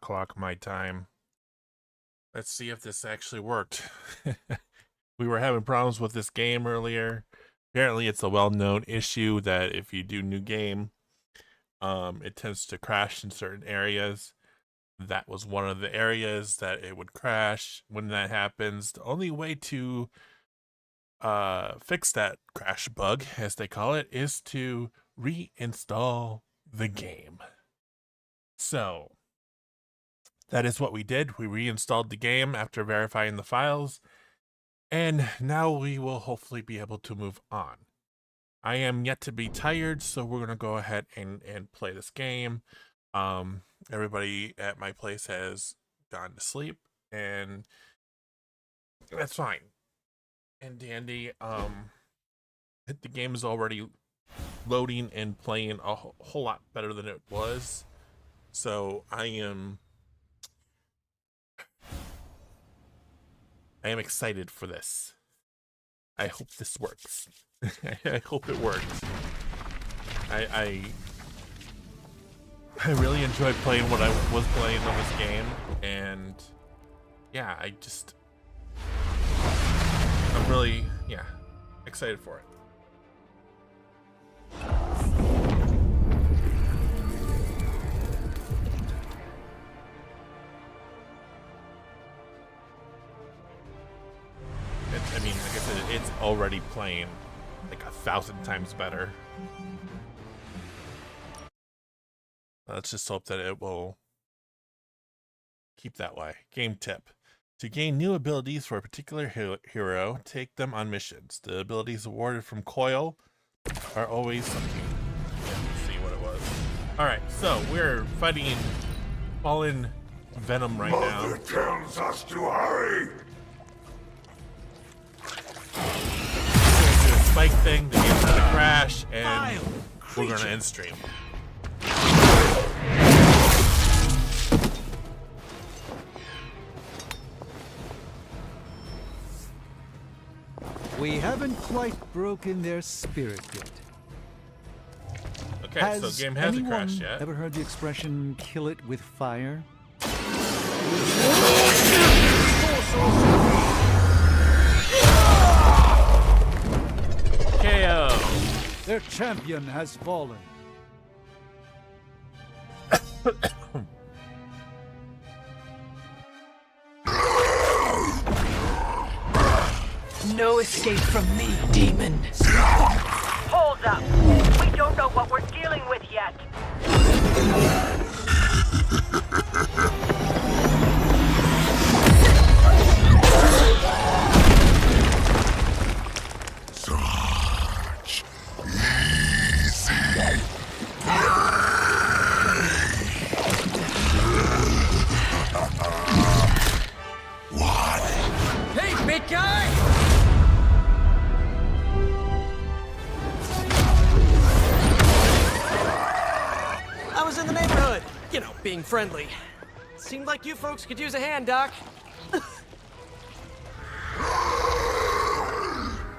o'clock my time. Let's see if this actually worked. We were having problems with this game earlier. Apparently it's a well-known issue that if you do new game, it tends to crash in certain areas. That was one of the areas that it would crash. When that happens, the only way to fix that crash bug, as they call it, is to reinstall the game. So that is what we did. We reinstalled the game after verifying the files, and now we will hopefully be able to move on. I am yet to be tired, so we're going to go ahead and play this game. Everybody at my place has gone to sleep, and that's fine. And dandy, the game is already loading and playing a whole lot better than it was. So I am excited for this. I hope this works. I hope it works. I really enjoyed playing what I was playing on this game, and yeah, I'm really, excited for it. I mean, like I said, it's already playing like 1,000 times better. Let's just hope that it will keep that way. Game tip. To gain new abilities for a particular hero, take them on missions. The abilities awarded from Coil are always something. Let's see what it was. Alright, so we're fighting Fallen Venom right now. Mother tells us to hurry! We're gonna do a spike thing, the game's gonna crash, and we're gonna end stream. We haven't quite broken their spirit yet. Okay, so the game hasn't crashed yet. Ever heard the expression "kill it with fire"? KO. Their champion has fallen. No escape from me, demon. Hold up. We don't know what we're dealing with yet. Such easy What? Hey, big guy! I was in the neighborhood, you know, being friendly. Seemed like you folks could use a hand, Doc.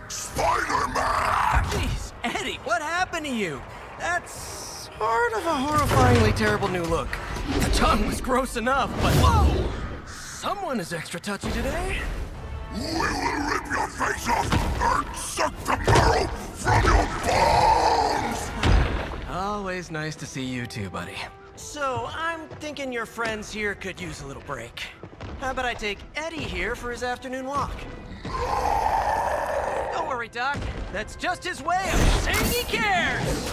Spider-Man! Jeez, Eddie, what happened to you? That's sort of a horrifyingly terrible new look. The tongue was gross enough, but whoa! Someone is extra touchy today. We will rip your face off and suck the marrow from your bones! Always nice to see you too, buddy. So, I'm thinking your friends here could use a little break. How about I take Eddie here for his afternoon walk? Don't worry, Doc. That's just his way of saying he cares!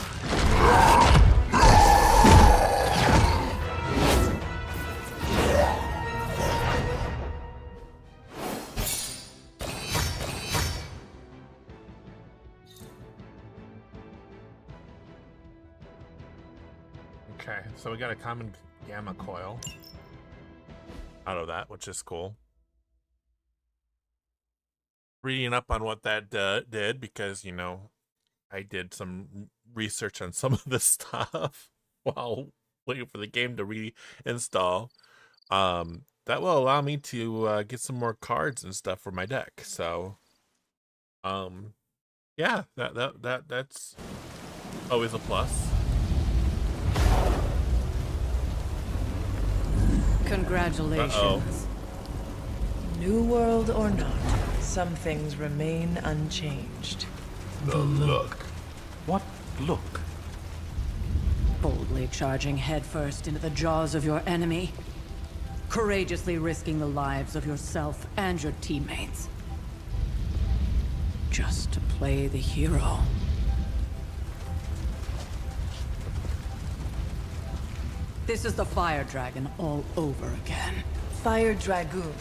Okay, so we got a common gamma coil out of that, which is cool. Reading up on what that did, because, you know, I did some research on some of this stuff while waiting for the game to reinstall. That will allow me to get some more cards and stuff for my deck. So, yeah, that's always a plus. Congratulations. Uh-oh. New world or not, some things remain unchanged. The look. What look? Boldly charging headfirst into the jaws of your enemy. Courageously risking the lives of yourself and your teammates. Just to play the hero. This is the Fire Dragon all over again. Fire Dragoon.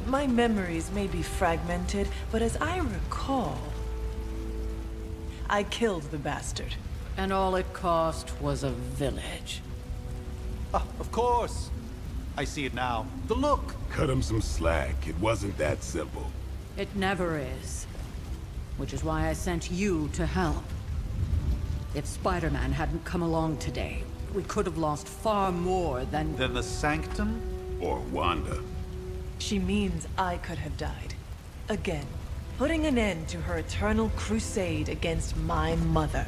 My memories may be fragmented, but as I recall, I killed the bastard. And all it cost was a village. Ah, of course. I see it now. The look. Cut him some slack. It wasn't that simple. It never is. Which is why I sent you to help. If Spider-Man hadn't come along today, we could have lost far more than... Then the Sanctum? Or Wanda. She means I could have died. Again, putting an end to her eternal crusade against my mother.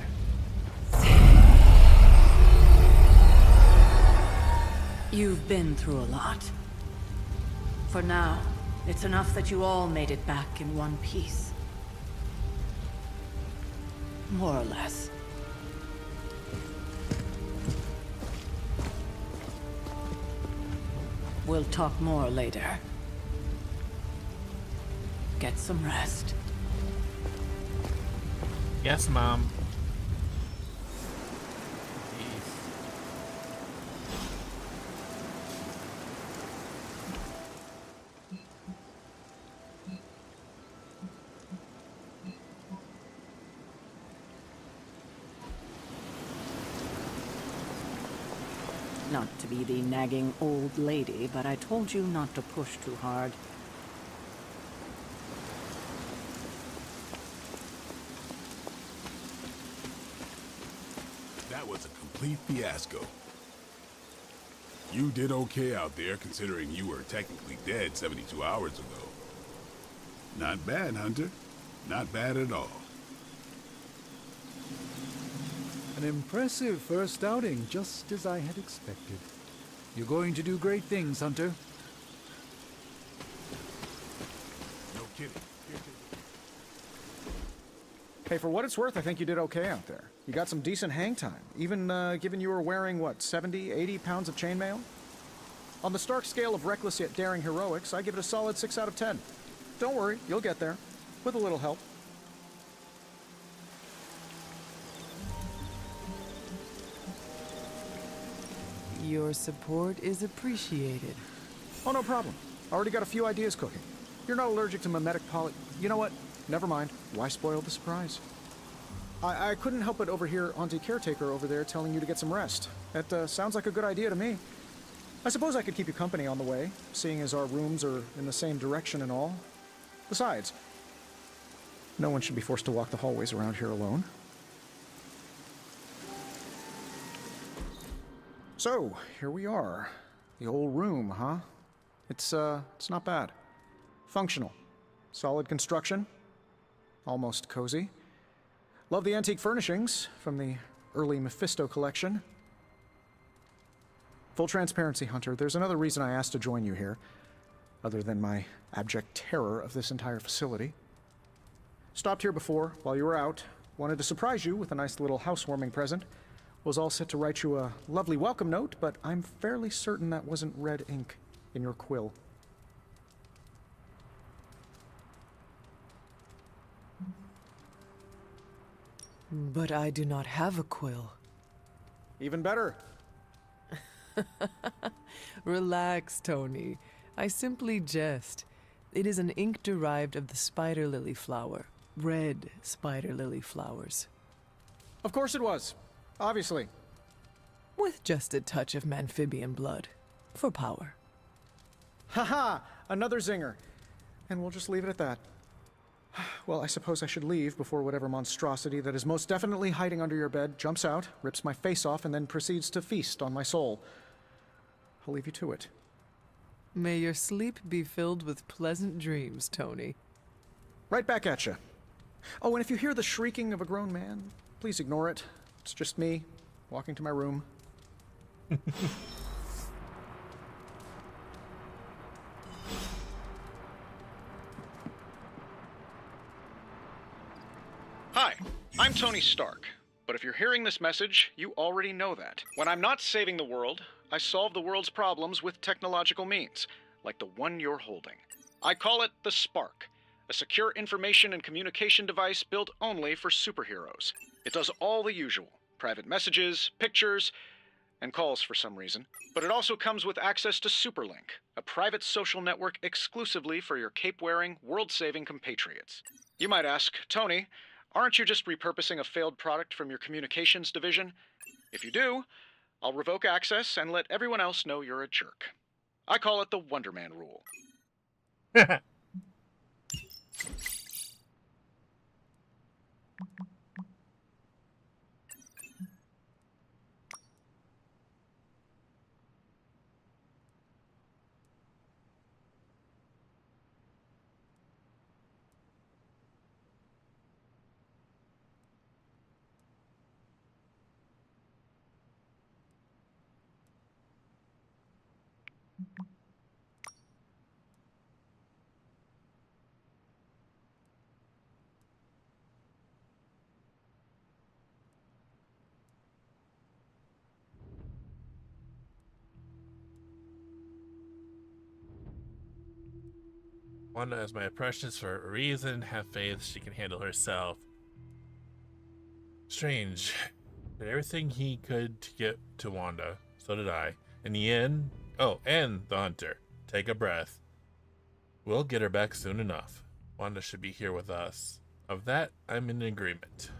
You've been through a lot. For now, it's enough that you all made it back in one piece. More or less. We'll talk more later. Get some rest. Yes, Mom. Not to be the nagging old lady, but I told you not to push too hard. That was a complete fiasco. You did okay out there, considering you were technically dead 72 hours ago. Not bad, Hunter. Not bad at all. An impressive first outing, just as I had expected. You're going to do great things, Hunter. No kidding. Hey, for what it's worth, I think you did okay out there. You got some decent hang time, even given you were wearing, what, 70, 80 pounds of chainmail? On the Stark scale of reckless yet daring heroics, I give it a solid 6 out of 10. Don't worry, you'll get there. With a little help. Your support is appreciated. Oh, no problem. Already got a few ideas cooking. You're not allergic to mimetic You know what? Never mind. Why spoil the surprise? I couldn't help but overhear Auntie Caretaker over there telling you to get some rest. That sounds like a good idea to me. I suppose I could keep you company on the way, seeing as our rooms are in the same direction and all. Besides, no one should be forced to walk the hallways around here alone. So, here we are. The old room, huh? It's not bad. Functional. Solid construction. Almost cozy. Love the antique furnishings from the early Mephisto collection. Full transparency, Hunter, there's another reason I asked to join you here, other than my abject terror of this entire facility. Stopped here before, while you were out. Wanted to surprise you with a nice little housewarming present. Was all set to write you a lovely welcome note, but I'm fairly certain that wasn't red ink in your quill. But I do not have a quill. Even better. Relax, Tony. I simply jest. It is an ink derived of the spider lily flower. Red spider lily flowers. Of course it was. Obviously. With just a touch of amphibian blood. For power. Haha! Another zinger. And we'll just leave it at that. Well, I suppose I should leave before whatever monstrosity that is most definitely hiding under your bed jumps out, rips my face off, and then proceeds to feast on my soul. I'll leave you to it. May your sleep be filled with pleasant dreams, Tony. Right back at you. Oh, and if you hear the shrieking of a grown man, please ignore it. It's just me, walking to my room. Hi, I'm Tony Stark. But if you're hearing this message, you already know that. When I'm not saving the world, I solve the world's problems with technological means, like the one you're holding. I call it the Spark, a secure information and communication device built only for superheroes. It does all the usual, private messages, pictures, and calls for some reason. But it also comes with access to Superlink, a private social network exclusively for your cape-wearing, world-saving compatriots. You might ask, Tony, aren't you just repurposing a failed product from your communications division? If you do, I'll revoke access and let everyone else know you're a jerk. I call it the Wonder Man rule. Wanda is my precious for a reason. Have faith she can handle herself. Strange. Did everything he could to get to Wanda. So did I. In the end... Oh, and the Hunter. Take a breath. We'll get her back soon enough. Wanda should be here with us. Of that, I'm in agreement.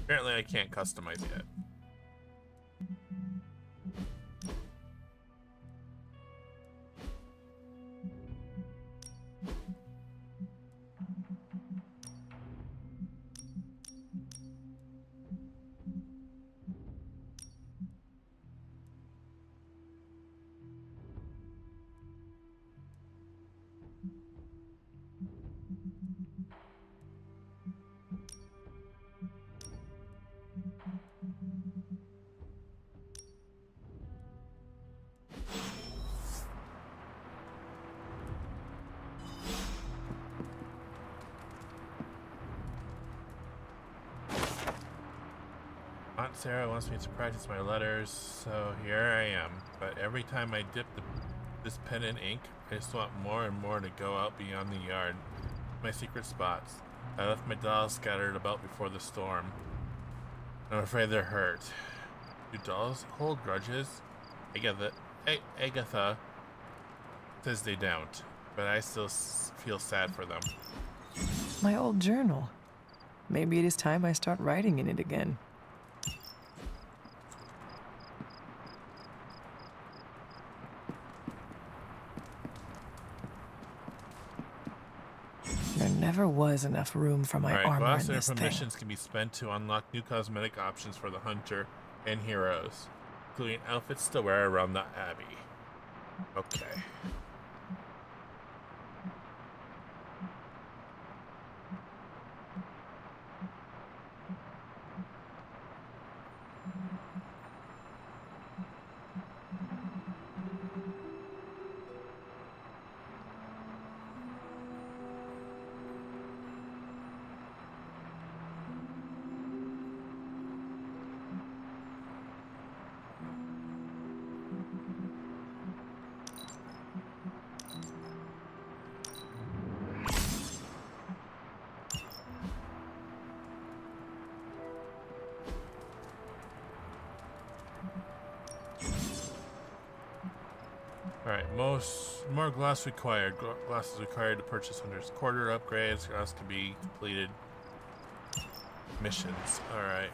Apparently I can't customize yet. Aunt Sarah wants me to practice my letters, so here I am. But every time I dip this pen in ink, I just want more and more to go out beyond the yard. My secret spots. I left my dolls scattered about before the storm. I'm afraid they're hurt. Do dolls hold grudges? Agatha says they don't, but I still feel sad for them. My old journal. Maybe it is time I start writing in it again. There never was enough room for my armor in Glossary this thing. permissions can be spent to unlock new cosmetic options for the Hunter and heroes, including outfits to wear around the Abbey. Okay. Alright, more glass required. Glass is required to purchase Hunter's Quarter upgrades. Glass can be completed. Missions. Alright.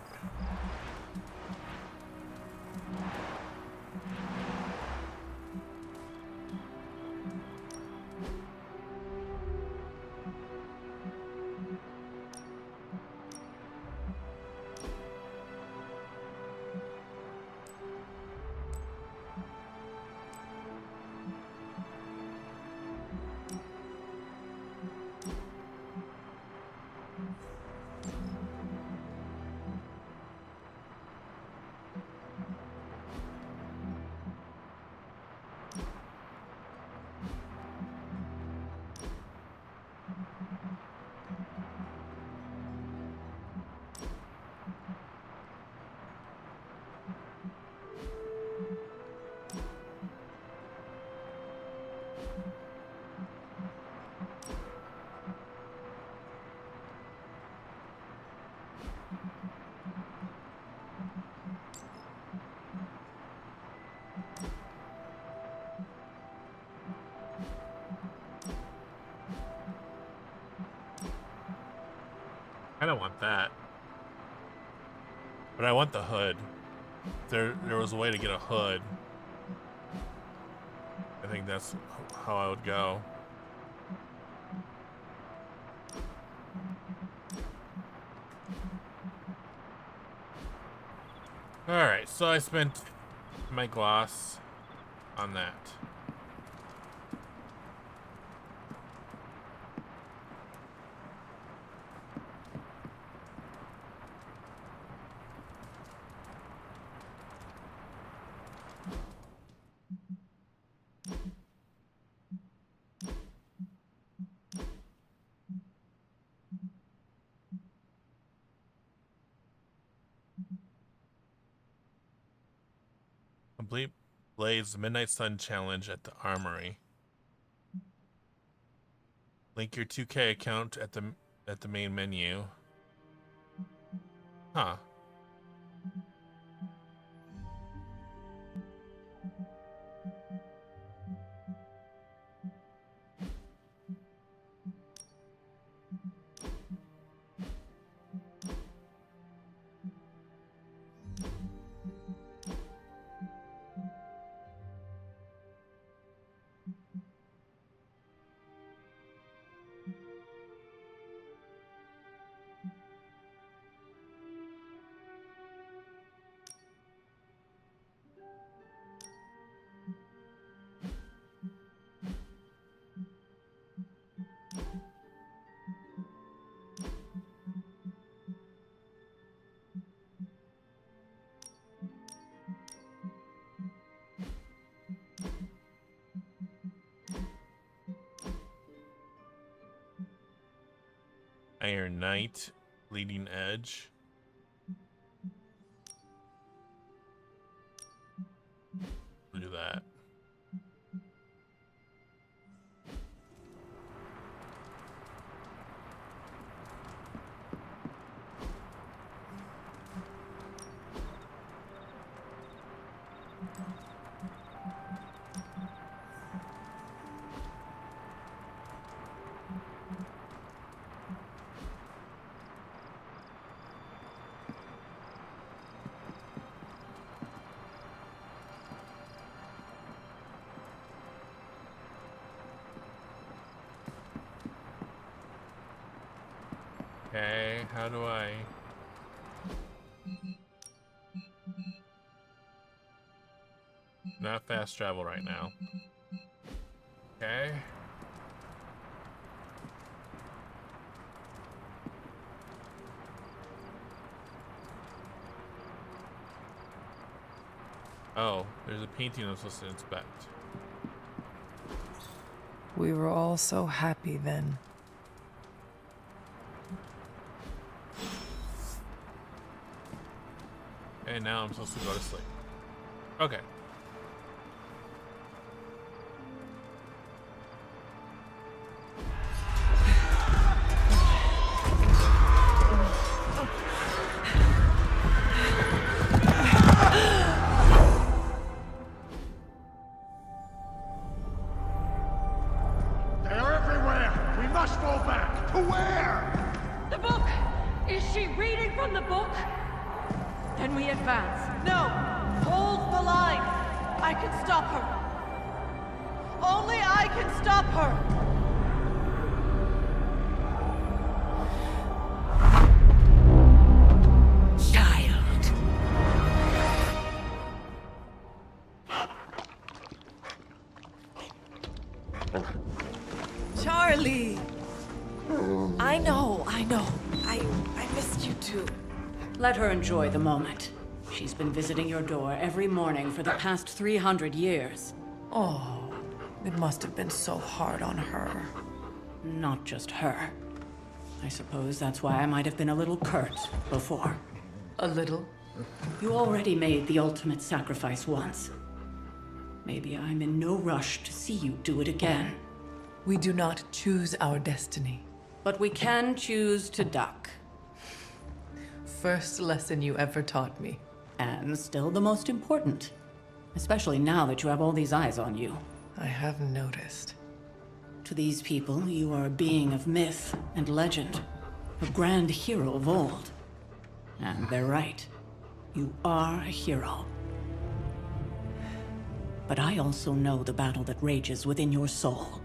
I don't want that. But I want the hood. There was a way to get a hood. I think that's how I would go. Alright, so I spent my gloss on that. Complete Blade's Midnight Sun Challenge at the Armory. Link your 2K account at the main menu. Huh. Iron Knight, Leading Edge. We'll do that. Okay, how do I... Not fast travel right now. Okay. Oh, there's a painting I'm supposed to inspect. We were all so happy then. And now I'm supposed to go to sleep. Okay. They're everywhere! We must fall back! To where? The book! Is she reading from the book? Then we advance. No! Hold the line. I can stop her. Only I can stop her. Child. Charlie! I know. I missed you too. Let her enjoy the moment. She's been visiting your door every morning for the past 300 years. Oh, it must have been so hard on her. Not just her. I suppose that's why I might have been a little curt before. A little? You already made the ultimate sacrifice once. Maybe I'm in no rush to see you do it again. We do not choose our destiny. But we can choose to duck. First lesson you ever taught me. And still the most important. Especially now that you have all these eyes on you. I have noticed. To these people, you are a being of myth and legend. A grand hero of old. And they're right. You are a hero. But I also know the battle that rages within your soul.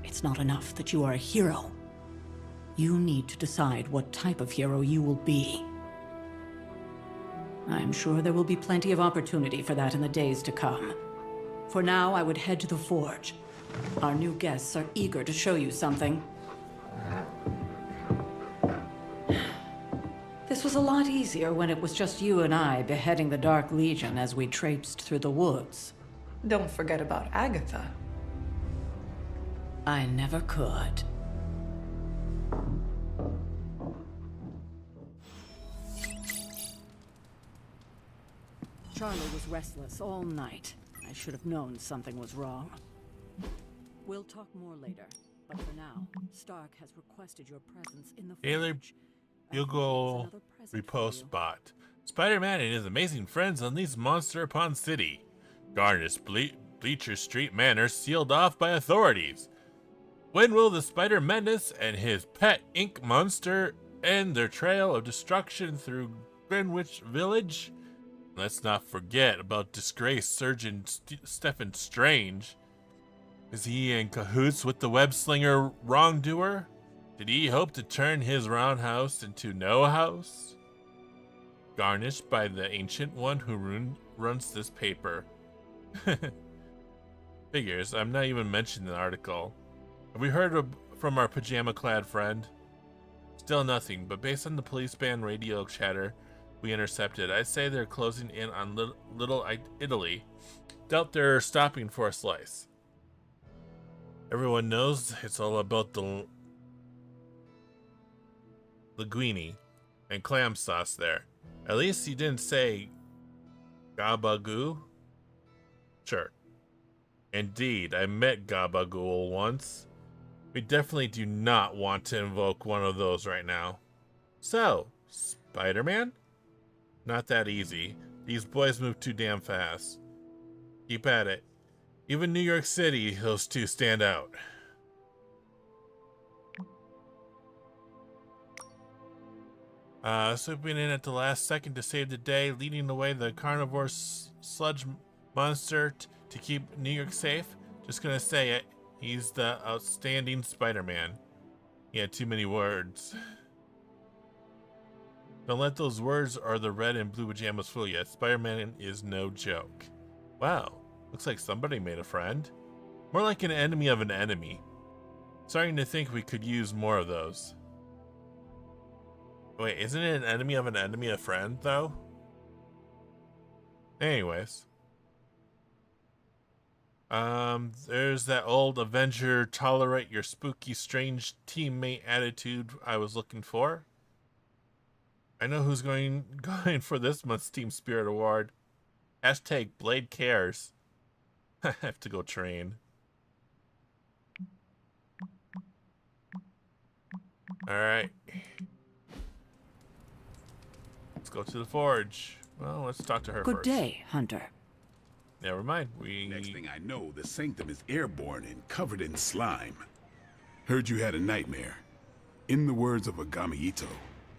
It's not enough that you are a hero. You need to decide what type of hero you will be. I'm sure there will be plenty of opportunity for that in the days to come. For now, I would head to the forge. Our new guests are eager to show you something. This was a lot easier when it was just you and I beheading the Dark Legion as we traipsed through the woods. Don't forget about Agatha. I never could. Charlie was restless all night. I should have known something was wrong. We'll talk more later, but for now, Stark has requested your presence in the Daily forge. Bugle repost bot. Spider-Man and his amazing friends unleash monster upon city. Garnish Bleecher Street Manor sealed off by authorities. When will the Spider Menace and his pet ink monster end their trail of destruction through Greenwich Village? Let's not forget about disgraced Surgeon Stephen Strange. Is he in cahoots with the web-slinger wrongdoer? Did he hope to turn his roundhouse into no house? Garnished by the Ancient One who runs this paper. Figures, I'm not even mentioning the article. Have we heard from our pajama-clad friend? Still nothing, but based on the police band radio chatter we intercepted, I'd say they're closing in on Little Italy. Doubt they're stopping for a slice. Everyone knows it's all about the linguine and clam sauce there. At least he didn't say gabagoo. Sure. Indeed, I met Gabagool once. We definitely do not want to invoke one of those right now. So, Spider-Man? Not that easy. These boys move too damn fast. Keep at it. Even New York City, those two stand out. Swooping in at the last second to save the day, leading the way the carnivore sludge monster to keep New York safe. Just gonna say it. He's the outstanding Spider-Man. He had too many words. Don't let those words or the red and blue pajamas fool you. Spider-Man is no joke. Wow, looks like somebody made a friend. More like an enemy of an enemy. Starting to think we could use more of those. Wait, isn't it an enemy of an enemy a friend, though? Anyways. There's that old Avenger tolerate your spooky strange teammate attitude I was looking for. I know who's going for this month's Team Spirit Award. Hashtag Blade Cares. I have to go train. Alright. Let's go to the forge. Well, let's talk to her first. Good day, Hunter. Never mind. Next thing I know, the sanctum is airborne and covered in slime. Heard you had a nightmare. In the words of Agami Ito,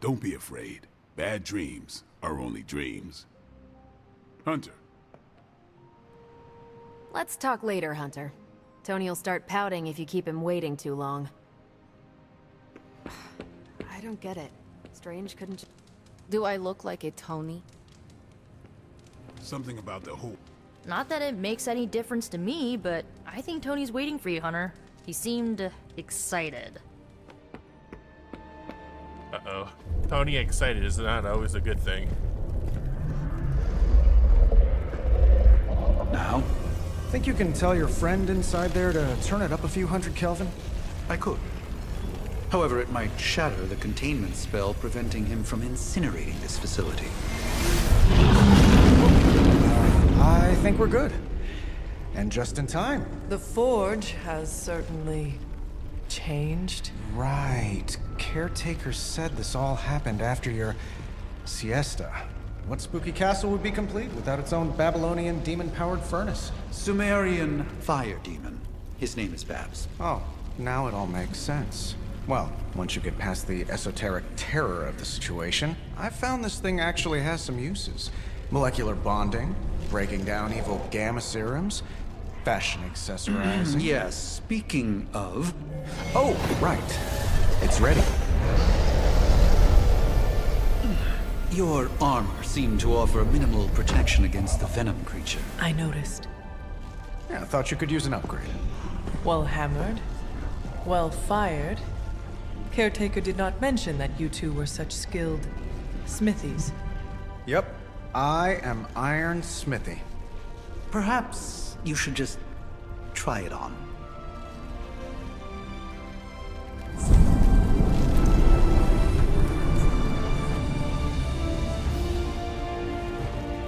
don't be afraid. Bad dreams are only dreams. Hunter. Let's talk later, Hunter. Tony will start pouting if you keep him waiting too long. I don't get it. Strange couldn't... Do I look like a Tony? Something about the whole... Not that it makes any difference to me, but I think Tony's waiting for you, Hunter. He seemed excited. Uh-oh. Tony excited is not always a good thing. Now? Think you can tell your friend inside there to turn it up a few hundred Kelvin? I could. However, it might shatter the containment spell preventing him from incinerating this facility. I think we're good. And just in time. The Forge has certainly changed. Right. Caretaker said this all happened after your siesta. What spooky castle would be complete without its own Babylonian demon-powered furnace? Sumerian fire demon. His name is Babs. Oh, now it all makes sense. Well, once you get past the esoteric terror of the situation, I've found this thing actually has some uses. Molecular bonding, breaking down evil gamma serums, fashion accessorizing. Yes, speaking of... Oh, right. It's ready. Your armor seemed to offer minimal protection against the venom creature. I noticed. Yeah, I thought you could use an upgrade. Well hammered. Well fired. Caretaker did not mention that you two were such skilled smithies. Yep. I am Iron Smithy. Perhaps you should just try it on.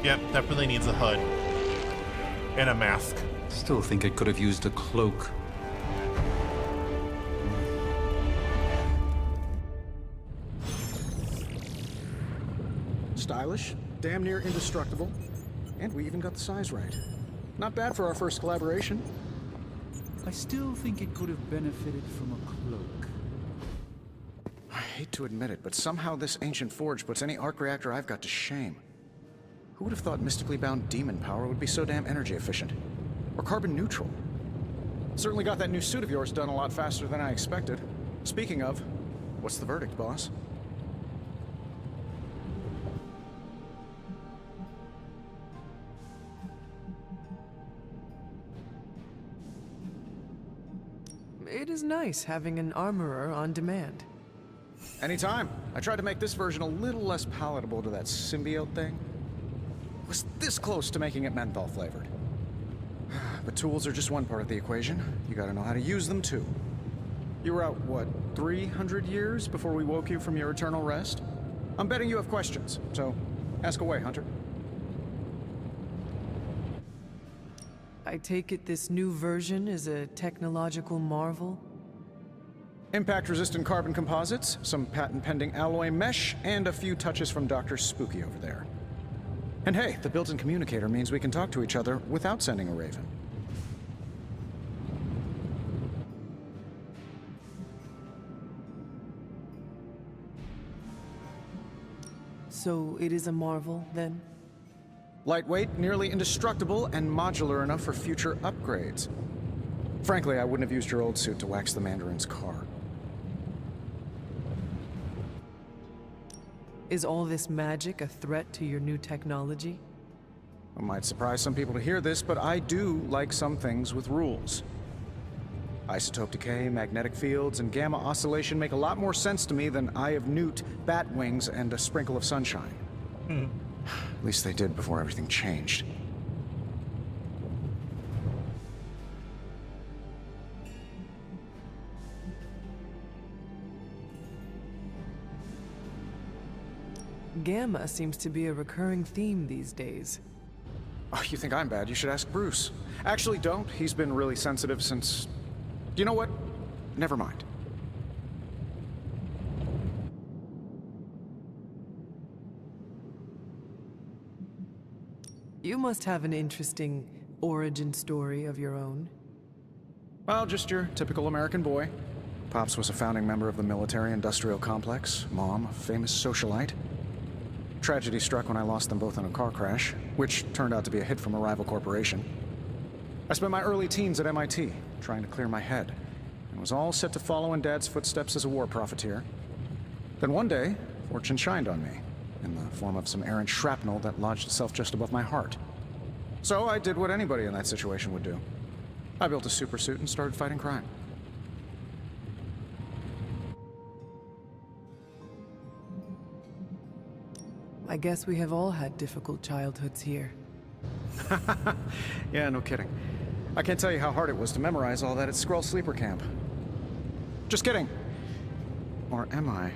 Yep, definitely needs a hood. And a mask. Still think it could have used a cloak. Stylish, damn near indestructible, and we even got the size right. Not bad for our first collaboration. I still think it could have benefited from a cloak. I hate to admit it, but somehow this ancient forge puts any arc reactor I've got to shame. Who would have thought mystically bound demon power would be so damn energy efficient? Or carbon neutral? Certainly got that new suit of yours done a lot faster than I expected. Speaking of, what's the verdict, boss? It is nice having an armorer on demand. Anytime. I tried to make this version a little less palatable to that symbiote thing. Was this close to making it menthol flavored. But tools are just one part of the equation. You gotta know how to use them too. You were out, what, 300 years before we woke you from your eternal rest? I'm betting you have questions, so ask away, Hunter. I take it this new version is a technological marvel? Impact-resistant carbon composites, some patent-pending alloy mesh, and a few touches from Dr. Spooky over there. And hey, the built-in communicator means we can talk to each other without sending a raven. So it is a marvel, then? Lightweight, nearly indestructible, and modular enough for future upgrades. Frankly, I wouldn't have used your old suit to wax the Mandarin's car. Is all this magic a threat to your new technology? It might surprise some people to hear this, but I do like some things with rules. Isotope decay, magnetic fields, and gamma oscillation make a lot more sense to me than Eye of Newt, bat wings, and a sprinkle of sunshine. At least they did before everything changed. Gamma seems to be a recurring theme these days. Oh, you think I'm bad? You should ask Bruce. Actually, don't. He's been really sensitive since... You know what? Never mind. You must have an interesting origin story of your own. Well, just your typical American boy. Pops was a founding member of the military-industrial complex. Mom, a famous socialite. Tragedy struck when I lost them both in a car crash, which turned out to be a hit from a rival corporation. I spent my early teens at MIT, trying to clear my head, and was all set to follow in Dad's footsteps as a war profiteer. Then one day, fortune shined on me, in the form of some errant shrapnel that lodged itself just above my heart. So I did what anybody in that situation would do. I built a super suit and started fighting crime. I guess we have all had difficult childhoods here. Yeah, no kidding. I can't tell you how hard it was to memorize all that at Skrull Sleeper Camp. Just kidding. Or am I?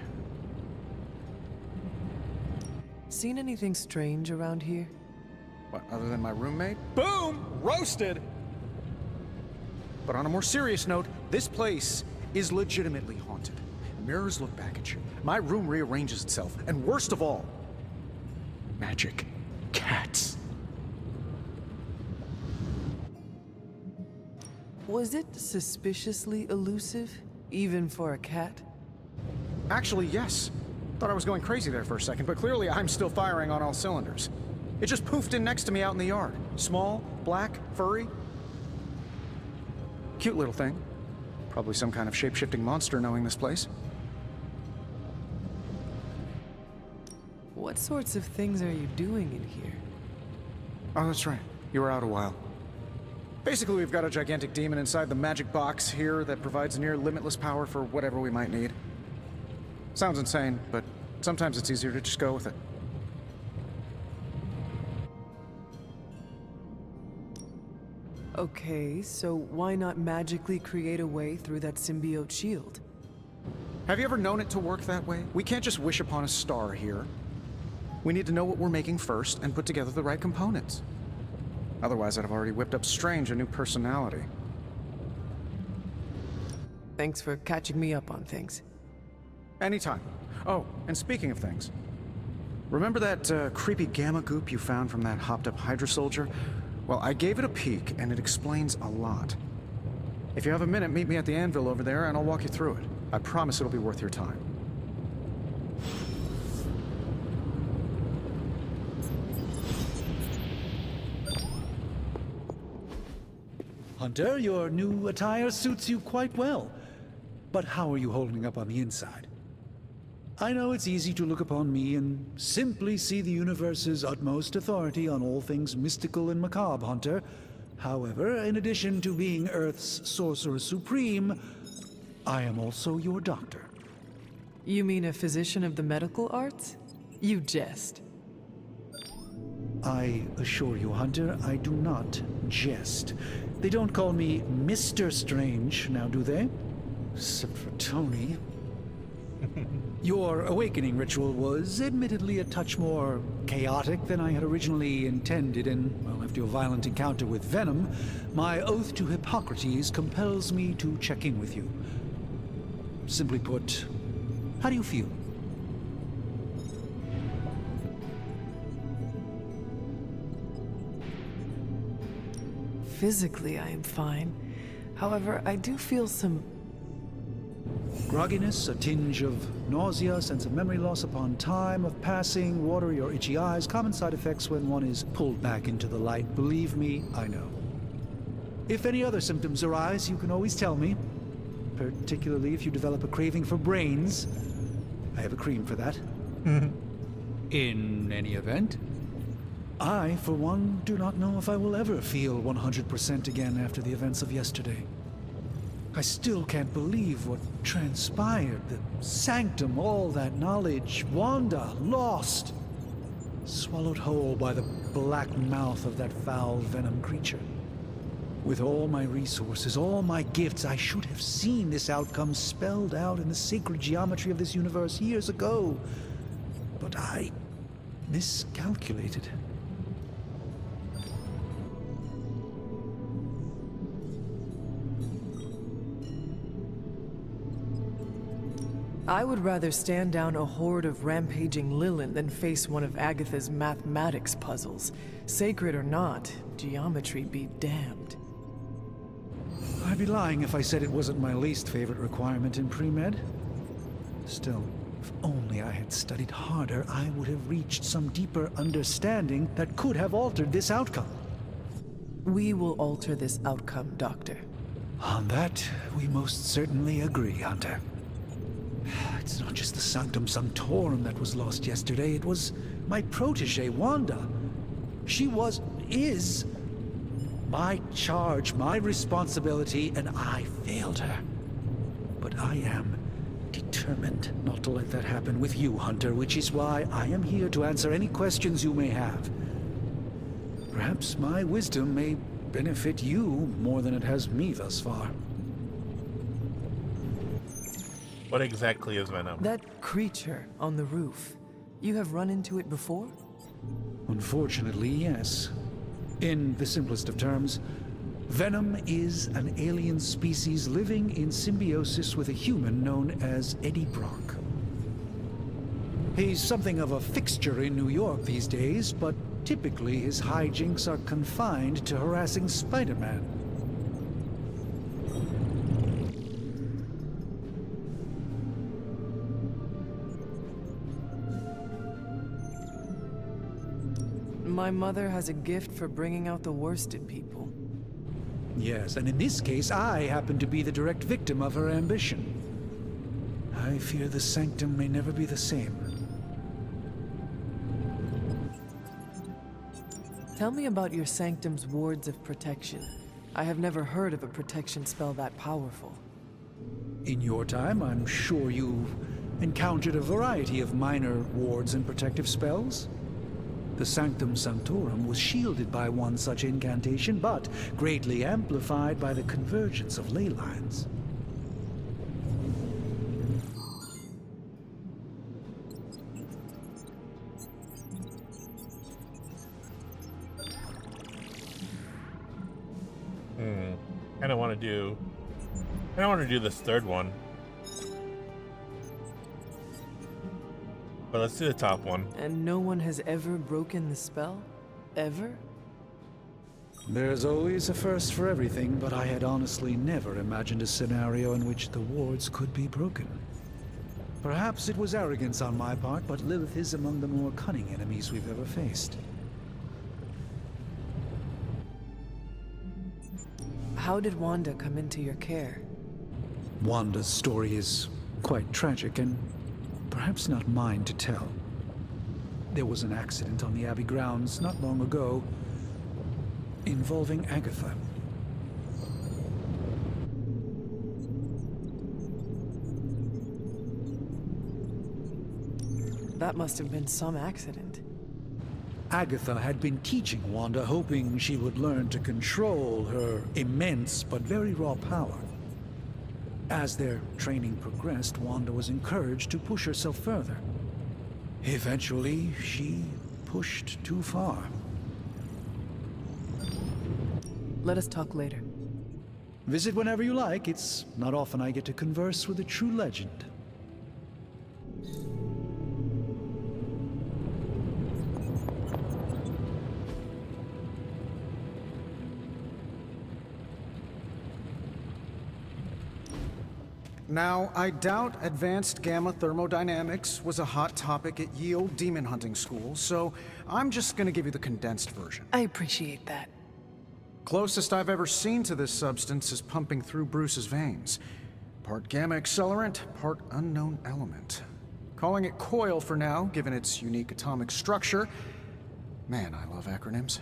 Seen anything strange around here? What, other than my roommate? Boom! Roasted! But on a more serious note, this place is legitimately haunted. Mirrors look back at you. My room rearranges itself. And worst of all, magic cats. Was it suspiciously elusive, even for a cat? Actually, yes. Thought I was going crazy there for a second, but clearly I'm still firing on all cylinders. It just poofed in next to me out in the yard. Small, black, furry. Cute little thing. Probably some kind of shape-shifting monster knowing this place. What sorts of things are you doing in here? Oh, that's right. You were out a while. Basically, we've got a gigantic demon inside the magic box here that provides near limitless power for whatever we might need. Sounds insane, but sometimes it's easier to just go with it. Okay, so why not magically create a way through that symbiote shield? Have you ever known it to work that way? We can't just wish upon a star here. We need to know what we're making first and put together the right components. Otherwise, I'd have already whipped up Strange a new personality. Thanks for catching me up on things. Anytime. Oh, and speaking of things, remember that creepy gamma goop you found from that hopped-up Hydra soldier? Well, I gave it a peek, and it explains a lot. If you have a minute, meet me at the anvil over there, and I'll walk you through it. I promise it'll be worth your time. Hunter, your new attire suits you quite well. But how are you holding up on the inside? I know it's easy to look upon me and simply see the universe's utmost authority on all things mystical and macabre, Hunter. However, in addition to being Earth's Sorcerer Supreme, I am also your doctor. You mean a physician of the medical arts? You jest. I assure you, Hunter, I do not jest. They don't call me Mr. Strange, now do they? Except for Tony. Your awakening ritual was admittedly a touch more chaotic than I had originally intended, and, well, after your violent encounter with Venom, my oath to Hippocrates compels me to check in with you. Simply put, how do you feel? Physically, I am fine. However, I do feel some grogginess, a tinge of nausea, sense of memory loss upon time of passing, watery or itchy eyes, common side effects when one is pulled back into the light. Believe me, I know. If any other symptoms arise, you can always tell me, particularly if you develop a craving for brains. I have a cream for that. In any event, I, for one, do not know if I will ever feel 100% again after the events of yesterday. I still can't believe what transpired. The sanctum, all that knowledge, Wanda, lost. Swallowed whole by the black mouth of that foul venom creature. With all my resources, all my gifts, I should have seen this outcome spelled out in the sacred geometry of this universe years ago. But I miscalculated. I would rather stand down a horde of rampaging Lilin than face one of Agatha's mathematics puzzles. Sacred or not, geometry be damned. I'd be lying if I said it wasn't my least favorite requirement in pre-med. Still, If only I had studied harder, I would have reached some deeper understanding that could have altered this outcome. We will alter this outcome, Doctor. On that, we most certainly agree, Hunter. It's not just the Sanctum Sanctorum that was lost yesterday, it was my protege, Wanda. She is my charge, my responsibility, and I failed her. But I am determined not to let that happen with you, Hunter, which is why I am here to answer any questions you may have. Perhaps my wisdom may benefit you more than it has me thus far. What exactly is Venom? That creature on the roof. You have run into it before? Unfortunately, yes. In the simplest of terms, Venom is an alien species living in symbiosis with a human known as Eddie Brock. He's something of a fixture in New York these days, but typically his hijinks are confined to harassing Spider-Man. My mother has a gift for bringing out the worst in people. Yes, and in this case, I happen to be the direct victim of her ambition. I fear the Sanctum may never be the same. Tell me about your Sanctum's wards of protection. I have never heard of a protection spell that powerful. In your time, I'm sure you've encountered a variety of minor wards and protective spells. The Sanctum Sanctorum was shielded by one such incantation, but greatly amplified by the convergence of ley lines. I don't want to do this third one. But let's do the top one. And no one has ever broken the spell? Ever? There's always a first for everything, but I had honestly never imagined a scenario in which the wards could be broken. Perhaps it was arrogance on my part, but Lilith is among the more cunning enemies we've ever faced. How did Wanda come into your care? Wanda's story is quite tragic and perhaps not mine to tell. There was an accident on the Abbey grounds not long ago involving Agatha. That must have been some accident. Agatha had been teaching Wanda, hoping she would learn to control her immense but very raw power. As their training progressed, Wanda was encouraged to push herself further. Eventually, she pushed too far. Let us talk later. Visit whenever you like. It's not often I get to converse with a true legend. Now, I doubt advanced gamma thermodynamics was a hot topic at ye old demon hunting school, so I'm just gonna give you the condensed version. I appreciate that. Closest I've ever seen to this substance is pumping through Bruce's veins. Part gamma accelerant, part unknown element. Calling it coil for now, given its unique atomic structure. Man, I love acronyms.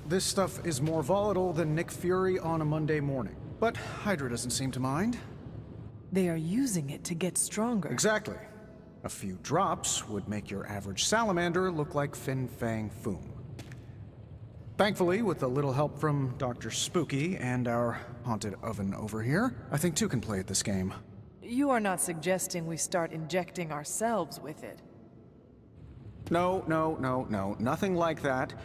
This stuff is more volatile than Nick Fury on a Monday morning, but Hydra doesn't seem to mind. They are using it to get stronger. Exactly. A few drops would make your average salamander look like Fin Fang Foom. Thankfully, with a little help from Dr. Spooky and our haunted oven over here, I think two can play at this game. You are not suggesting we start injecting ourselves with it. No, nothing like that.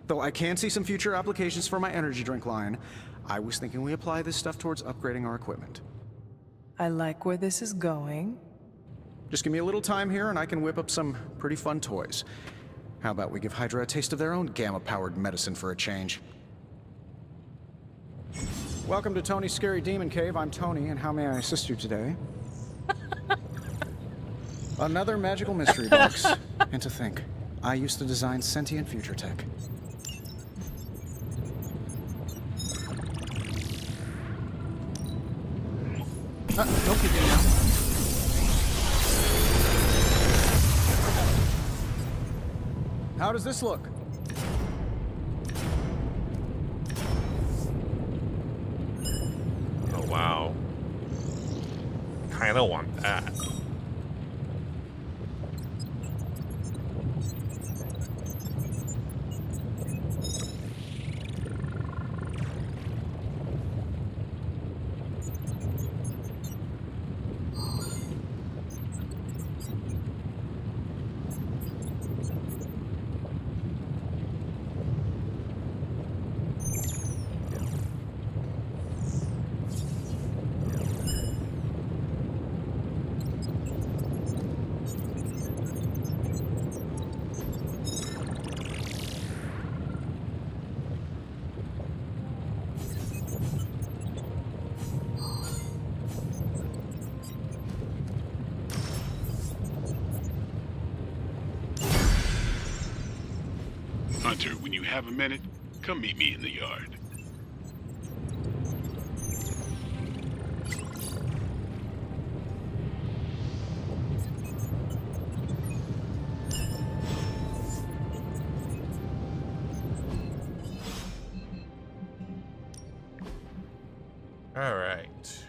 Though I can see some future applications for my energy drink line. I was thinking we apply this stuff towards upgrading our equipment. I like where this is going. Just give me a little time here and I can whip up some pretty fun toys. How about we give Hydra a taste of their own gamma-powered medicine for a change? Welcome to Tony's Scary Demon Cave. I'm Tony, and how may I assist you today? Another magical mystery box. And to think, I used to design sentient future tech. Don't give in now. How does this look? Oh, wow. Kinda want that. Hunter, when you have a minute, come meet me in the yard. All right.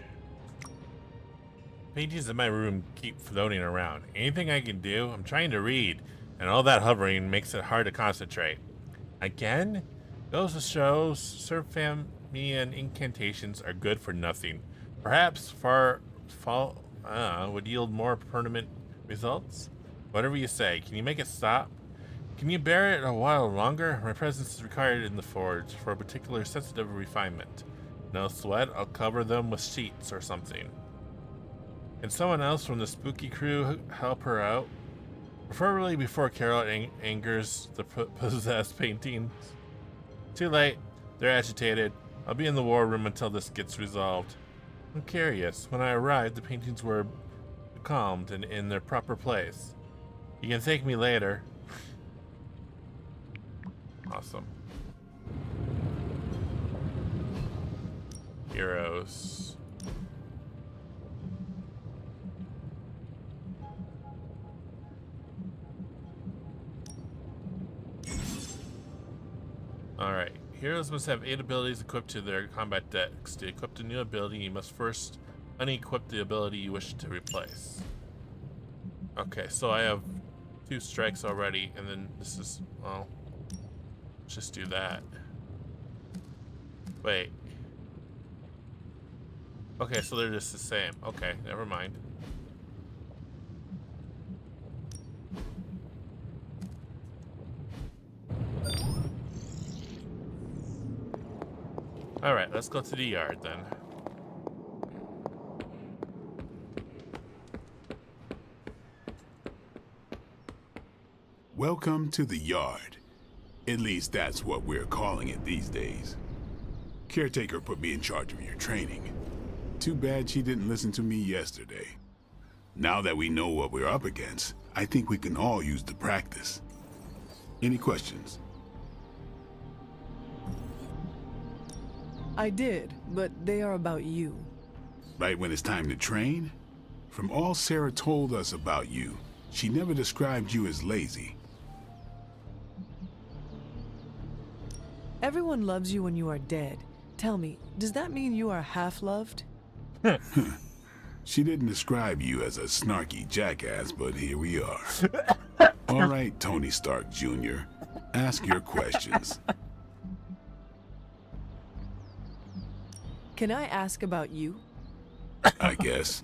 Pages in my room keep floating around. Anything I can do? I'm trying to read, and all that hovering makes it hard to concentrate. Again? Goes to show and incantations are good for nothing. Perhaps fall would yield more permanent results? Whatever you say. Can you make it stop? Can you bear it a while longer? My presence is required in the forge for a particular sensitive refinement. No sweat, I'll cover them with sheets or something. Can someone else from the spooky crew help her out? Preferably before Carol angers the possessed paintings. Too late. They're agitated. I'll be in the war room until this gets resolved. I'm curious. When I arrived, the paintings were calmed and in their proper place. You can thank me later. Awesome. Heroes. Alright. Heroes must have 8 abilities equipped to their combat decks. To equip a new ability, you must first unequip the ability you wish to replace. Okay, so I have 2 strikes already, and then this is, well, let's just do that. Wait. Okay, so they're just the same. Okay, never mind. Alright, let's go to the yard then. Welcome to the yard. At least that's what we're calling it these days. Caretaker put me in charge of your training. Too bad she didn't listen to me yesterday. Now that we know what we're up against, I think we can all use the practice. Any questions? I did, but they are about you. Right when it's time to train? From all Sarah told us about you, she never described you as lazy. Everyone loves you when you are dead. Tell me, does that mean you are half-loved? She didn't describe you as a snarky jackass, but here we are. All right, Tony Stark Jr., ask your questions. Can I ask about you? I guess.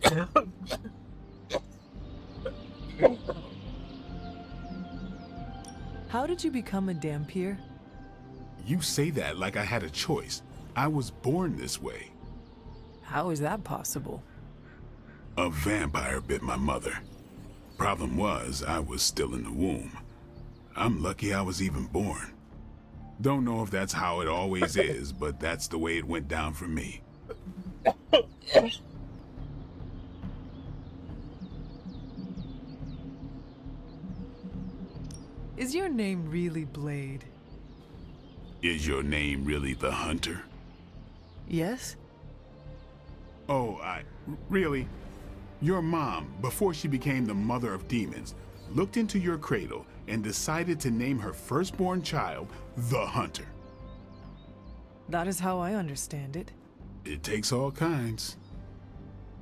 How did you become a Dampier? You say that like I had a choice. I was born this way. How is that possible? A vampire bit my mother. Problem was, I was still in the womb. I'm lucky I was even born. Don't know if that's how it always is, but that's the way it went down for me. Is your name really Blade? Is your name really the Hunter? Yes? Oh, really? Your mom, before she became the mother of demons, looked into your cradle and decided to name her firstborn child the Hunter. That is how I understand it. It takes all kinds.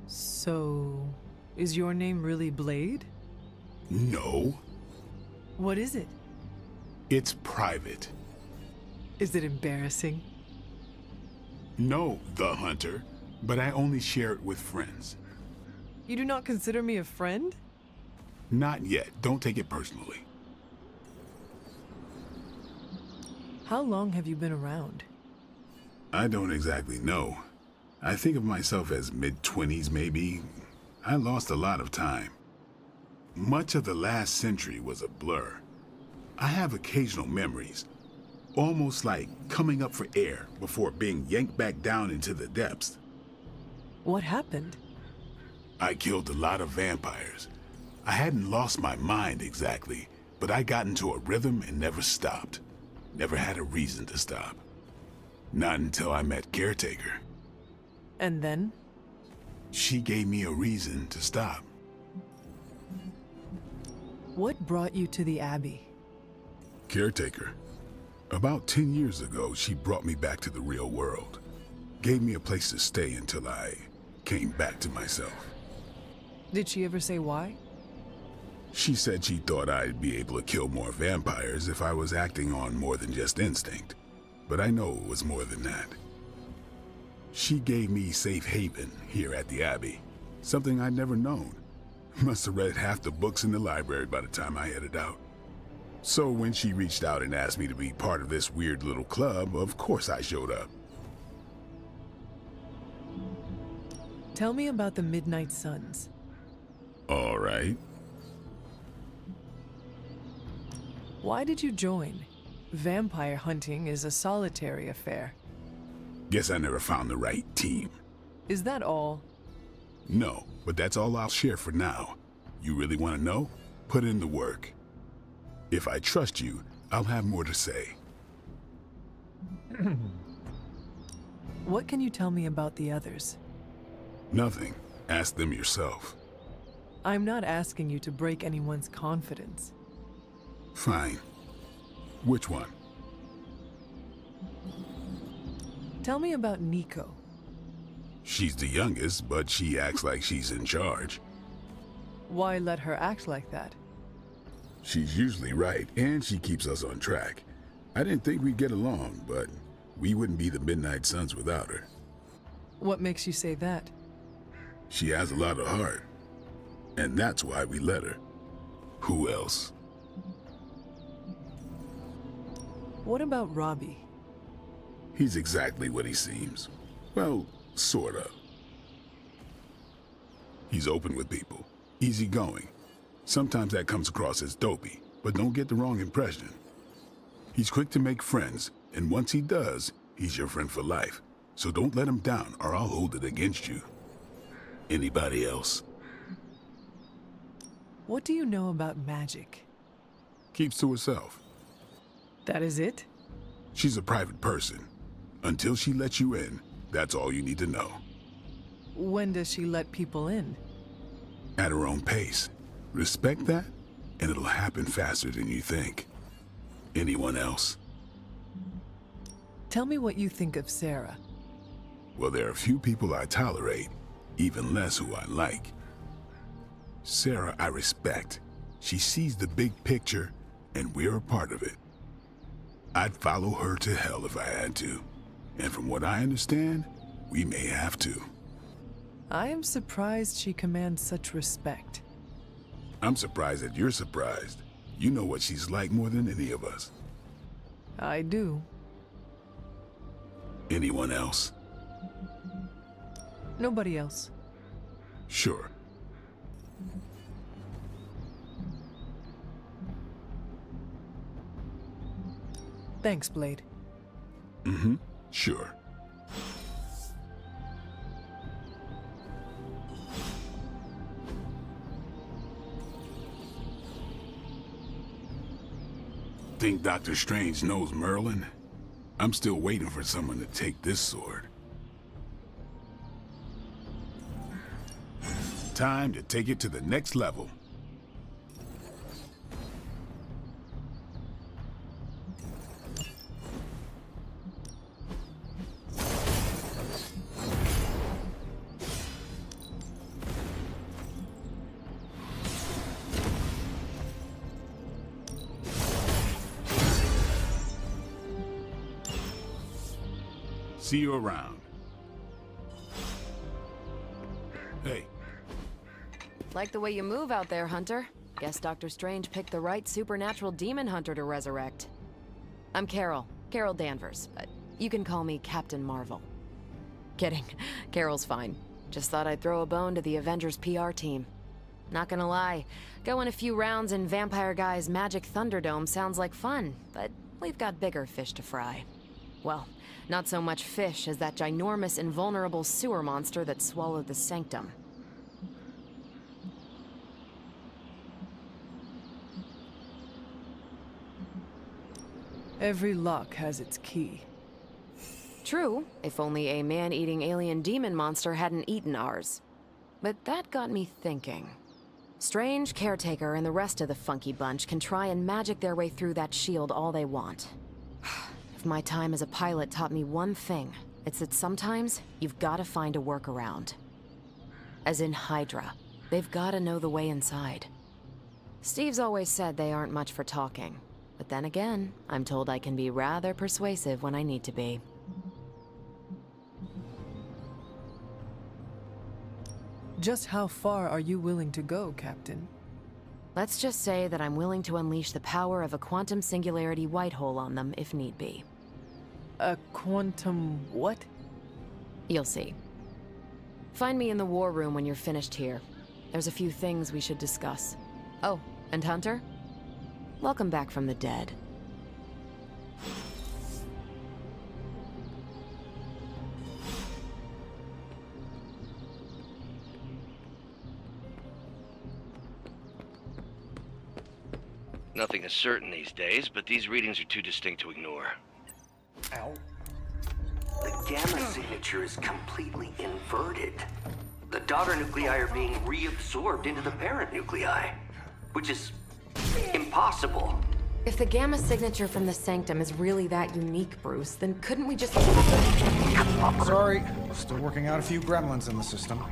So, is your name really Blade? No, What is it? it's private. Is it embarrassing? No, the Hunter, but I only share it with friends. You do not consider me a friend? Not yet. Don't take it personally. How long have you been around? I don't exactly know. I think of myself as mid-20s, maybe. I lost a lot of time. Much of the last century was a blur. I have occasional memories, almost like coming up for air before being yanked back down into the depths. What happened? I killed a lot of vampires. I hadn't lost my mind exactly, but I got into a rhythm and never stopped. Never had a reason to stop. Not until I met Caretaker. And then? She gave me a reason to stop. What brought you to the Abbey? Caretaker. About 10 years ago, she brought me back to the real world. Gave me a place to stay until I came back to myself. Did she ever say why? She said she thought I'd be able to kill more vampires if I was acting on more than just instinct. But I know it was more than that. She gave me safe haven here at the Abbey, something I'd never known. Must have read half the books in the library by the time I headed out. So when she reached out and asked me to be part of this weird little club, of course I showed up. Tell me about the Midnight Suns. All right. Why did you join? Vampire hunting is a solitary affair. Guess I never found the right team. Is that all? No, but that's all I'll share for now. You really want to know? Put in the work. If I trust you, I'll have more to say. What can you tell me about the others? Nothing. Ask them yourself. I'm not asking you to break anyone's confidence. Fine. Which one? Tell me about Nico. She's the youngest, but she acts like she's in charge. Why let her act like that? She's usually right, and she keeps us on track. I didn't think we'd get along, but we wouldn't be the Midnight Suns without her. What makes you say that? She has a lot of heart, and that's why we let her. Who else? What about Robbie? He's exactly what he seems. Well, sort of. He's open with people, easygoing. Sometimes that comes across as dopey, but don't get the wrong impression. He's quick to make friends, and once he does, he's your friend for life. So don't let him down or I'll hold it against you. Anybody else? What do you know about magic? Keeps to herself. That is it? She's a private person. Until she lets you in, that's all you need to know. When does she let people in? At her own pace. Respect that, and it'll happen faster than you think. Anyone else? Tell me what you think of Sarah. Well, there are few people I tolerate, even less who I like. Sarah, I respect. She sees the big picture, and we're a part of it. I'd follow her to hell if I had to. And from what I understand, we may have to. I am surprised she commands such respect. I'm surprised that you're surprised. You know what she's like more than any of us. I do. Anyone else? Nobody else. Sure. Thanks, Blade. Mm-hmm. Sure. think Dr. Strange knows Merlin? I'm still waiting for someone to take this sword. Time to take it to the next level. See you around. Hey. Like the way you move out there, Hunter. Guess Dr. Strange picked the right supernatural demon hunter to resurrect. I'm Carol Danvers. You can call me Captain Marvel. Kidding. Carol's fine. Just thought I'd throw a bone to the Avengers PR team. Not gonna lie, going a few rounds in Vampire Guy's Magic Thunderdome sounds like fun, but we've got bigger fish to fry. Well, not so much fish as that ginormous invulnerable sewer monster that swallowed the Sanctum. Every lock has its key. True, if only a man-eating alien demon monster hadn't eaten ours. But that got me thinking. Strange, Caretaker, and the rest of the funky bunch can try and magic their way through that shield all they want. If my time as a pilot taught me one thing, it's that sometimes you've gotta find a workaround. As in Hydra, they've gotta know the way inside. Steve's always said they aren't much for talking, but then again, I'm told I can be rather persuasive when I need to be. Just how far are you willing to go, Captain? Let's just say that I'm willing to unleash the power of a quantum singularity white hole on them if need be. A quantum what? You'll see. Find me in the war room when you're finished here. There's a few things we should discuss. Oh, and Hunter? Welcome back from the dead. Nothing is certain these days, but these readings are too distinct to ignore. Ow. The gamma signature is completely inverted. The daughter nuclei are being reabsorbed into the parent nuclei, which is impossible. If the gamma signature from the Sanctum is really that unique, Bruce, then couldn't we just... Sorry, still working out a few gremlins in the system.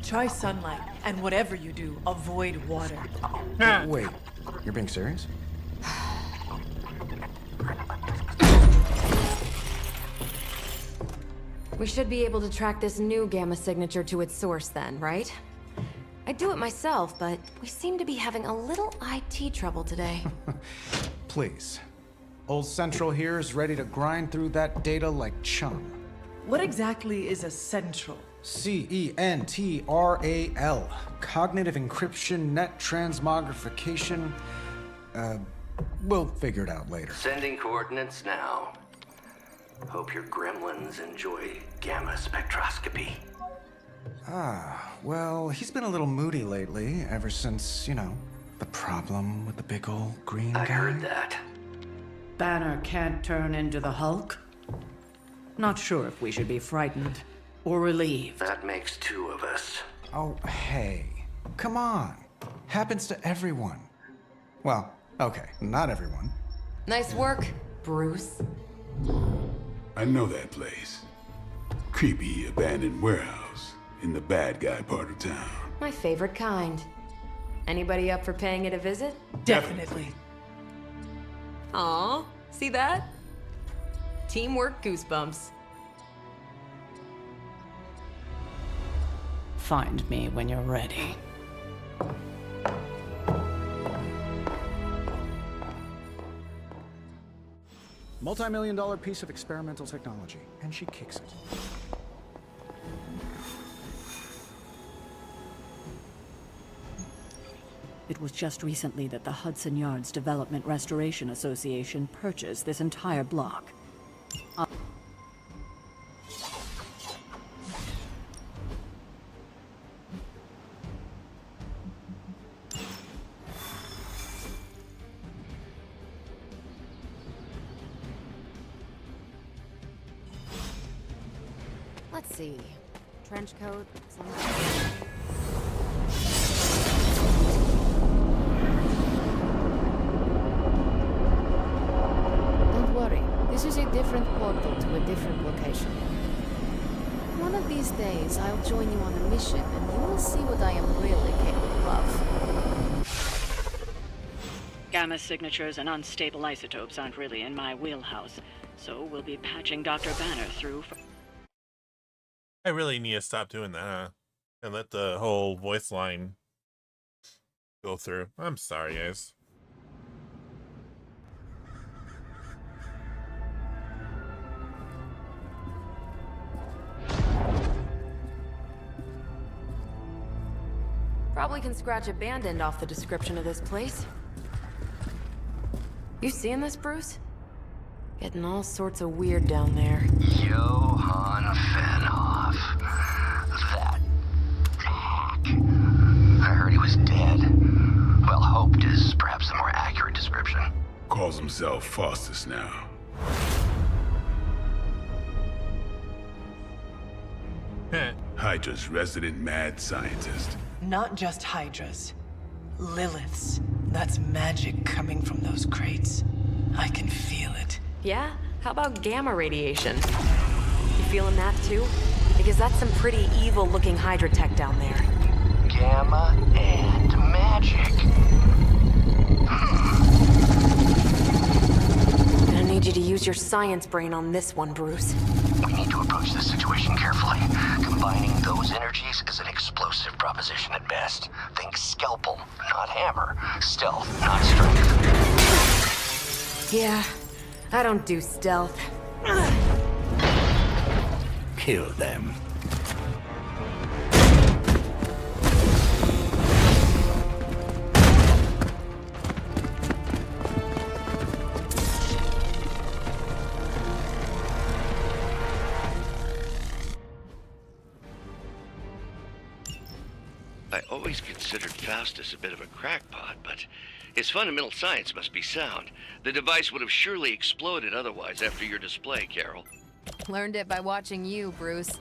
Try sunlight, and whatever you do, avoid water. Wait, you're being serious? We should be able to track this new gamma signature to its source then, right? I'd do it myself, but we seem to be having a little IT trouble today. Please. Old Central here is ready to grind through that data like chum. What exactly is a central? CENTRAL. Cognitive encryption, net transmogrification. We'll figure it out later. Sending coordinates now. Hope your gremlins enjoy gamma spectroscopy. Ah, well, he's been a little moody lately, ever since, you know, the problem with the big old green guy. I heard that. Banner can't turn into the Hulk? Not sure if we should be frightened or relieved. That makes two of us. Oh, hey. Come on. Happens to everyone. Well, okay, not everyone. Nice work, Bruce. I know that place. Creepy abandoned warehouse in the bad guy part of town. My favorite kind. Anybody up for paying it a visit? Definitely. Aw, see that? Teamwork goosebumps. Find me when you're ready. Multi-million-dollar piece of experimental technology, and she kicks it. It was just recently that the Hudson Yards Development Restoration Association purchased this entire block. see. Trench coat, something. Don't worry. This is a different portal to a different location. One of these days, I'll join you on a mission, and you will see what I am really capable of. Gamma signatures and unstable isotopes aren't really in my wheelhouse, so we'll be patching Dr. Banner through for... I really need to stop doing that, huh? And let the whole voice line go through. I'm sorry, guys. Probably can scratch a band end off the description of this place. You seeing this, Bruce? Getting all sorts of weird down there. Johann Fenhoff. That hack. I heard he was dead. Well, hoped is perhaps a more accurate description. Calls himself Faustus now. Hydra's resident mad scientist. Not just Hydras. Liliths. That's magic coming from those crates. I can feel it. Yeah? How about gamma radiation? You feeling that too? Because that's some pretty evil-looking Hydra tech down there. Gamma and magic. Gonna need you to use your science brain on this one, Bruce. We need to approach this situation carefully. Combining those energies is an explosive proposition at best. Think scalpel, not hammer. Stealth, not strength. Yeah, I don't do stealth. Kill them. I always considered Faustus a bit of a crackpot, but his fundamental science must be sound. The device would have surely exploded otherwise after your display, Carol. Learned it by watching you, Bruce.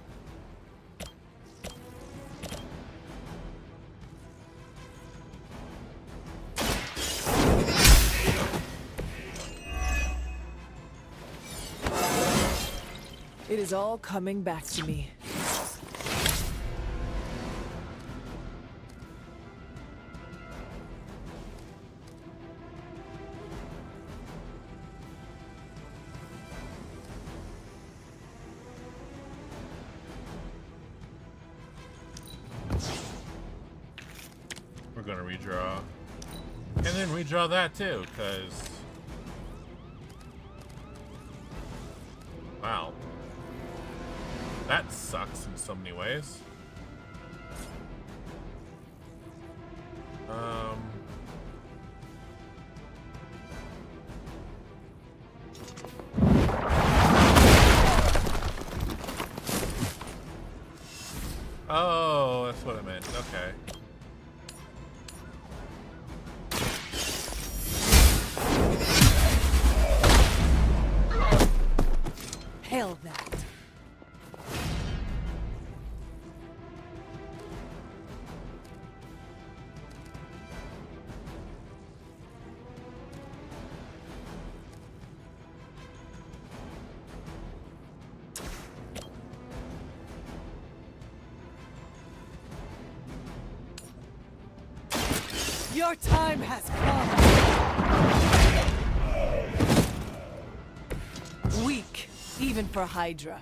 It is all coming back to me. We're gonna redraw. And then redraw that too, because... Wow. That sucks in so many ways. Oh, that's what I meant. Okay. Hell that. Your time has come. Weak, even for Hydra.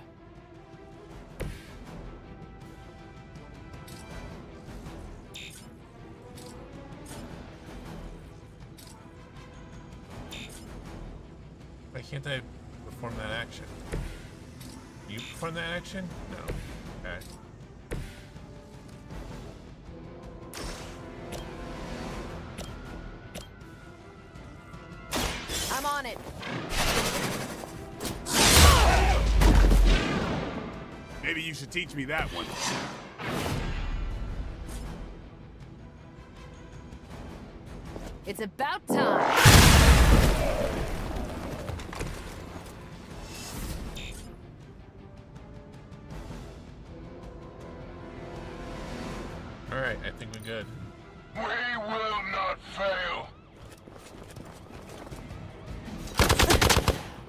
Why can't I perform that action? You perform that action? No. Okay. I'm on it. Maybe you should teach me that one. It's about time. We will not fail.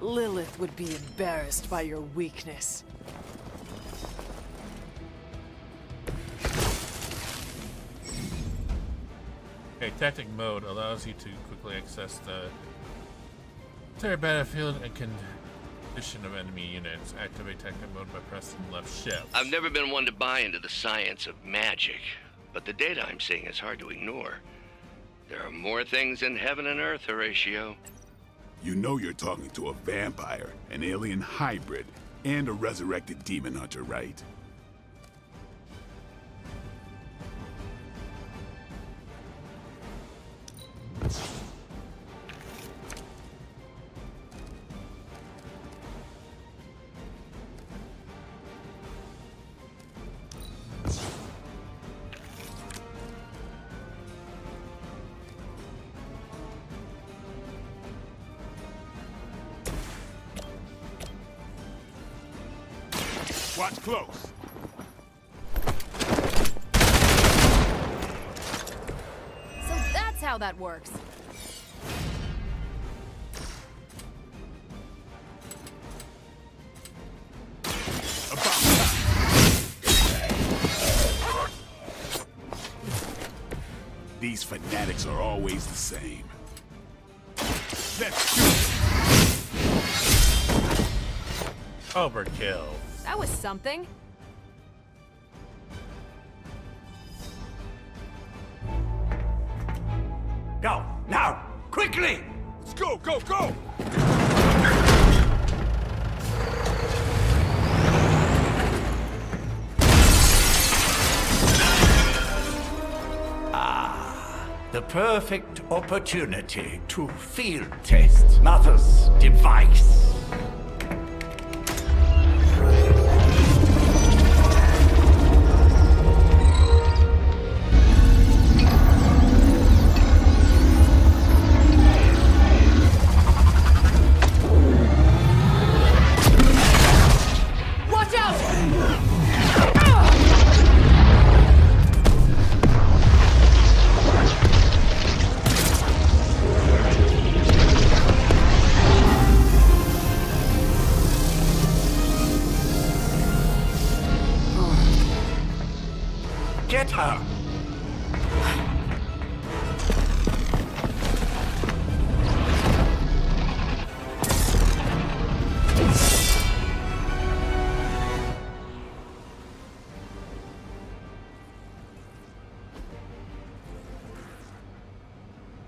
Lilith would be embarrassed by your weakness. Okay, tactic mode allows you to quickly access the entire battlefield and condition of enemy units. Activate tactic mode by pressing left shift. I've never been one to buy into the science of magic, but the data I'm seeing is hard to ignore. There are more things in heaven and earth, Horatio. You know you're talking to a vampire, an alien hybrid, and a resurrected demon hunter, right? Watch close. So that's how that works. These fanatics are always the same. Let's do it! Overkill. That was something. Go, now, quickly! Let's go, go, go! The perfect opportunity to field test Mother's device. Watch out! Get her!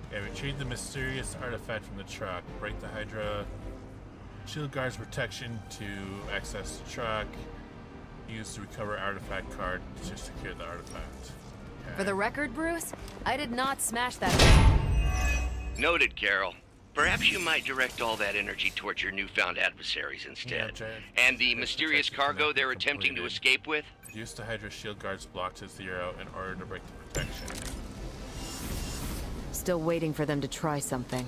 Okay, retrieve the mysterious artifact from the truck. Break the Hydra shield guard's protection to access the truck. Use to recover artifact card to secure the artifact. Okay. For the record, Bruce, I did not smash that. Noted, Carol. Perhaps you might direct all that energy towards your newfound adversaries instead. Yeah, and the mysterious cargo they're attempting to escape with? Use the Hydra shield guard's block to 0 in order to break the protection. Still waiting for them to try something.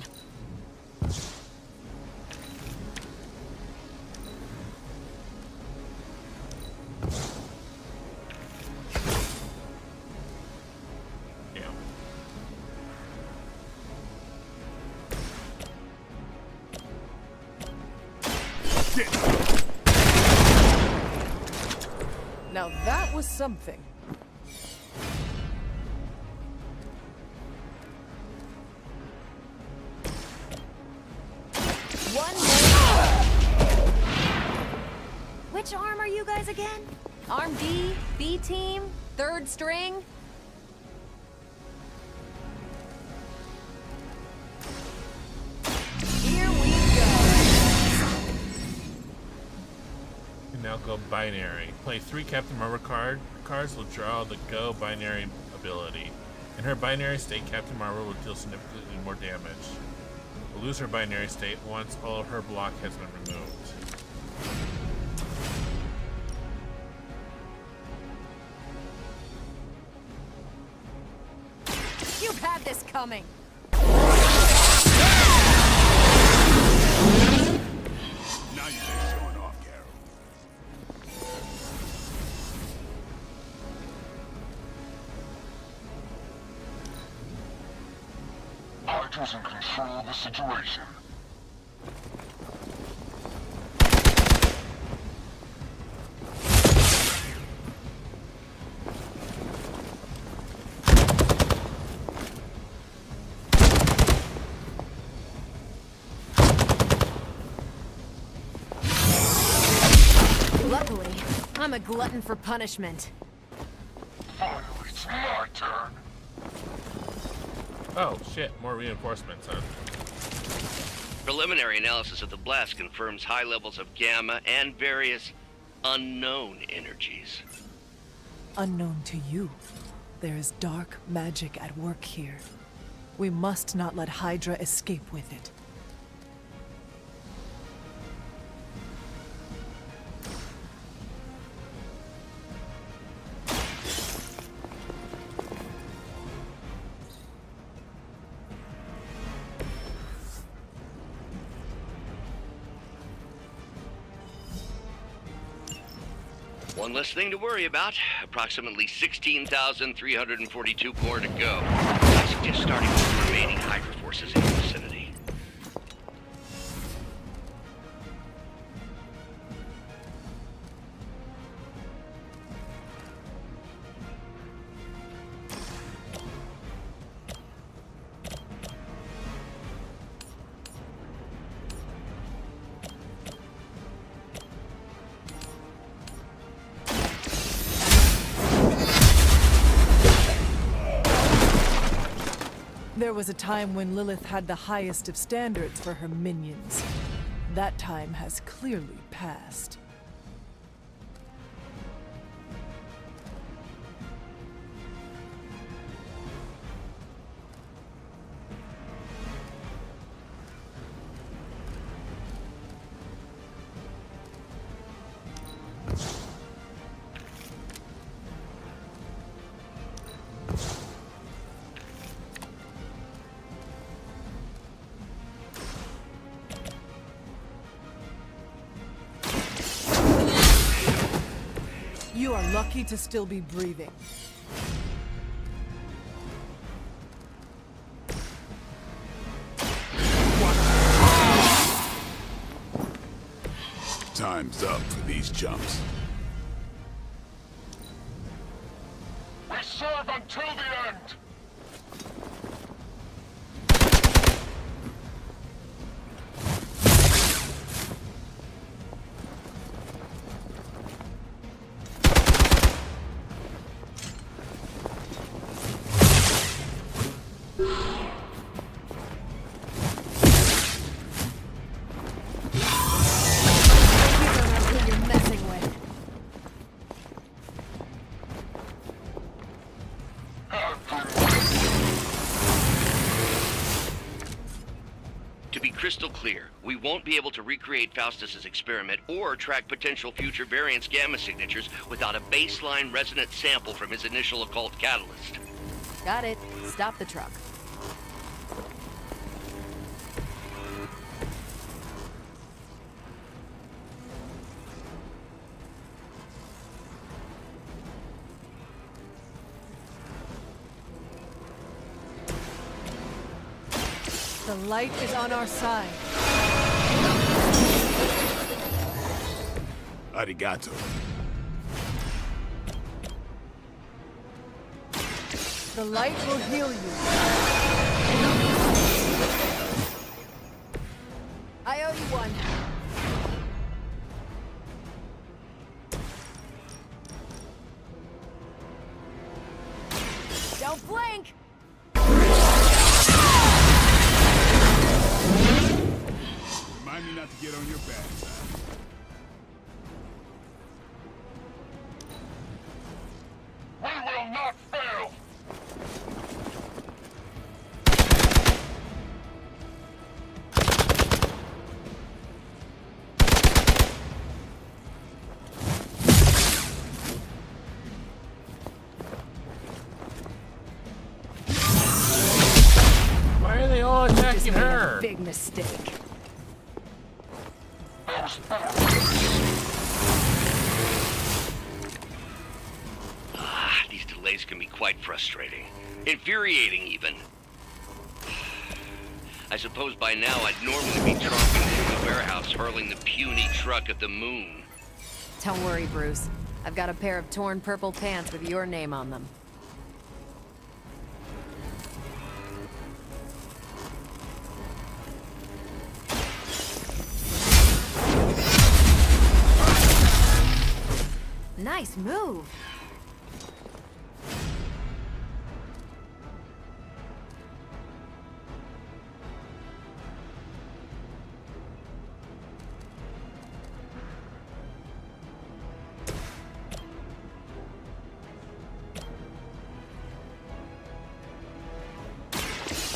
Now that was something. One more. Which arm are you guys again? Arm B, B team, third string? Here we go. And now go binary. Play 3 Captain Marvel cards will draw the go binary ability. In her binary state, Captain Marvel will deal significantly more damage. Will lose her binary state once all of her block has been removed. You've had this coming. Now you're just showing off, Carol. sector's in control of the situation. Luckily, I'm a glutton for punishment. Finally, it's my turn. Oh shit, more reinforcements, huh? Preliminary analysis of the blast confirms high levels of gamma and various unknown energies. Unknown to you, there is dark magic at work here. We must not let Hydra escape with it. One less thing to worry about. Approximately 16,342 more to go. I suggest starting with the remaining Hydra forces in the vicinity. There was a time when Lilith had the highest of standards for her minions. That time has clearly passed. You are lucky to still be breathing. Time's up for these chumps. We serve until the end! To be crystal clear, we won't be able to recreate Faustus's experiment or track potential future variants' gamma signatures without a baseline resonant sample from his initial occult catalyst. Got it. Stop the truck. The light is on our side. Arigato. The light will heal you. I owe you one. Don't blink! Remind me not to get on your bad side. We will not fail! Why are they all attacking her? Big mistake. These delays can be quite frustrating. Infuriating, even. I suppose by now I'd normally be tromping through the warehouse hurling the puny truck at the moon. Don't worry, Bruce. I've got a pair of torn purple pants with your name on them. Nice move.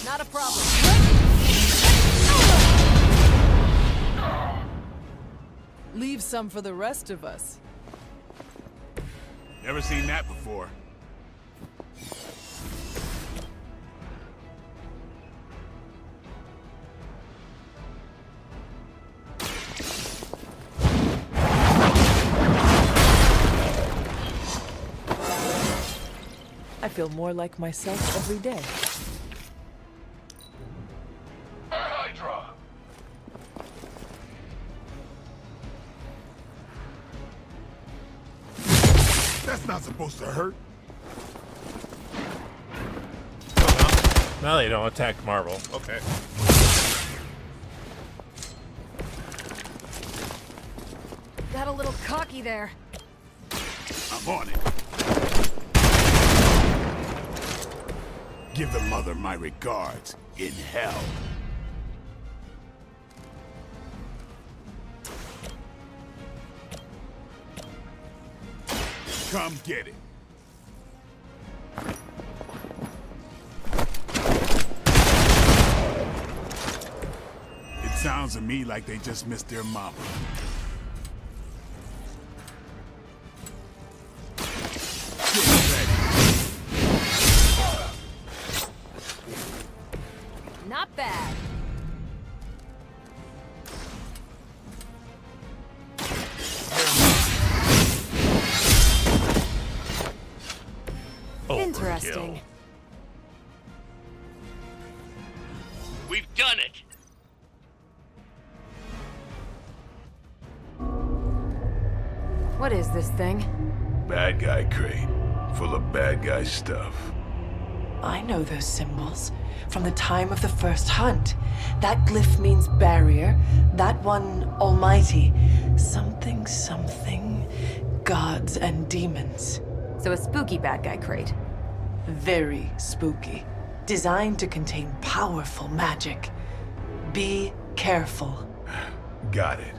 Not a problem. Leave some for the rest of us. Never seen that before. I feel more like myself every day. Hydra! That's not supposed to hurt. Now they don't attack Marvel. Okay. Got a little cocky there. I'm on it. Give the mother my regards in hell. Come get it. It sounds to me like they just missed their mama. Get ready. Not bad. Interesting. We've done it! What is this thing? Bad guy crate, full of bad guy stuff. I know those symbols from the time of the first hunt. That glyph means barrier, that one almighty. Something, something, gods and demons. So a spooky bad guy crate. Very spooky. Designed to contain powerful magic. Be careful. Got it.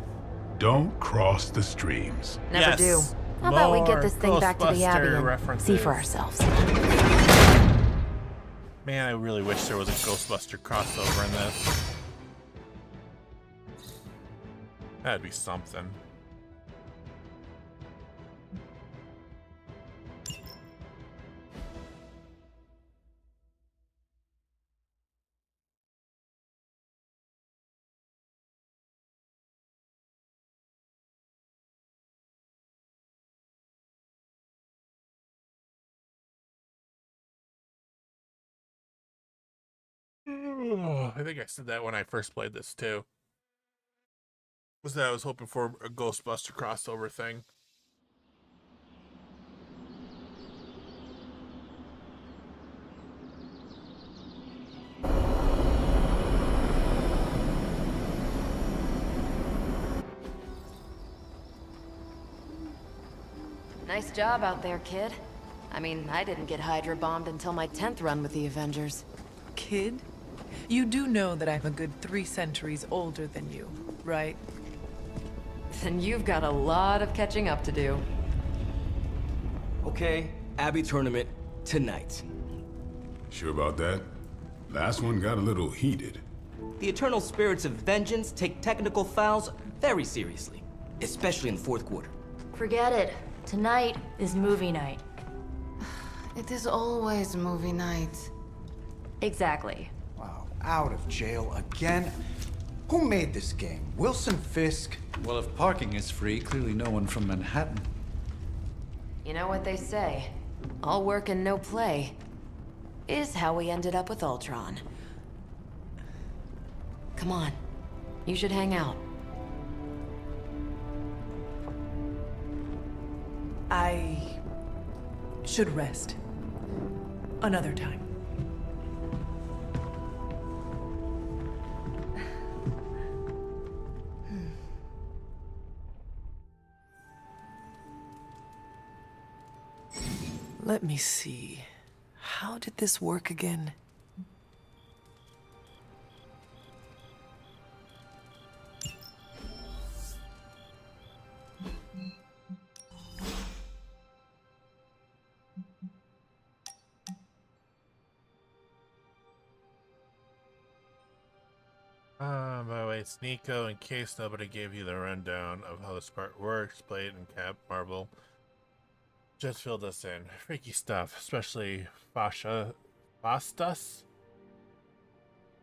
Don't cross the streams. Never do. How about we get this thing back to the Abbey and references. see for ourselves? Man, I really wish there was a Ghostbuster crossover in this. That'd be something. I think I said that when I first played this too. Was that I was hoping for a Ghostbuster crossover thing. Nice job out there, kid. I mean, I didn't get Hydra bombed until my 10th run with the Avengers. Kid? You do know that I'm a good 3 centuries older than you, right? Then you've got a lot of catching up to do. Okay, Abbey tournament tonight. Sure about that? Last one got a little heated. The Eternal Spirits of Vengeance take technical fouls very seriously, especially in the fourth quarter. Forget it. Tonight is movie night. It is always movie night. Exactly. Wow, out of jail again? Who made this game? Wilson Fisk? Well, if parking is free, clearly no one from Manhattan. You know what they say? All work and no play is how we ended up with Ultron. Come on. You should hang out. I should rest. Another time. Let me see. How did this work again? By the way, it's Nico. In case nobody gave you the rundown of how this part works, Blade and Cap Marvel just filled us in. Freaky stuff, especially Fastas.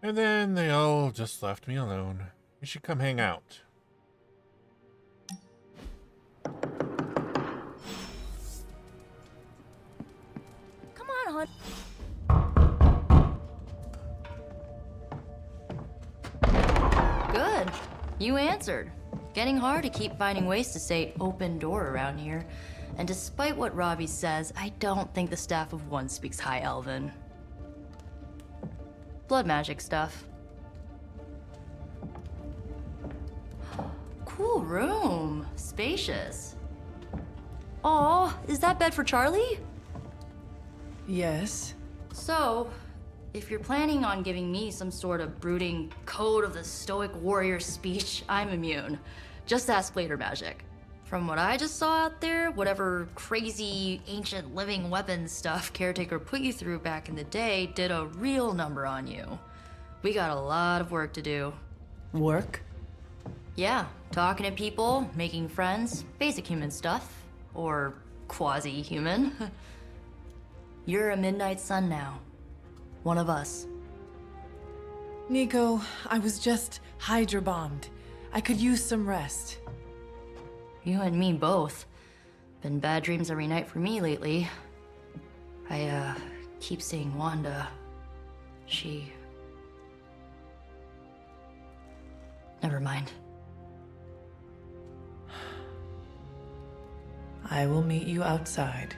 And then they all just left me alone. You should come hang out. Come on, hon. Good. You answered. Getting hard to keep finding ways to say open door around here. And despite what Robbie says, I don't think the staff of one speaks High Elven. Blood magic stuff. Cool room. Spacious. Aw, is that bed for Charlie? Yes. So, if you're planning on giving me some sort of brooding code of the stoic warrior speech, I'm immune. Just ask Blader Magic. From what I just saw out there, whatever crazy ancient living weapons stuff Caretaker put you through back in the day did a real number on you. We got a lot of work to do. Work? Yeah, talking to people, making friends, basic human stuff. Or quasi-human. You're a Midnight Sun now. One of us. Nico, I was just Hydra bombed. I could use some rest. You and me both. Been bad dreams every night for me lately. I, keep seeing Wanda. She... Never mind. I will meet you outside.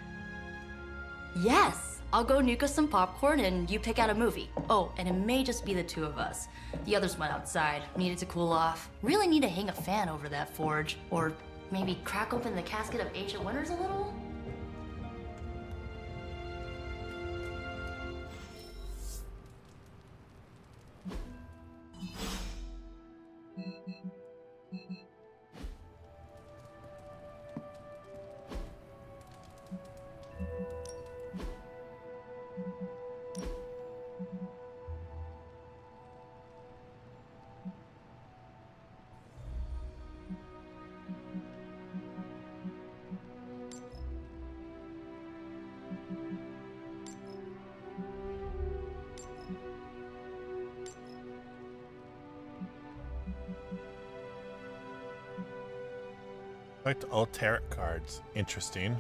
Yes! I'll go nuke us some popcorn and you pick out a movie. Oh, and it may just be the two of us. The others went outside, needed to cool off. Really need to hang a fan over that forge. Or maybe crack open the casket of ancient wonders a little? Collect all tarot cards. Interesting.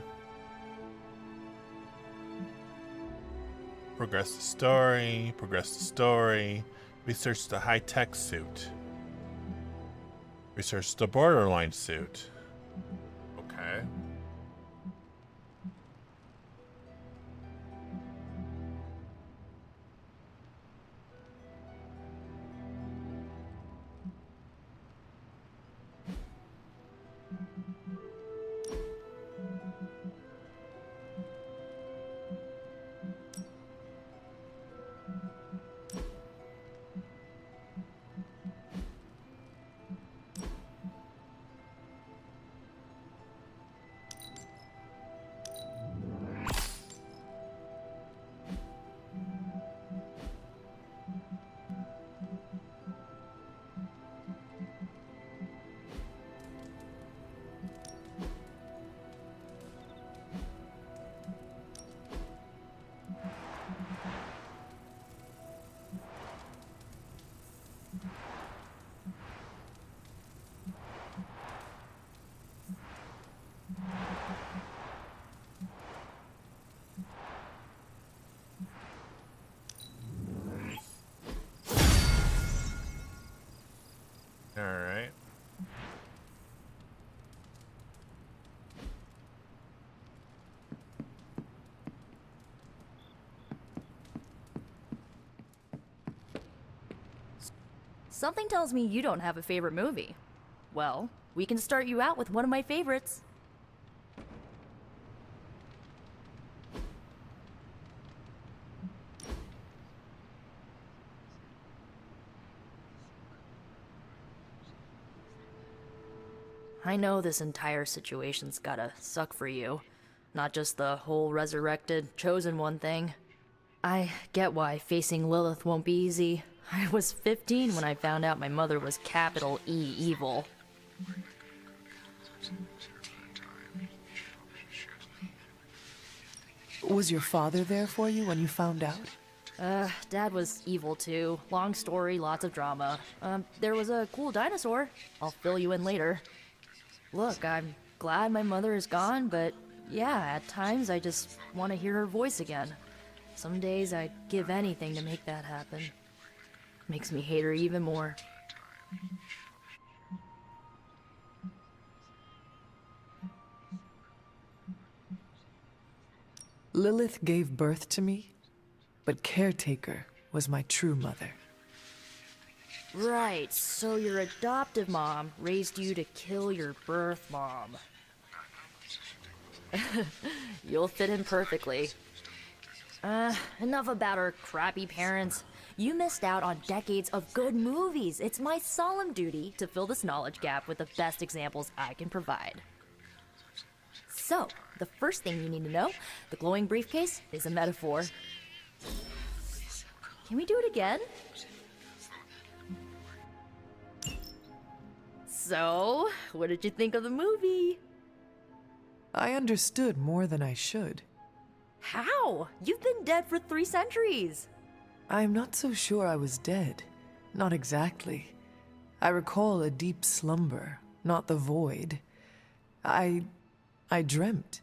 Progress the story. Progress the story. Research the high-tech suit. Research the borderline suit. Okay. Something tells me you don't have a favorite movie. Well, we can start you out with one of my favorites. I know this entire situation's gotta suck for you. Not just the whole resurrected, chosen one thing. I get why facing Lilith won't be easy. I was 15 when I found out my mother was capital E evil. Was your father there for you when you found out? Dad was evil too. Long story, lots of drama. There was a cool dinosaur. I'll fill you in later. Look, I'm glad my mother is gone, but yeah, at times I just want to hear her voice again. Some days I'd give anything to make that happen. Makes me hate her even more. Lilith gave birth to me, but Caretaker was my true mother. Right, so your adoptive mom raised you to kill your birth mom. You'll fit in perfectly. Enough about our crappy parents. You missed out on decades of good movies. It's my solemn duty to fill this knowledge gap with the best examples I can provide. So, the first thing you need to know, the glowing briefcase is a metaphor. Can we do it again? So, what did you think of the movie? I understood more than I should. How? You've been dead for 3 centuries. I'm not so sure I was dead. Not exactly. I recall a deep slumber, not the void. I dreamt.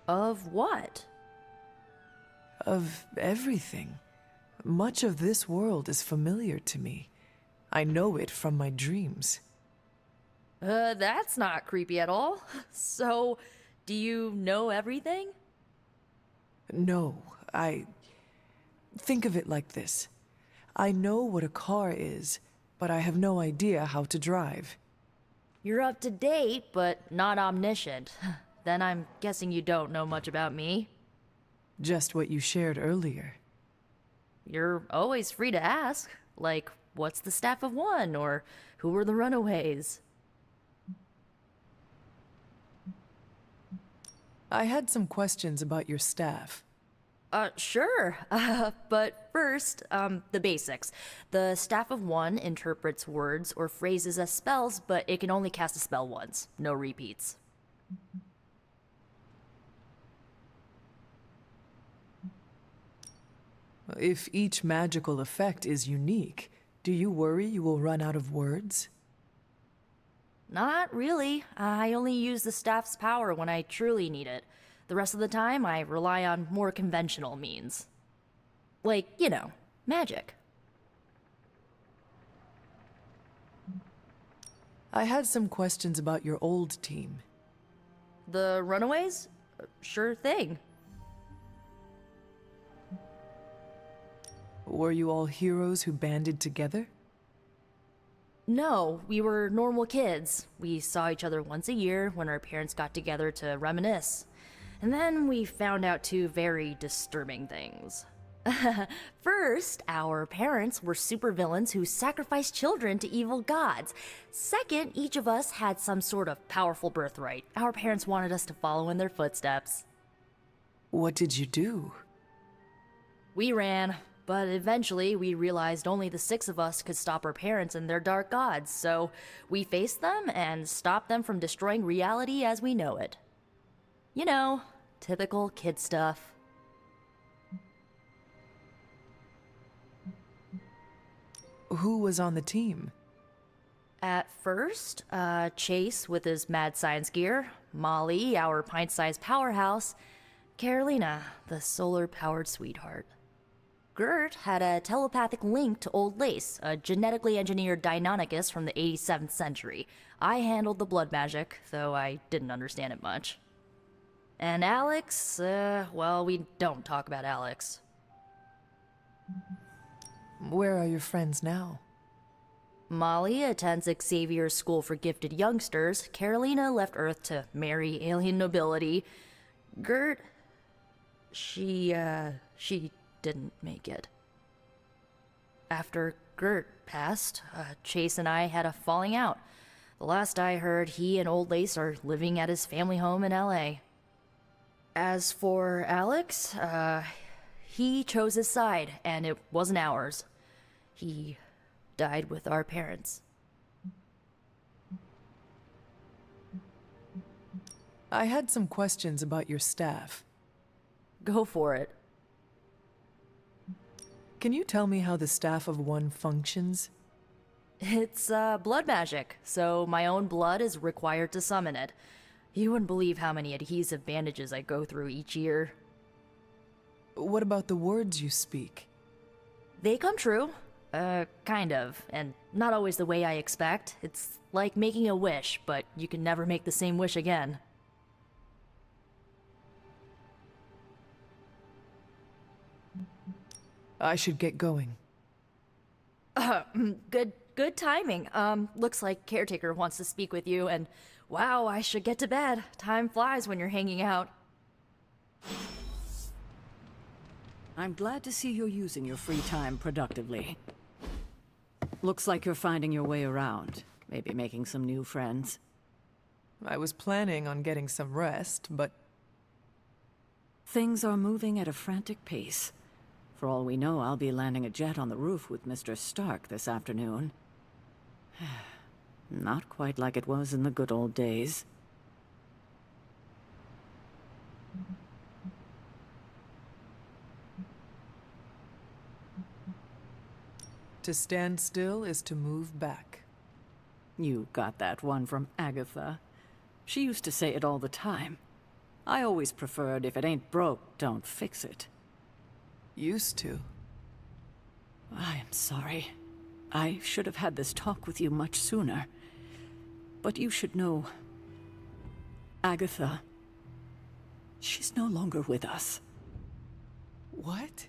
Of what? Of everything. Much of this world is familiar to me. I know it from my dreams. That's not creepy at all. So, do you know everything? No, think of it like this. I know what a car is, but I have no idea how to drive. You're up to date, but not omniscient. Then I'm guessing you don't know much about me. Just what you shared earlier. You're always free to ask. Like, what's the staff of one? Or who were the runaways? I had some questions about your staff. Sure. But first, the basics. The staff of one interprets words or phrases as spells, but it can only cast a spell once. No repeats. If each magical effect is unique, do you worry you will run out of words? Not really. I only use the staff's power when I truly need it. The rest of the time, I rely on more conventional means. Like, you know, magic. I had some questions about your old team. The runaways? Sure thing. Were you all heroes who banded together? No, we were normal kids. We saw each other once a year when our parents got together to reminisce. And then we found out 2 very disturbing things. First, our parents were supervillains who sacrificed children to evil gods. Second, each of us had some sort of powerful birthright. Our parents wanted us to follow in their footsteps. What did you do? We ran, but eventually we realized only the 6 of us could stop our parents and their dark gods, so we faced them and stopped them from destroying reality as we know it. You know, typical kid stuff. Who was on the team? At first, Chase with his mad science gear, Molly, our pint-sized powerhouse, Carolina, the solar-powered sweetheart. Gert had a telepathic link to Old Lace, a genetically engineered Deinonychus from the 87th century. I handled the blood magic, though I didn't understand it much. And Alex, well, we don't talk about Alex. Where are your friends now? Molly attends Xavier's School for Gifted Youngsters. Carolina left Earth to marry alien nobility. Gert, she didn't make it. After Gert passed, Chase and I had a falling out. The last I heard, he and Old Lace are living at his family home in LA. As for Alex, he chose his side, and it wasn't ours. He died with our parents. I had some questions about your staff. Go for it. Can you tell me how the Staff of One functions? It's blood magic, so my own blood is required to summon it. You wouldn't believe how many adhesive bandages I go through each year. What about the words you speak? They come true. Kind of, and not always the way I expect. It's like making a wish, but you can never make the same wish again. I should get going. Good timing. Looks like Caretaker wants to speak with you, and wow, I should get to bed. Time flies when you're hanging out. I'm glad to see you're using your free time productively. Looks like you're finding your way around. Maybe making some new friends. I was planning on getting some rest, but... Things are moving at a frantic pace. For all we know, I'll be landing a jet on the roof with Mr. Stark this afternoon. Not quite like it was in the good old days. To stand still is to move back. You got that one from Agatha. She used to say it all the time. I always preferred, if it ain't broke, don't fix it. Used to. I am sorry. I should have had this talk with you much sooner. But you should know... Agatha... she's no longer with us. What?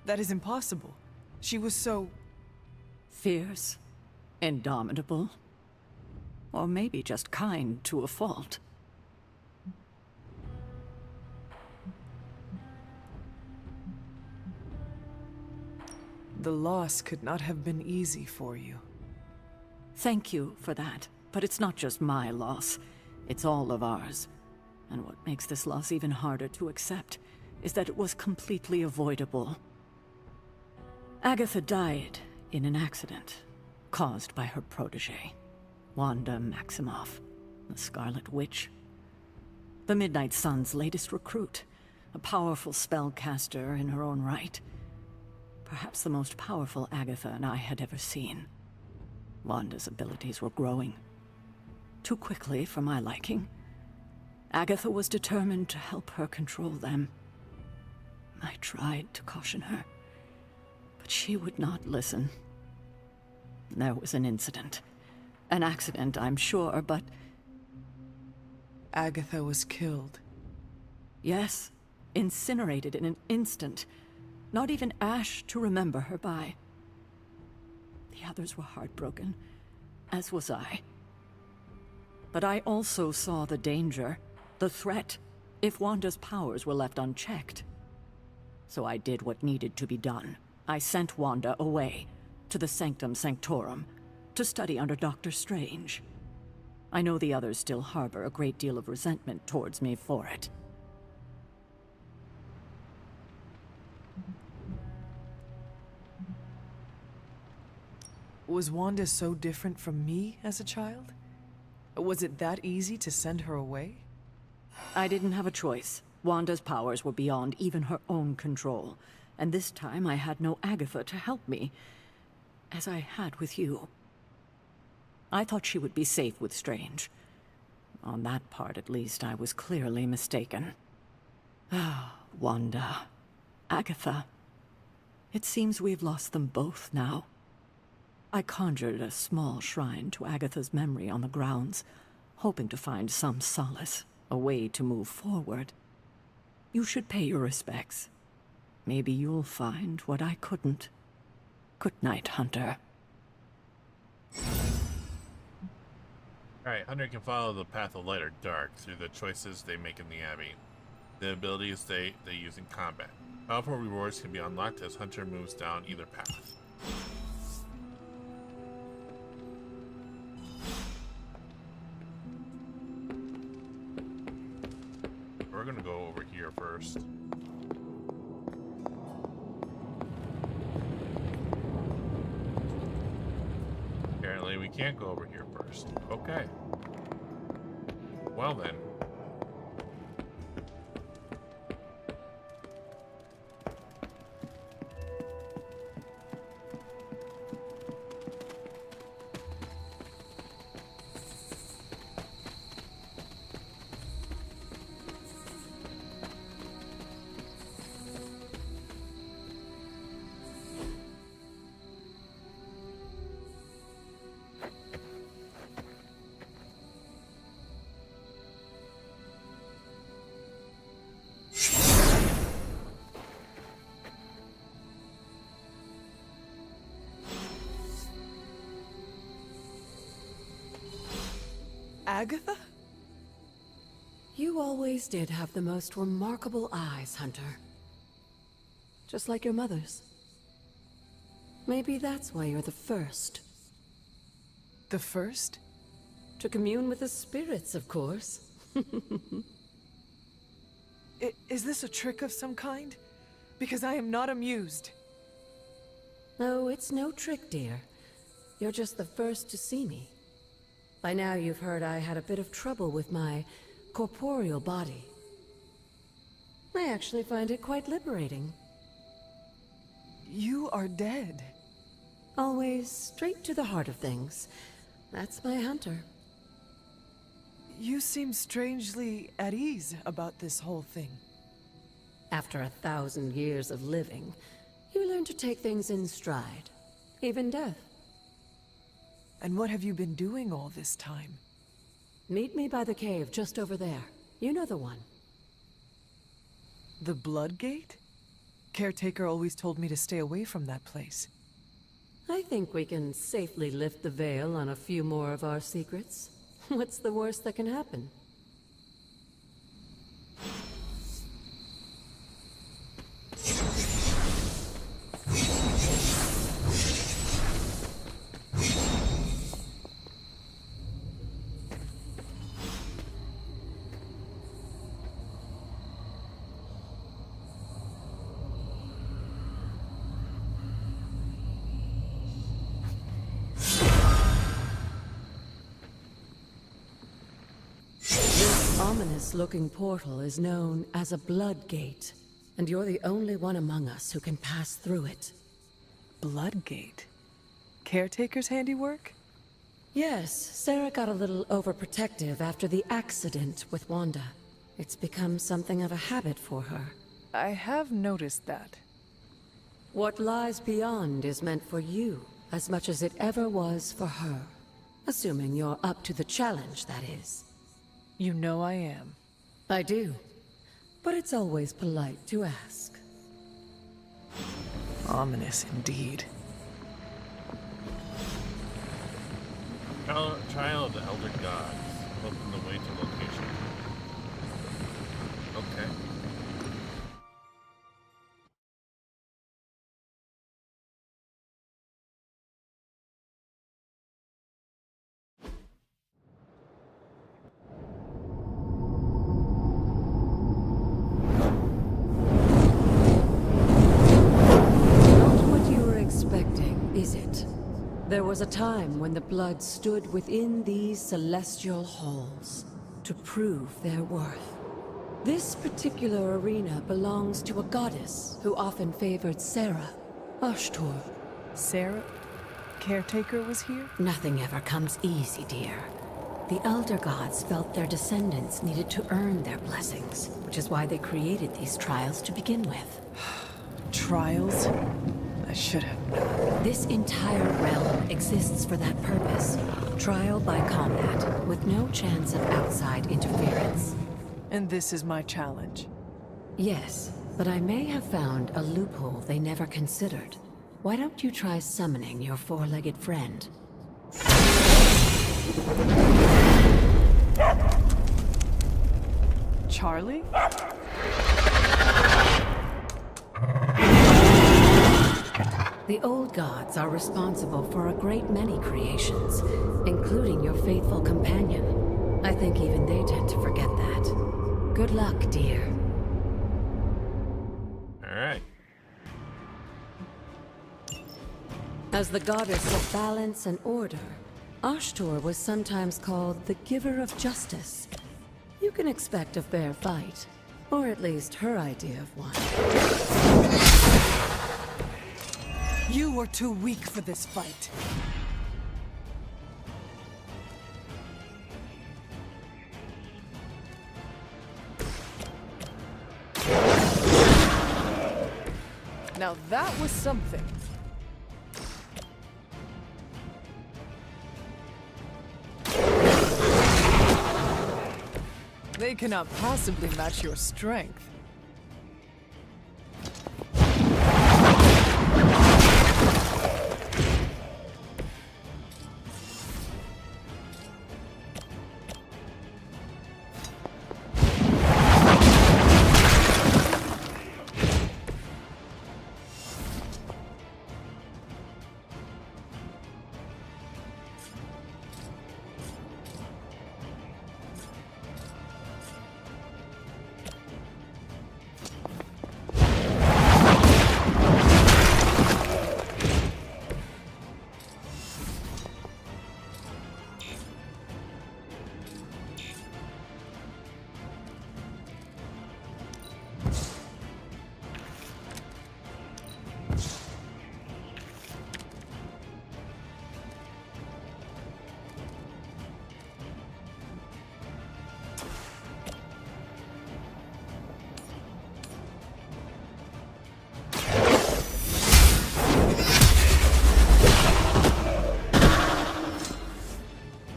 That is impossible. She was so... fierce, indomitable, or maybe just kind to a fault. The loss could not have been easy for you. Thank you for that, but it's not just my loss. It's all of ours. And what makes this loss even harder to accept is that it was completely avoidable. Agatha died in an accident caused by her protege, Wanda Maximoff, the Scarlet Witch. The Midnight Sun's latest recruit, a powerful spellcaster in her own right. Perhaps the most powerful Agatha and I had ever seen. Wanda's abilities were growing. Too quickly for my liking. Agatha was determined to help her control them. I tried to caution her, but she would not listen. There was an incident. An accident, I'm sure, but... Agatha was killed. Yes, incinerated in an instant. Not even ash to remember her by. The others were heartbroken, as was I. But I also saw the danger, the threat, if Wanda's powers were left unchecked. So I did what needed to be done. I sent Wanda away, to the Sanctum Sanctorum, to study under Dr. Strange. I know the others still harbor a great deal of resentment towards me for it. Was Wanda so different from me as a child? Was it that easy to send her away? I didn't have a choice. Wanda's powers were beyond even her own control, and this time I had no Agatha to help me, as I had with you. I thought she would be safe with Strange. On that part, at least, I was clearly mistaken. Ah, Wanda. Agatha. It seems we've lost them both now. I conjured a small shrine to Agatha's memory on the grounds, hoping to find some solace, a way to move forward. You should pay your respects. Maybe you'll find what I couldn't. Good night, Hunter. Alright, Hunter can follow the path of light or dark through the choices they make in the Abbey. The abilities they use in combat. Powerful rewards can be unlocked as Hunter moves down either path. We're gonna go over here first. Apparently we can't go over here first. Okay. Well then. Agatha? You always did have the most remarkable eyes, Hunter. Just like your mother's. Maybe that's why you're the first. The first? To commune with the spirits, of course. Is this a trick of some kind? Because I am not amused. No, it's no trick, dear. You're just the first to see me. By now you've heard I had a bit of trouble with my corporeal body. I actually find it quite liberating. You are dead. Always straight to the heart of things. That's my Hunter. You seem strangely at ease about this whole thing. After 1,000 years of living, you learn to take things in stride. Even death. And what have you been doing all this time? Meet me by the cave just over there. You know the one. The Blood Gate? Caretaker always told me to stay away from that place. I think we can safely lift the veil on a few more of our secrets. What's the worst that can happen? Ominous-looking portal is known as a Blood Gate, and you're the only one among us who can pass through it. Blood Gate? Caretaker's handiwork? Yes, Sarah got a little overprotective after the accident with Wanda. It's become something of a habit for her. I have noticed that. What lies beyond is meant for you, as much as it ever was for her. Assuming you're up to the challenge, that is. You know I am. I do. But it's always polite to ask. Ominous indeed. Trial of the Elder Gods. Open the way to location. Okay. Is it? There was a time when the blood stood within these celestial halls to prove their worth. This particular arena belongs to a goddess who often favored Sarah, Ashtor. Sarah? Caretaker was here? Nothing ever comes easy, dear. The Elder Gods felt their descendants needed to earn their blessings, which is why they created these trials to begin with. Trials? I should have known. This entire realm exists for that purpose. Trial by combat, with no chance of outside interference. And this is my challenge? Yes, but I may have found a loophole they never considered. Why don't you try summoning your four-legged friend? Charlie? The old gods are responsible for a great many creations, including your faithful companion. I think even they tend to forget that. Good luck, dear. Alright. As the goddess of balance and order, Ashtor was sometimes called the giver of justice. You can expect a fair fight, or at least her idea of one. You were too weak for this fight. Now that was something. They cannot possibly match your strength.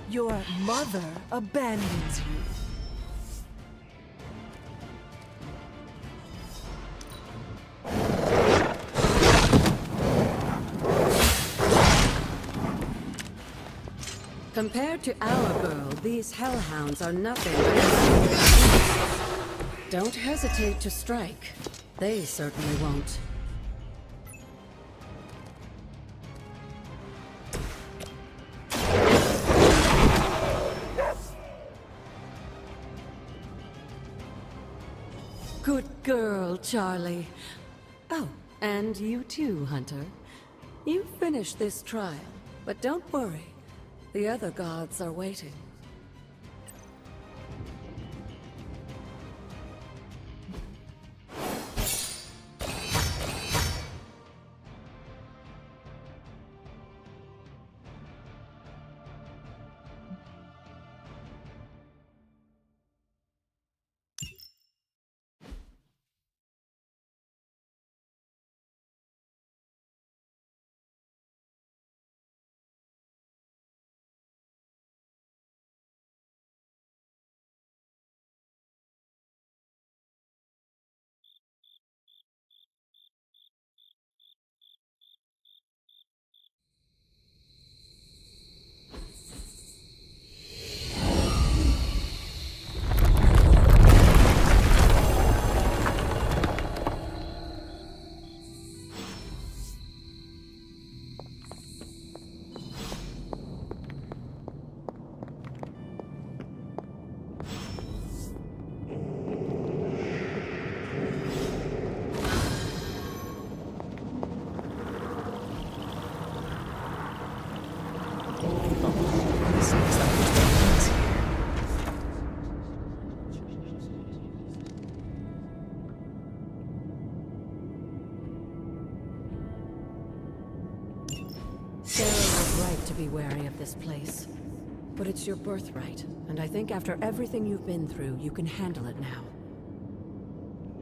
Your mother abandons you. Compared to our girl, these hellhounds are nothing but... Don't hesitate to strike. They certainly won't. Good girl, Charlie. Oh, and you too, Hunter. You finished this trial, but don't worry. The other gods are waiting. Sarah was right to be wary of this place. But it's your birthright, and I think after everything you've been through, you can handle it now.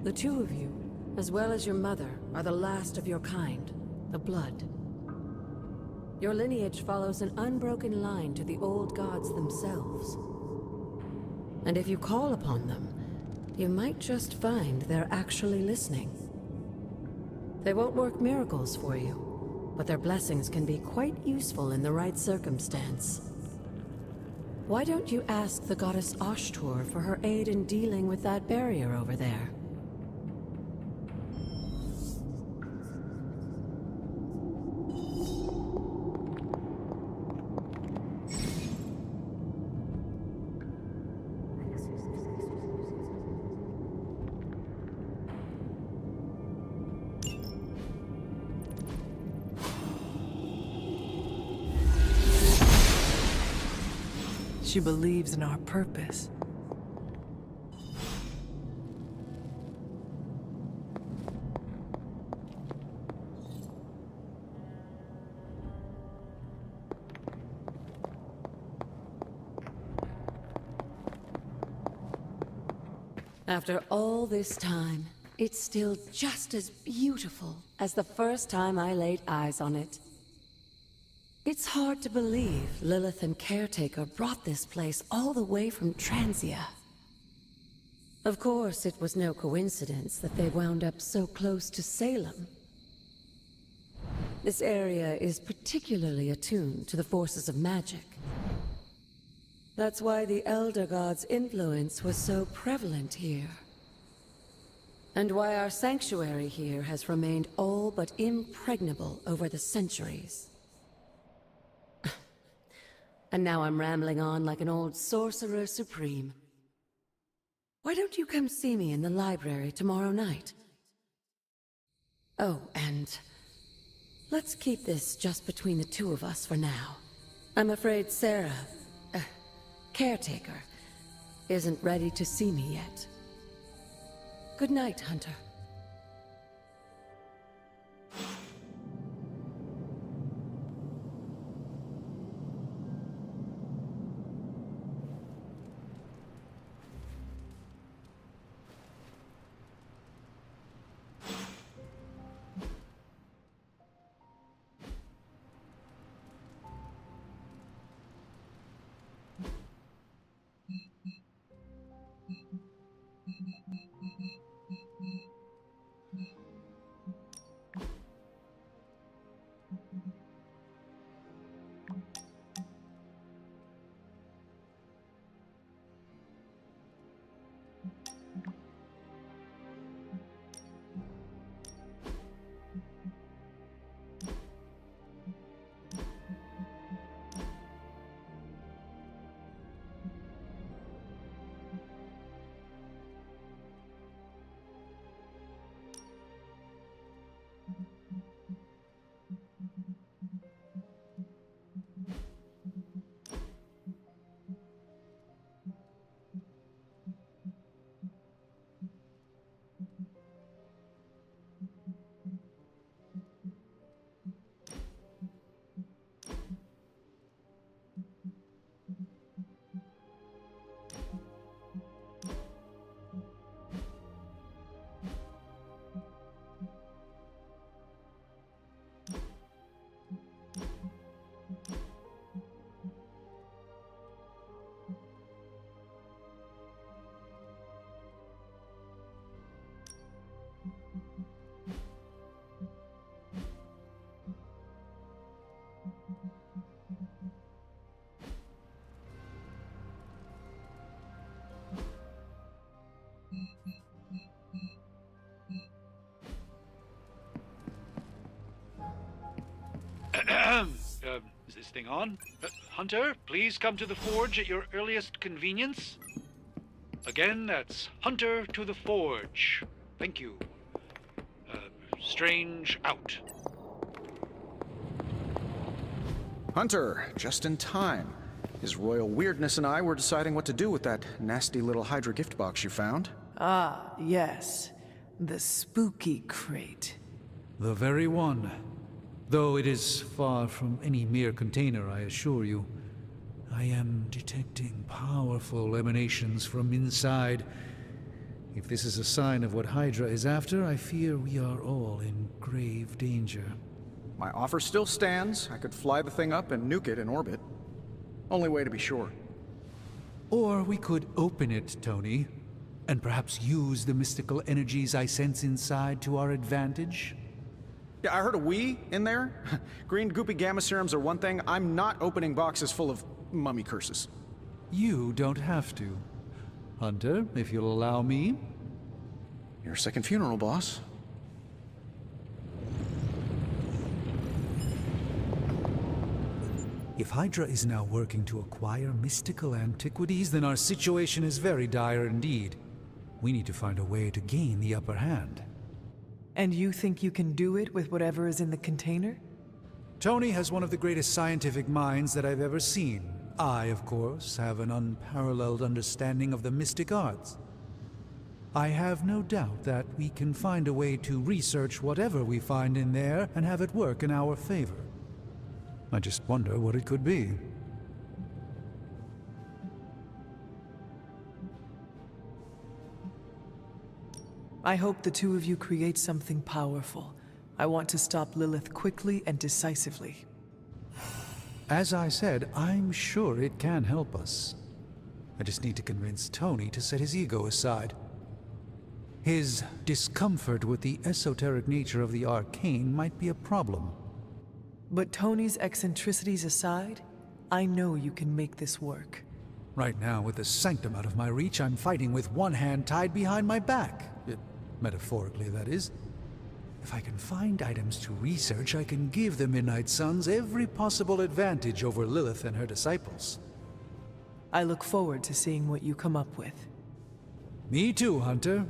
The two of you, as well as your mother, are the last of your kind, the Blood. Your lineage follows an unbroken line to the old gods themselves. And if you call upon them, you might just find they're actually listening. They won't work miracles for you, but their blessings can be quite useful in the right circumstance. Why don't you ask the goddess Ashtur for her aid in dealing with that barrier over there? She believes in our purpose. After all this time, it's still just as beautiful as the first time I laid eyes on it. It's hard to believe Lilith and Caretaker brought this place all the way from Transia. Of course, it was no coincidence that they wound up so close to Salem. This area is particularly attuned to the forces of magic. That's why the Elder God's influence was so prevalent here. And why our sanctuary here has remained all but impregnable over the centuries. And now I'm rambling on like an old sorcerer supreme. Why don't you come see me in the library tomorrow night? Oh, and let's keep this just between the two of us for now. I'm afraid Sarah, Caretaker, isn't ready to see me yet. Good night, Hunter. Is this thing on? Hunter, please come to the forge at your earliest convenience. Again, that's Hunter to the forge. Thank you. Strange out. Hunter, just in time. His royal weirdness and I were deciding what to do with that nasty little Hydra gift box you found. Ah, yes. The spooky crate. The very one. Though it is far from any mere container, I assure you. I am detecting powerful emanations from inside. If this is a sign of what Hydra is after, I fear we are all in grave danger. My offer still stands. I could fly the thing up and nuke it in orbit. Only way to be sure. Or we could open it, Tony, and perhaps use the mystical energies I sense inside to our advantage. Yeah, I heard a we in there. Green goopy gamma serums are one thing. I'm not opening boxes full of mummy curses. You don't have to. Hunter, if you'll allow me. Your second funeral, boss. If Hydra is now working to acquire mystical antiquities, then our situation is very dire indeed. We need to find a way to gain the upper hand. And you think you can do it with whatever is in the container? Tony has one of the greatest scientific minds that I've ever seen. I, of course, have an unparalleled understanding of the mystic arts. I have no doubt that we can find a way to research whatever we find in there and have it work in our favor. I just wonder what it could be. I hope the two of you create something powerful. I want to stop Lilith quickly and decisively. As I said, I'm sure it can help us. I just need to convince Tony to set his ego aside. His discomfort with the esoteric nature of the arcane might be a problem. But Tony's eccentricities aside, I know you can make this work. Right now, with the sanctum out of my reach, I'm fighting with one hand tied behind my back. Metaphorically, that is. If I can find items to research, I can give the Midnight Suns every possible advantage over Lilith and her disciples. I look forward to seeing what you come up with. Me too, Hunter.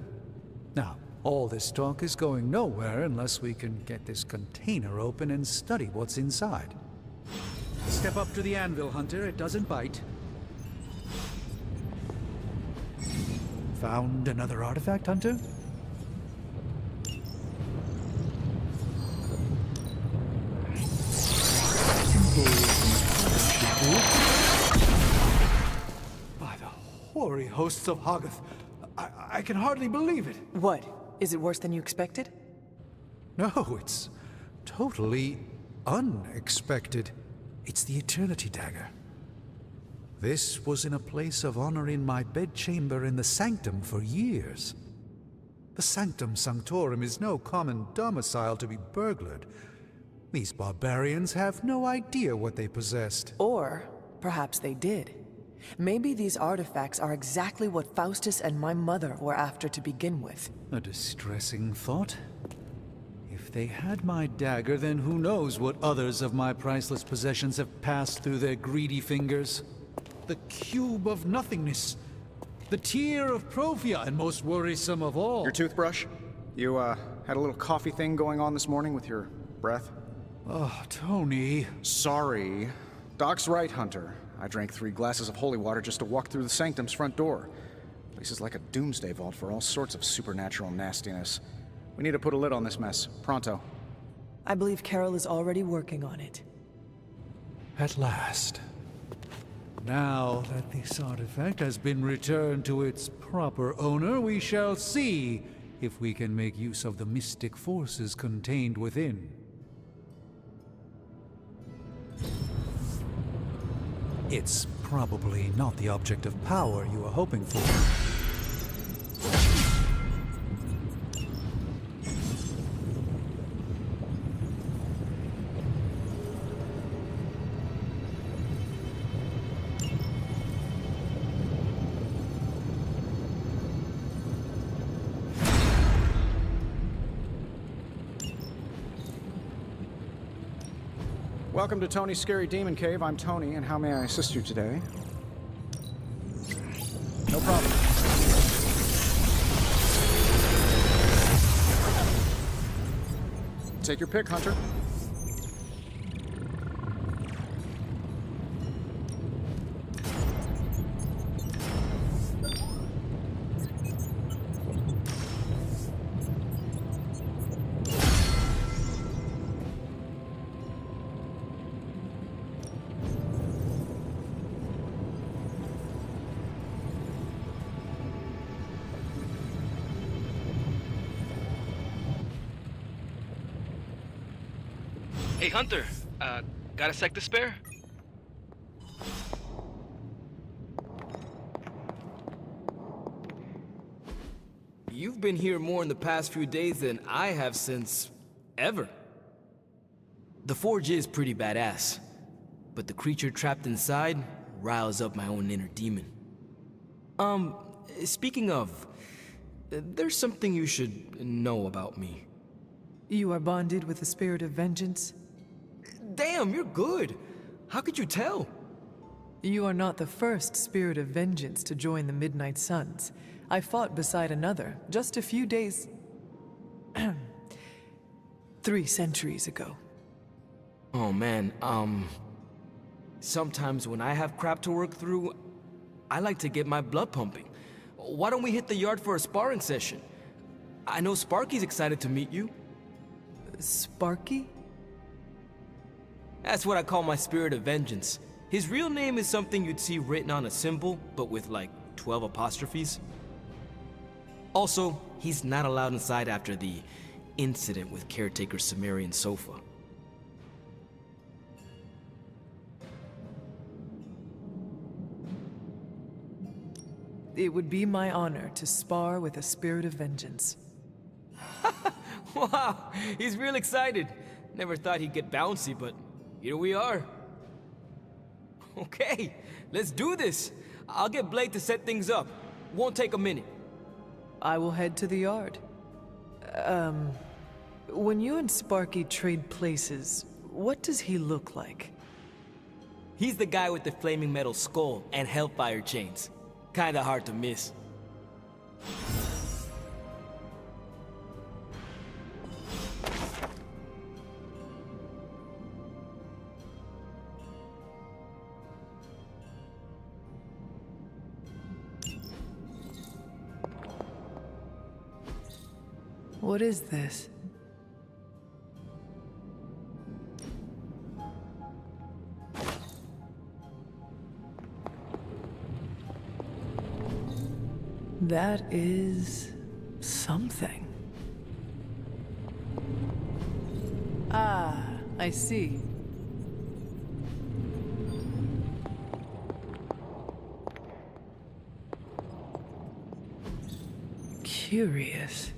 Now, all this talk is going nowhere unless we can get this container open and study what's inside. Step up to the anvil, Hunter. It doesn't bite. Found another artifact, Hunter? By the hoary hosts of Hoggoth, I can hardly believe it. What? Is it worse than you expected? No, it's totally unexpected. It's the Eternity Dagger. This was in a place of honor in my bedchamber in the Sanctum for years. The Sanctum Sanctorum is no common domicile to be burglared. These barbarians have no idea what they possessed. Or perhaps they did. Maybe these artifacts are exactly what Faustus and my mother were after to begin with. A distressing thought. If they had my dagger, then who knows what others of my priceless possessions have passed through their greedy fingers. The cube of nothingness. The tear of Profia, and most worrisome of all. Your toothbrush? You, had a little coffee thing going on this morning with your breath? Oh, Tony. Sorry. Doc's right, Hunter. I drank 3 glasses of holy water just to walk through the Sanctum's front door. Place is like a doomsday vault for all sorts of supernatural nastiness. We need to put a lid on this mess. Pronto. I believe Carol is already working on it. At last. Now that this artifact has been returned to its proper owner, we shall see if we can make use of the mystic forces contained within. It's probably not the object of power you are hoping for. Welcome to Tony's Scary Demon Cave. I'm Tony, and how may I assist you today? No problem. Take your pick, Hunter. Hey, Hunter, got a sec to spare? You've been here more in the past few days than I have since ever. The forge is pretty badass, but the creature trapped inside, riles up my own inner demon. Speaking of, there's something you should know about me. You are bonded with the spirit of vengeance? Damn, you're good. How could you tell? You are not the first spirit of vengeance to join the Midnight Suns. I fought beside another just a few days... 3 centuries ago. Oh man, sometimes when I have crap to work through, I like to get my blood pumping. Why don't we hit the yard for a sparring session? I know Sparky's excited to meet you. Sparky? That's what I call my spirit of vengeance. His real name is something you'd see written on a symbol, but with like 12 apostrophes. Also, he's not allowed inside after the incident with caretaker Sumerian sofa. It would be my honor to spar with a spirit of vengeance. Wow, he's real excited. Never thought he'd get bouncy, but here we are. Okay, let's do this. I'll get Blake to set things up. Won't take a minute. I will head to the yard. When you and Sparky trade places, what does he look like? He's the guy with the flaming metal skull and hellfire chains. Kinda hard to miss. What is this? That is something. Ah, I see. Curious.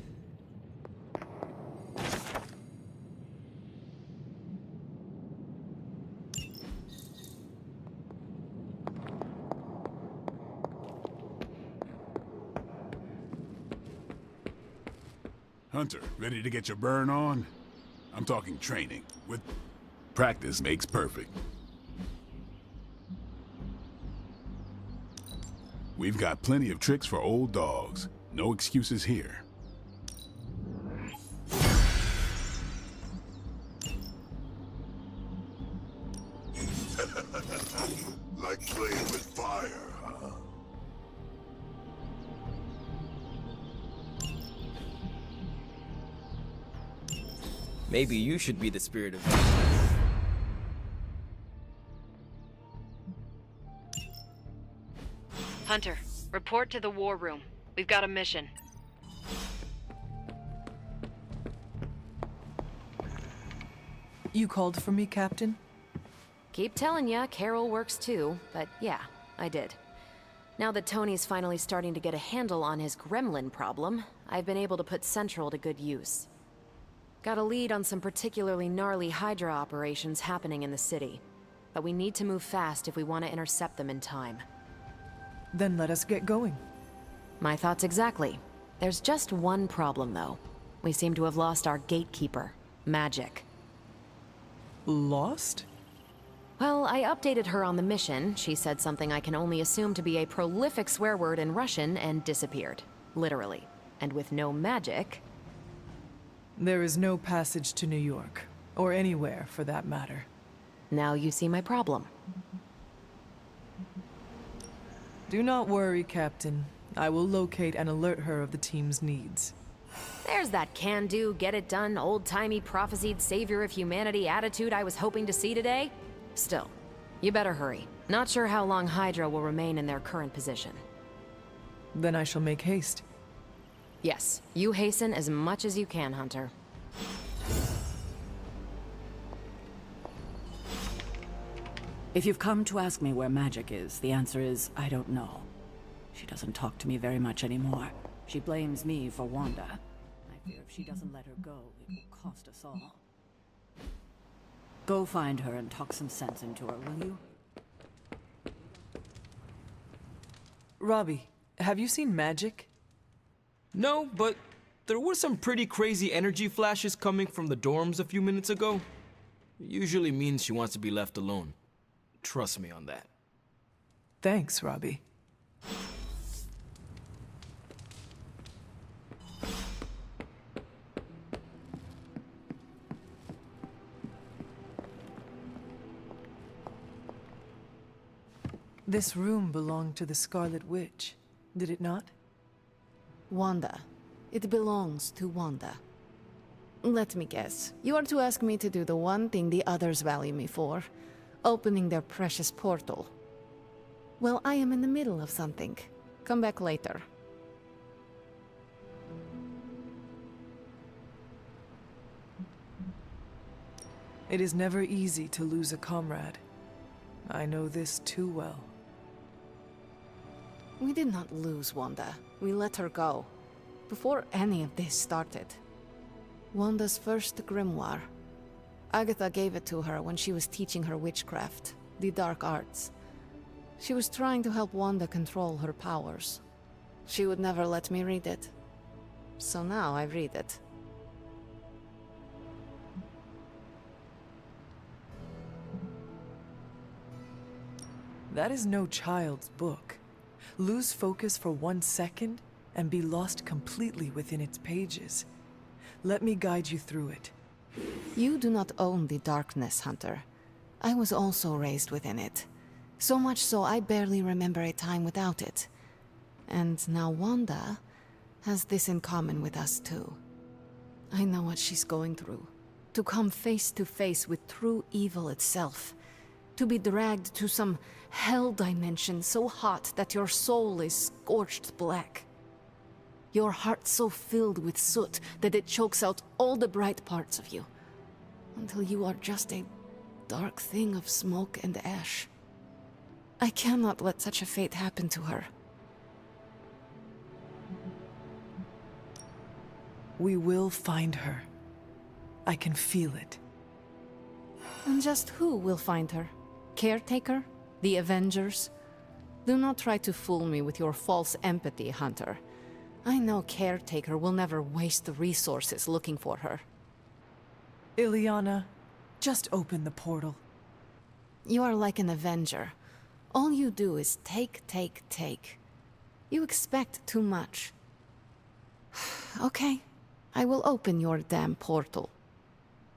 Hunter, ready to get your burn on? I'm talking training. With practice makes perfect. We've got plenty of tricks for old dogs. No excuses here. Like playing with fire, huh? Maybe you should be the spirit of vengeance. Hunter, report to the war room. We've got a mission. You called for me, Captain? Keep telling ya, Carol works too, but yeah, I did. Now that Tony's finally starting to get a handle on his gremlin problem, I've been able to put Central to good use. Got a lead on some particularly gnarly Hydra operations happening in the city. But we need to move fast if we want to intercept them in time. Then let us get going. My thoughts exactly. There's just one problem, though. We seem to have lost our gatekeeper, Magic. Lost? Well, I updated her on the mission. She said something I can only assume to be a prolific swear word in Russian and disappeared. Literally. And with no magic... There is no passage to New York. Or anywhere, for that matter. Now you see my problem. Do not worry, Captain. I will locate and alert her of the team's needs. There's that can-do, get-it-done, old-timey prophesied savior of humanity attitude I was hoping to see today. Still, you better hurry. Not sure how long Hydra will remain in their current position. Then I shall make haste. Yes, you hasten as much as you can, Hunter. If you've come to ask me where Magic is, the answer is, I don't know. She doesn't talk to me very much anymore. She blames me for Wanda. I fear if she doesn't let her go, it will cost us all. Go find her and talk some sense into her, will you? Robbie, have you seen magic? No, but there were some pretty crazy energy flashes coming from the dorms a few minutes ago. It usually means she wants to be left alone. Trust me on that. Thanks, Robbie. This room belonged to the Scarlet Witch, did it not? Wanda. It belongs to Wanda. Let me guess. You are to ask me to do the one thing the others value me for. Opening their precious portal. Well, I am in the middle of something. Come back later. It is never easy to lose a comrade. I know this too well. We did not lose Wanda. We let her go. Before any of this started. Wanda's first grimoire. Agatha gave it to her when she was teaching her witchcraft, the dark arts. She was trying to help Wanda control her powers. She would never let me read it. So now I read it. That is no child's book. Lose focus for 1 second and be lost completely within its pages. Let me guide you through it. You do not own the darkness, Hunter. I was also raised within it. So much so I barely remember a time without it. And now Wanda has this in common with us too. I know what she's going through. To come face to face with true evil itself. To be dragged to some hell dimension so hot that your soul is scorched black. Your heart so filled with soot that it chokes out all the bright parts of you. Until you are just a dark thing of smoke and ash. I cannot let such a fate happen to her. We will find her. I can feel it. And just who will find her? Caretaker? The Avengers? Do not try to fool me with your false empathy, Hunter. I know Caretaker will never waste the resources looking for her. Ileana, just open the portal. You are like an Avenger. All you do is take, take, take. You expect too much. Okay, I will open your damn portal.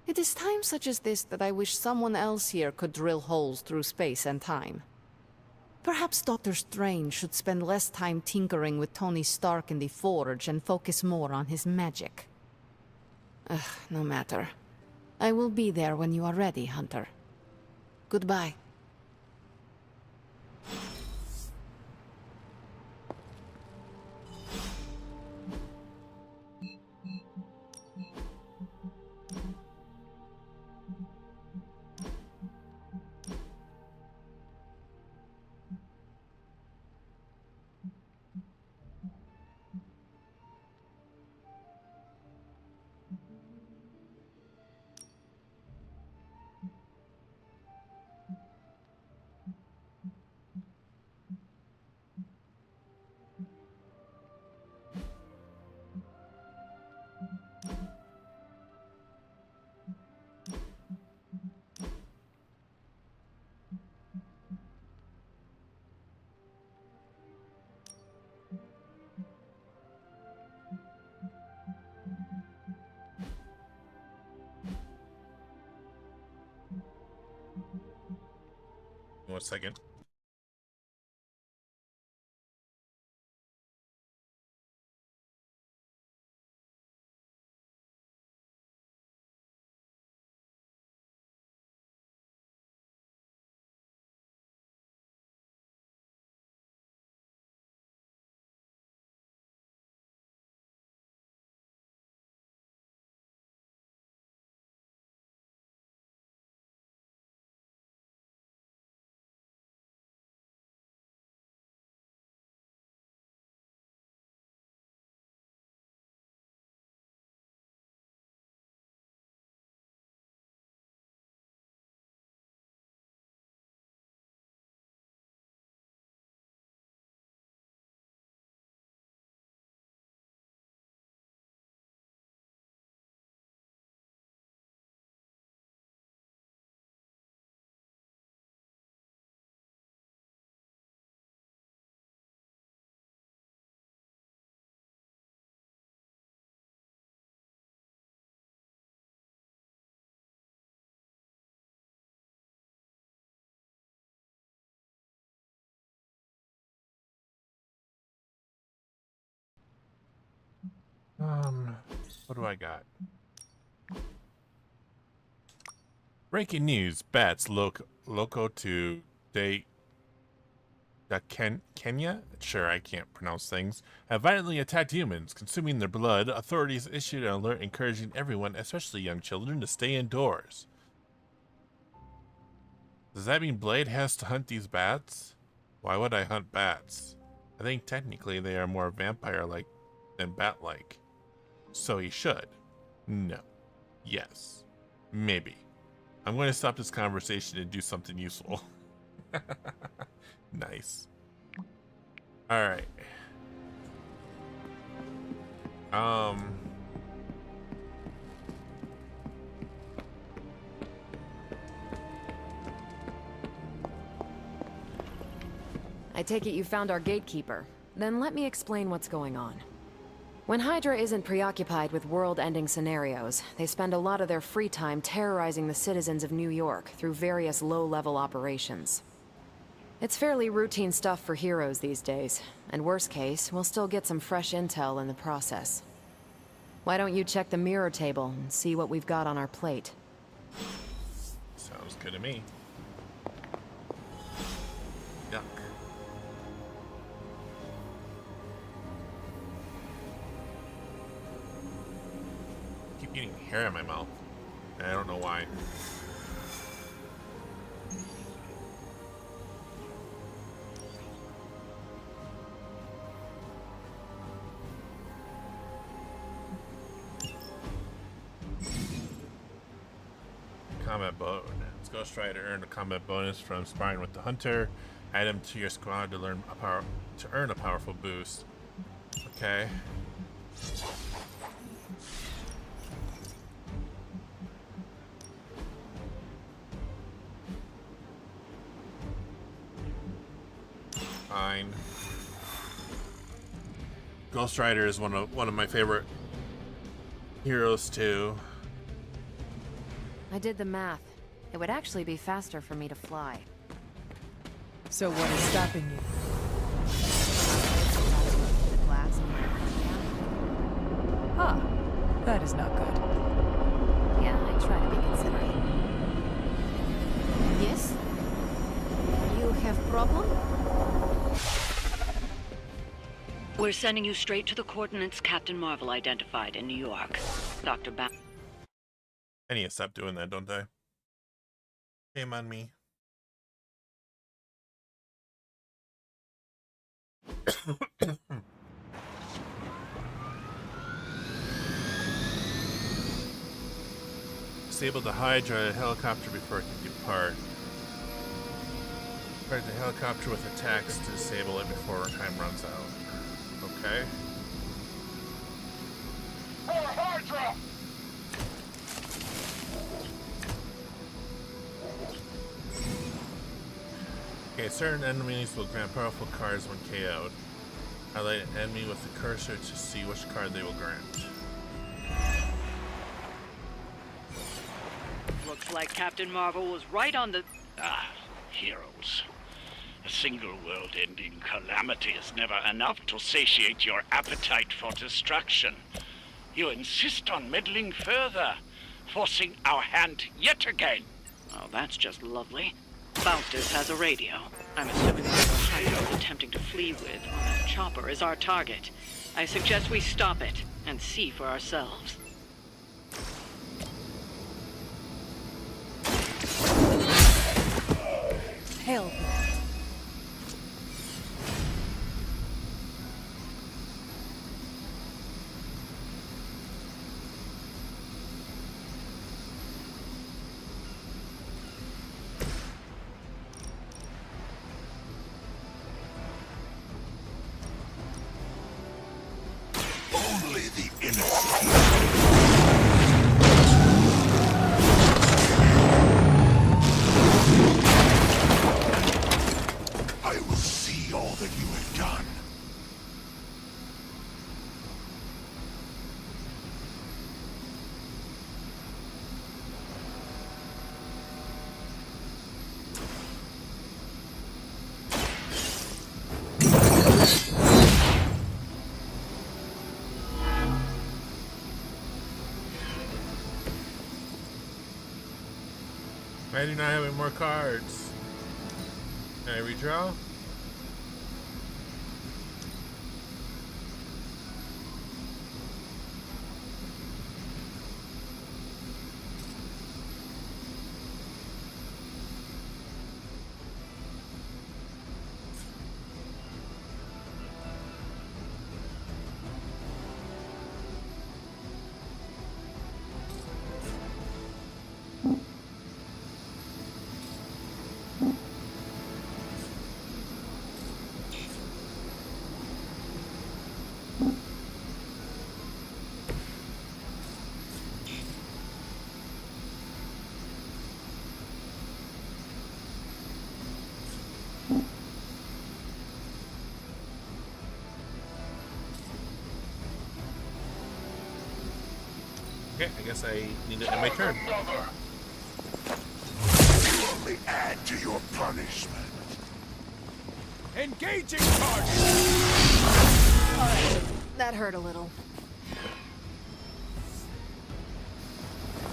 It is times such as this that I wish someone else here could drill holes through space and time. Perhaps Doctor Strange should spend less time tinkering with Tony Stark in the Forge and focus more on his magic. No matter. I will be there when you are ready, Hunter. Goodbye. One second. What do I got? Breaking news: Bats loco to Kenya? Sure, I can't pronounce things. Have violently attacked humans, consuming their blood. Authorities issued an alert encouraging everyone, especially young children, to stay indoors. Does that mean Blade has to hunt these bats? Why would I hunt bats? I think technically they are more vampire-like than bat-like. So he should. No. Yes. Maybe. I'm going to stop this conversation and do something useful. Nice. Alright. I take it you found our gatekeeper. Then let me explain what's going on. When Hydra isn't preoccupied with world-ending scenarios, they spend a lot of their free time terrorizing the citizens of New York through various low-level operations. It's fairly routine stuff for heroes these days, and worst case, we'll still get some fresh intel in the process. Why don't you check the mirror table and see what we've got on our plate? Sounds good to me. Yuck. Keep getting hair in my mouth. I don't know why. Combat bonus. Ghost Rider earned a combat bonus from sparring with the Hunter. Add him to your squad to earn a powerful boost. Okay. Fine. Ghost Rider is one of my favorite heroes too. I did the math. It would actually be faster for me to fly. So what is stopping you? The glass and Ah, that is not good. yeah, I try to be considerate. Yes? You have problem? We're sending you straight to the coordinates Captain Marvel identified in New York. Dr. Banner. I need to stop doing that, don't I? Shame on me. Disable the Hydra helicopter before it can depart. Target the helicopter with attacks to disable it before time runs out. Okay. Hydra! Okay, certain enemies will grant powerful cards when KO'd. Highlight an enemy with the cursor to see which card they will grant. Looks like Captain Marvel was right on the... Ah, heroes. A single world-ending calamity is never enough to satiate your appetite for destruction. You insist on meddling further, forcing our hand yet again. Oh, that's just lovely. Faustus has a radio. I'm assuming whatever Hydra is attempting to flee with on that chopper is our target. I suggest we stop it and see for ourselves. Hell. Only the innocent. I do not have any more cards. Can I redraw? Okay, I guess I need to end my turn. You only add to your punishment. Engaging target! Alright, that hurt a little.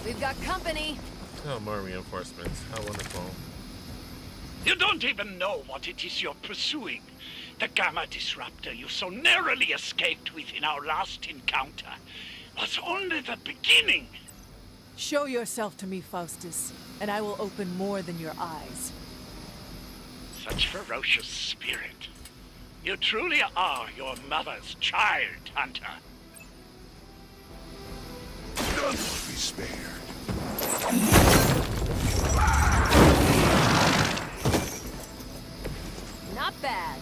We've got company! Oh, more reinforcements. How wonderful. You don't even know what it is you're pursuing. The Gamma Disruptor you so narrowly escaped with in our last encounter was only the beginning. Show yourself to me, Faustus, and I will open more than your eyes. Such ferocious spirit. You truly are your mother's child, Hunter. None will be spared. Not bad.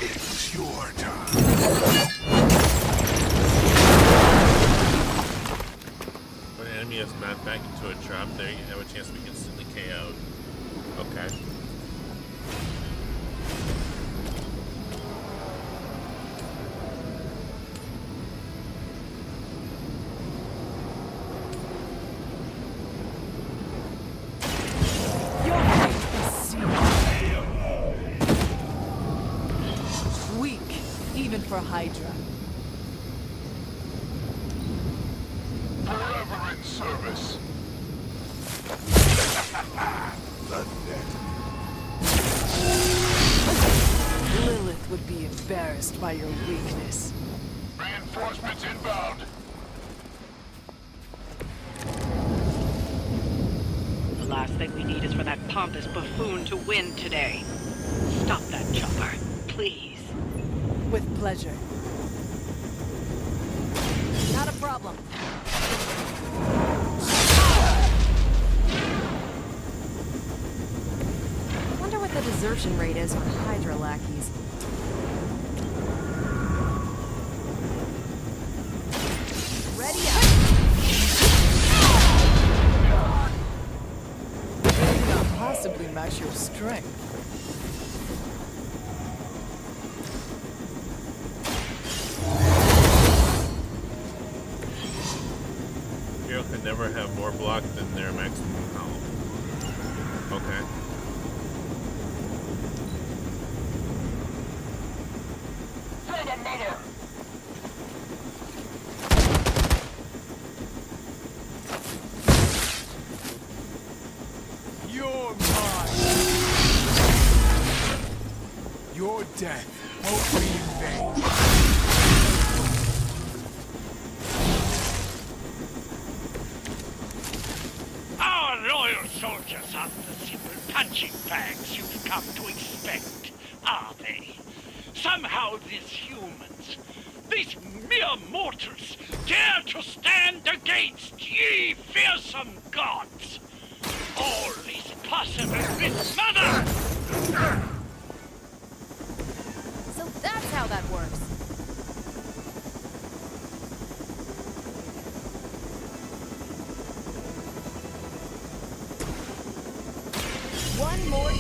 It's your time. When an enemy is knocked back into a trap, there you have a chance to be instantly KO'd. Okay. Even for Hydra. Forever in service. Lilith would be embarrassed by your weakness. Reinforcements inbound. The last thing we need is for that pompous buffoon to win today. Stop that chopper, please. With pleasure. Not a problem. Wonder what the desertion rate is on Hydra lackeys. Ready up! They cannot possibly match your strength. Could never have more block than their maximum health. Okay. You're mine. Your death won't be in vain. Loyal soldiers aren't the simple punching bags you've come to expect, are they? Somehow these humans, these mere mortals, dare to stand against ye fearsome gods. All is possible with Mother! So that's how that works. One more time.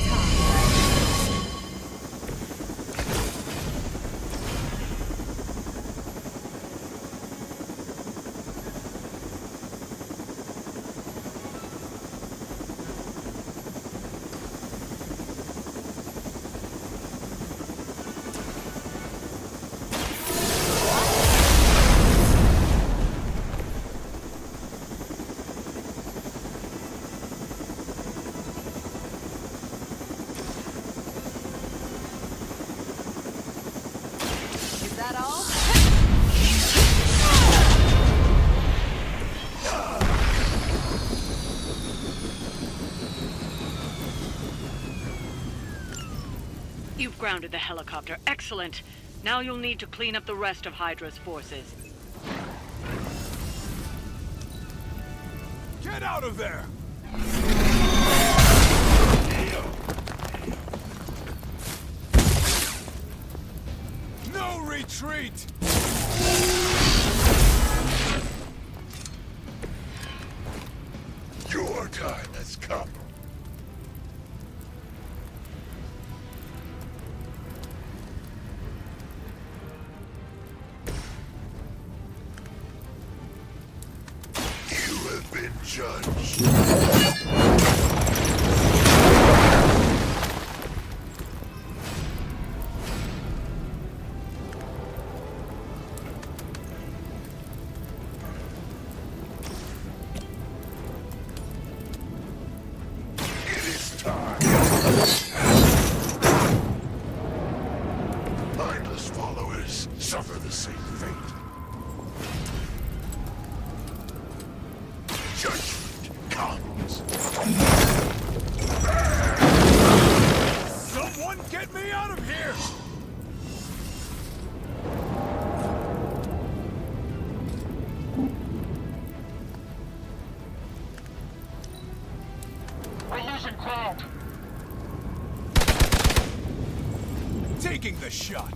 Is that all? You've grounded the helicopter. Excellent. Now you'll need to clean up the rest of Hydra's forces. Get out of there! No retreat! Your time has come. You have been judged. It is time. Mindless followers suffer the same fate. Judgment comes. Someone get me out of here! We're losing ground. Taking the shot.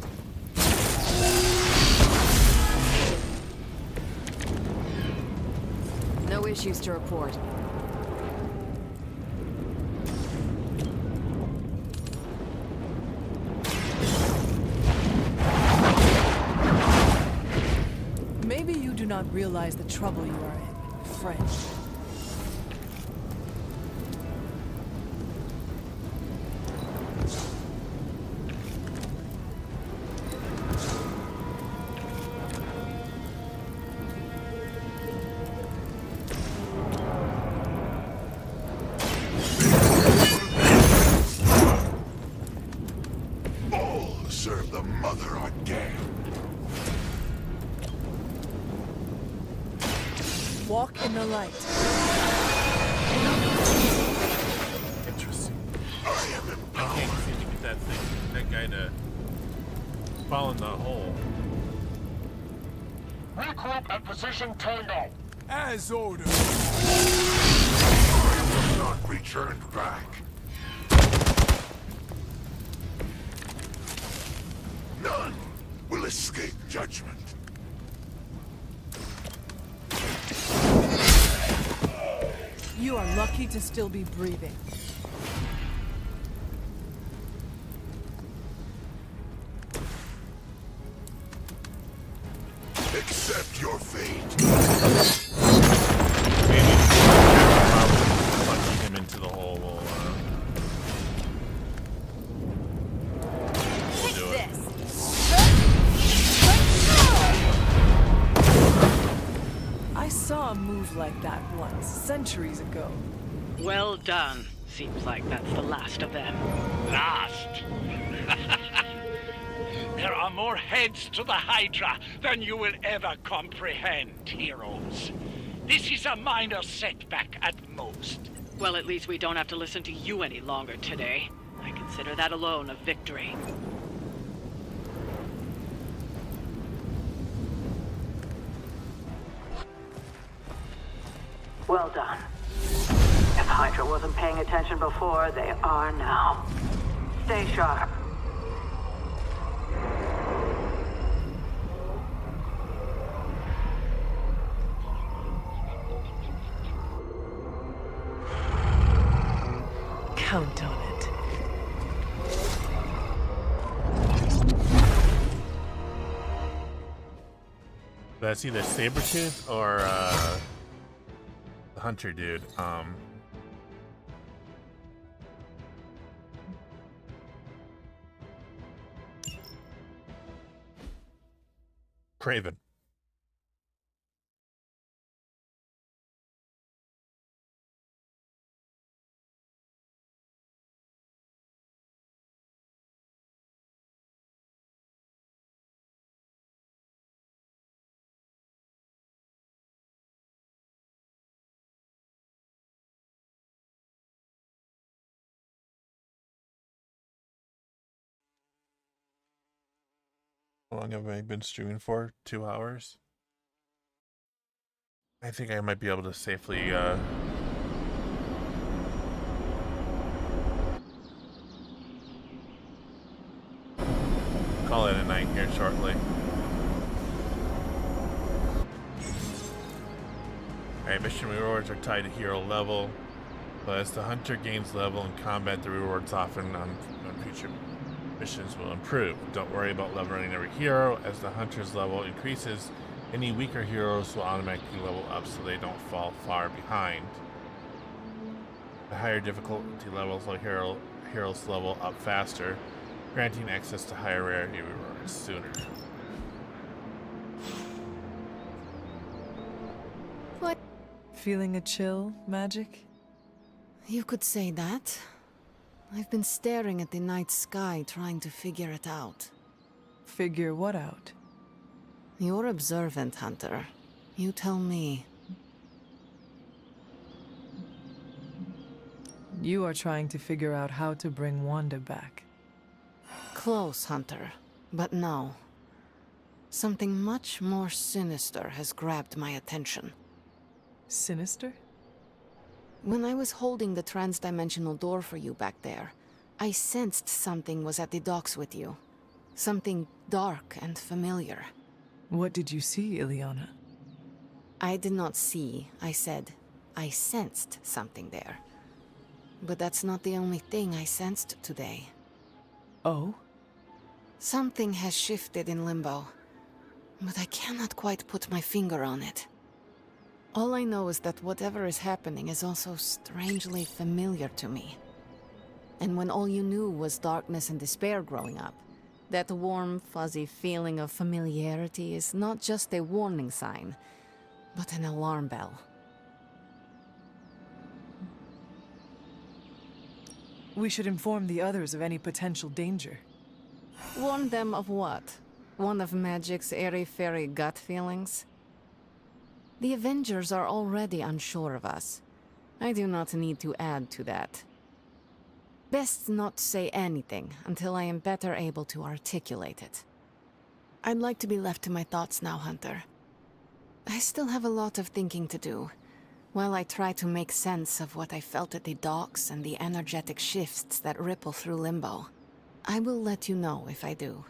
No issues to report. Maybe you do not realize the trouble you are in, friend. All who serve the mother are damned. Walk in the light. Interesting. I can't seem to get that guy to fall in the hole. Regroup at position Tango. As ordered. I will not return back. None will escape judgment. You are lucky to still be breathing. Accept your fate. Maybe plunging him into the hole will do it. I saw a move like that once, centuries ago. Well done. Seems like that's the last of them. Last? There are more heads to the Hydra than you will ever comprehend, heroes. This is a minor setback at most. Well, at least we don't have to listen to you any longer today. I consider that alone a victory. Well done. If Hydra wasn't paying attention before, they are now. Stay sharp. Count on it. That's either Sabretooth or the Hunter dude. Craven. How long have I been streaming for? 2 hours? I think I might be able to safely call it a night here shortly. Alright, mission rewards are tied to hero level. But as the hunter gains level in combat, the rewards often on future missions will improve. Don't worry about leveling every hero. As the hunter's level increases, any weaker heroes will automatically level up so they don't fall far behind. The higher difficulty levels let heroes level up faster, granting access to higher rarity rewards sooner. What? Feeling a chill, Magic? You could say that. I've been staring at the night sky trying to figure it out. Figure what out? You're observant, Hunter. You tell me. You are trying to figure out how to bring Wanda back. Close, Hunter. But no. Something much more sinister has grabbed my attention. Sinister? When I was holding the trans-dimensional door for you back there, I sensed something was at the docks with you. Something dark and familiar. What did you see, Ileana? I did not see, I said. I sensed something there. But that's not the only thing I sensed today. Oh? Something has shifted in Limbo, but I cannot quite put my finger on it. All I know is that whatever is happening is also strangely familiar to me. And when all you knew was darkness and despair growing up, that warm, fuzzy feeling of familiarity is not just a warning sign, but an alarm bell. We should inform the others of any potential danger. Warn them of what? One of Magic's airy-fairy gut feelings? The Avengers are already unsure of us. I do not need to add to that. Best not say anything until I am better able to articulate it. I'd like to be left to my thoughts now, Hunter. I still have a lot of thinking to do, while I try to make sense of what I felt at the docks and the energetic shifts that ripple through Limbo. I will let you know if I do.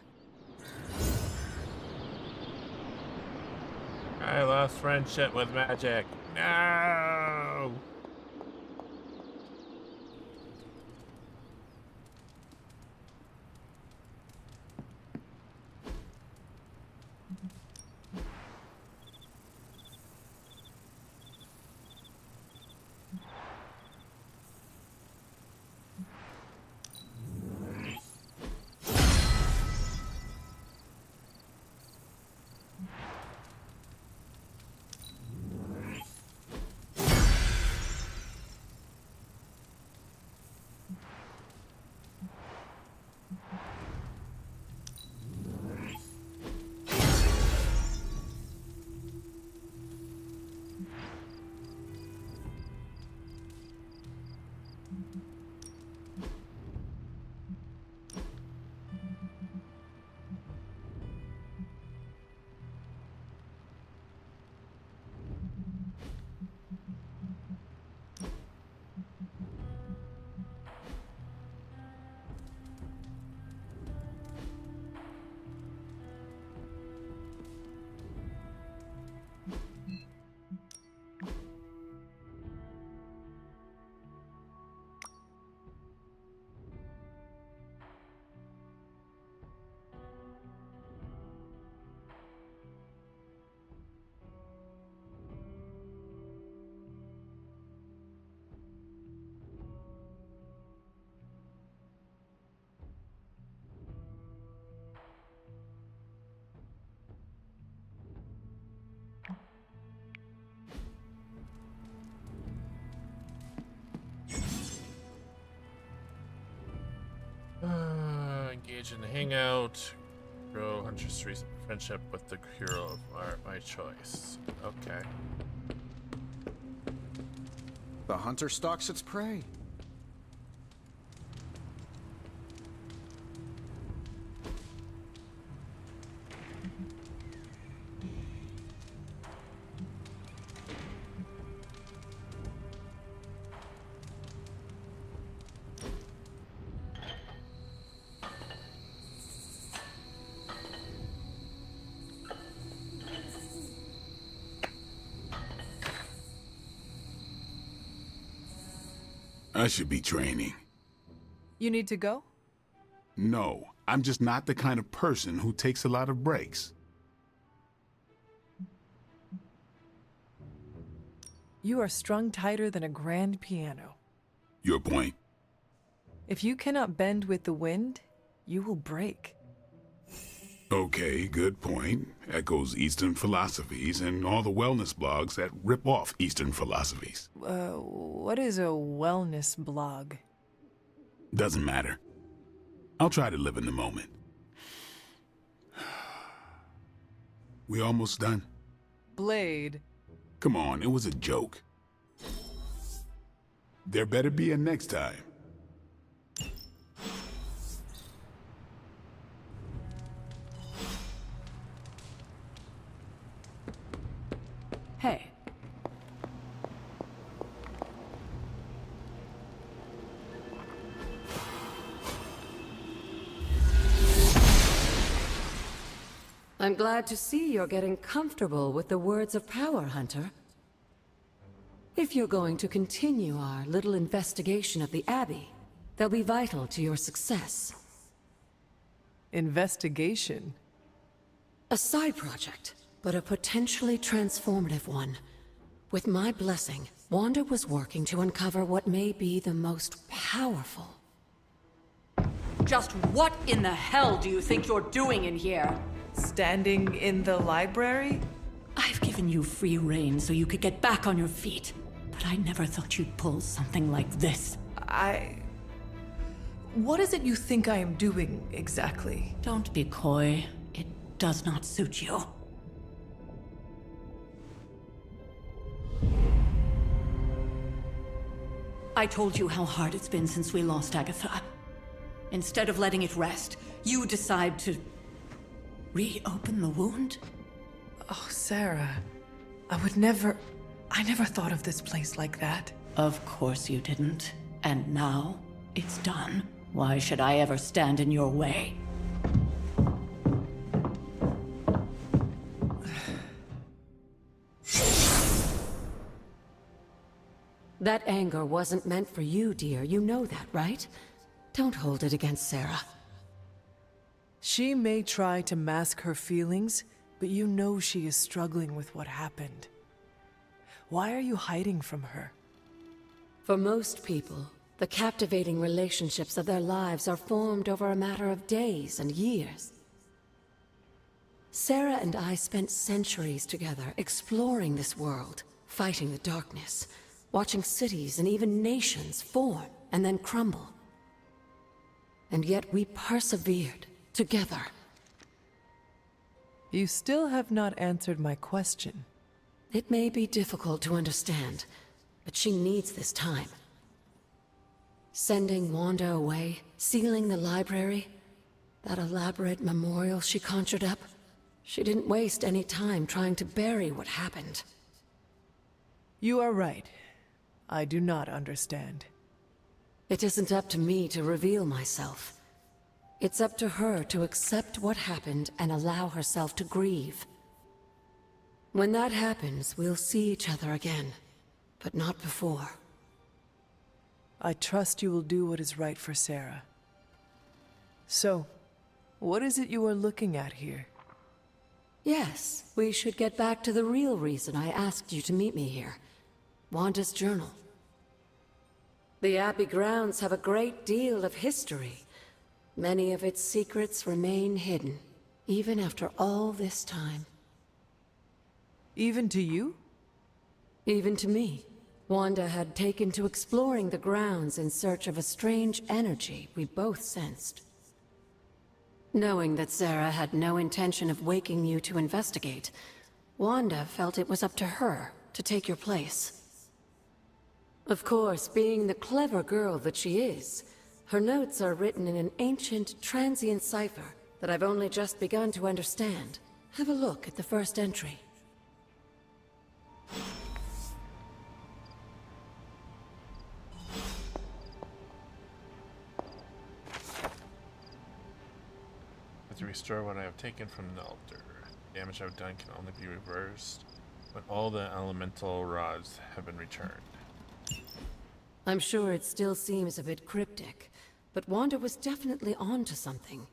I lost friendship with Magic. No! engage in a hangout. Grow Hunter's friendship with the hero of my choice. Okay. The hunter stalks its prey. I should be training. You need to go? No, I'm just not the kind of person who takes a lot of breaks. You are strung tighter than a grand piano. Your point? If you cannot bend with the wind, you will break. Okay, good point. Echoes Eastern philosophies and all the wellness blogs that rip off Eastern philosophies. What is a wellness blog? Doesn't matter. I'll try to live in the moment. We almost done? Blade. Come on, it was a joke. There better be a next time. Hey. I'm glad to see you're getting comfortable with the words of power, Hunter. If you're going to continue our little investigation of the Abbey, they'll be vital to your success. Investigation? A side project, but a potentially transformative one. With my blessing, Wanda was working to uncover what may be the most powerful. Just what in the hell do you think you're doing in here? Standing in the library? I've given you free rein so you could get back on your feet, but I never thought you'd pull something like this. What is it you think I am doing, exactly? Don't be coy. It does not suit you. I told you how hard it's been since we lost Agatha. Instead of letting it rest, you decide to reopen the wound? Oh, Sarah. I never thought of this place like that. Of course you didn't. And now, it's done. Why should I ever stand in your way? That anger wasn't meant for you, dear. You know that, right? Don't hold it against Sarah. She may try to mask her feelings, but you know she is struggling with what happened. Why are you hiding from her? For most people, the captivating relationships of their lives are formed over a matter of days and years. Sarah and I spent centuries together exploring this world, fighting the darkness, watching cities and even nations form and then crumble. And yet we persevered, together. You still have not answered my question. It may be difficult to understand, but she needs this time. Sending Wanda away, sealing the library, that elaborate memorial she conjured up, she didn't waste any time trying to bury what happened. You are right. I do not understand. It isn't up to me to reveal myself. It's up to her to accept what happened and allow herself to grieve. When that happens, we'll see each other again, but not before. I trust you will do what is right for Sarah. So, what is it you are looking at here? Yes, we should get back to the real reason I asked you to meet me here. Wanda's journal. The Abbey grounds have a great deal of history. Many of its secrets remain hidden, even after all this time. Even to you? Even to me. Wanda had taken to exploring the grounds in search of a strange energy we both sensed. Knowing that Sarah had no intention of waking you to investigate, Wanda felt it was up to her to take your place. Of course, being the clever girl that she is, her notes are written in an ancient, transient cipher that I've only just begun to understand. Have a look at the first entry. To restore what I have taken from the altar. Damage I've done can only be reversed when all the elemental rods have been returned. I'm sure it still seems a bit cryptic, but Wanda was definitely onto something.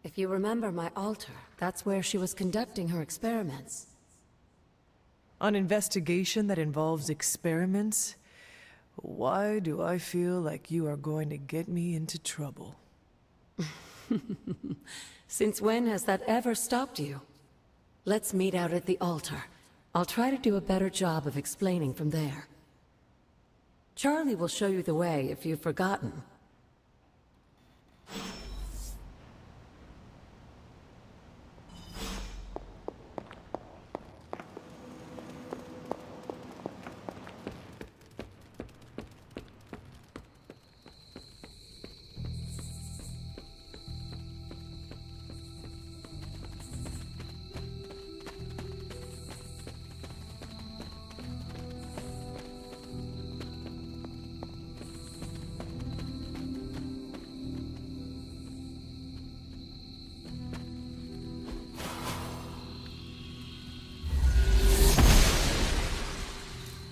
If you remember my altar, that's where she was conducting her experiments. An investigation that involves experiments? Why do I feel like you are going to get me into trouble? Since when has that ever stopped you? Let's meet out at the altar. I'll try to do a better job of explaining from there. Charlie will show you the way if you've forgotten.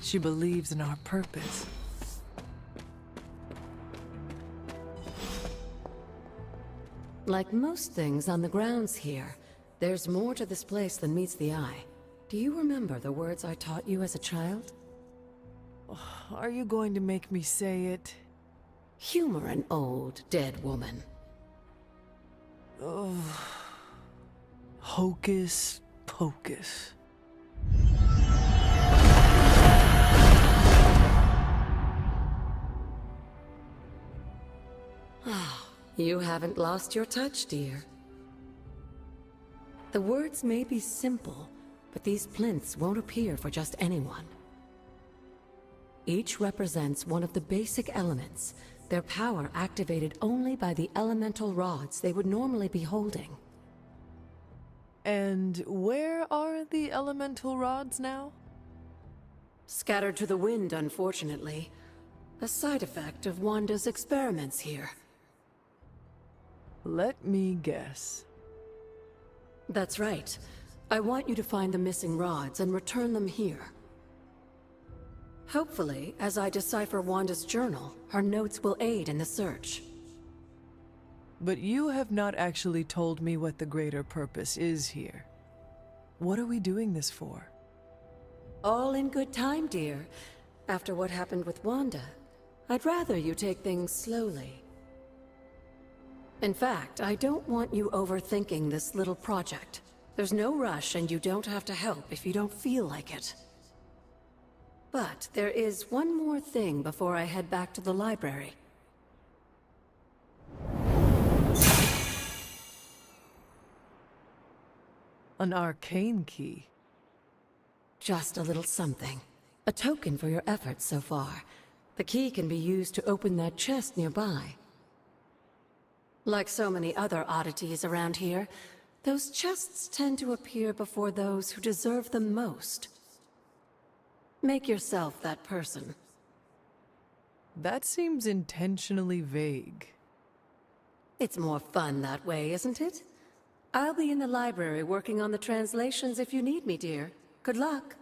She believes in our purpose. Like most things on the grounds here, there's more to this place than meets the eye. Do you remember the words I taught you as a child? Are you going to make me say it? Humor an old, dead woman. Oh. Hocus pocus. You haven't lost your touch, dear. The words may be simple, but these plinths won't appear for just anyone. Each represents one of the basic elements, their power activated only by the elemental rods they would normally be holding. And where are the elemental rods now? Scattered to the wind, unfortunately. A side effect of Wanda's experiments here. Let me guess. That's right. I want you to find the missing rods and return them here. Hopefully, as I decipher Wanda's journal, her notes will aid in the search. But you have not actually told me what the greater purpose is here. What are we doing this for? All in good time, dear. After what happened with Wanda, I'd rather you take things slowly. In fact, I don't want you overthinking this little project. There's no rush and you don't have to help if you don't feel like it. But there is one more thing before I head back to the library. An arcane key. Just a little something. A token for your efforts so far. The key can be used to open that chest nearby. Like so many other oddities around here, those chests tend to appear before those who deserve them most. Make yourself that person. That seems intentionally vague. It's more fun that way, isn't it? I'll be in the library working on the translations if you need me, dear. Good luck.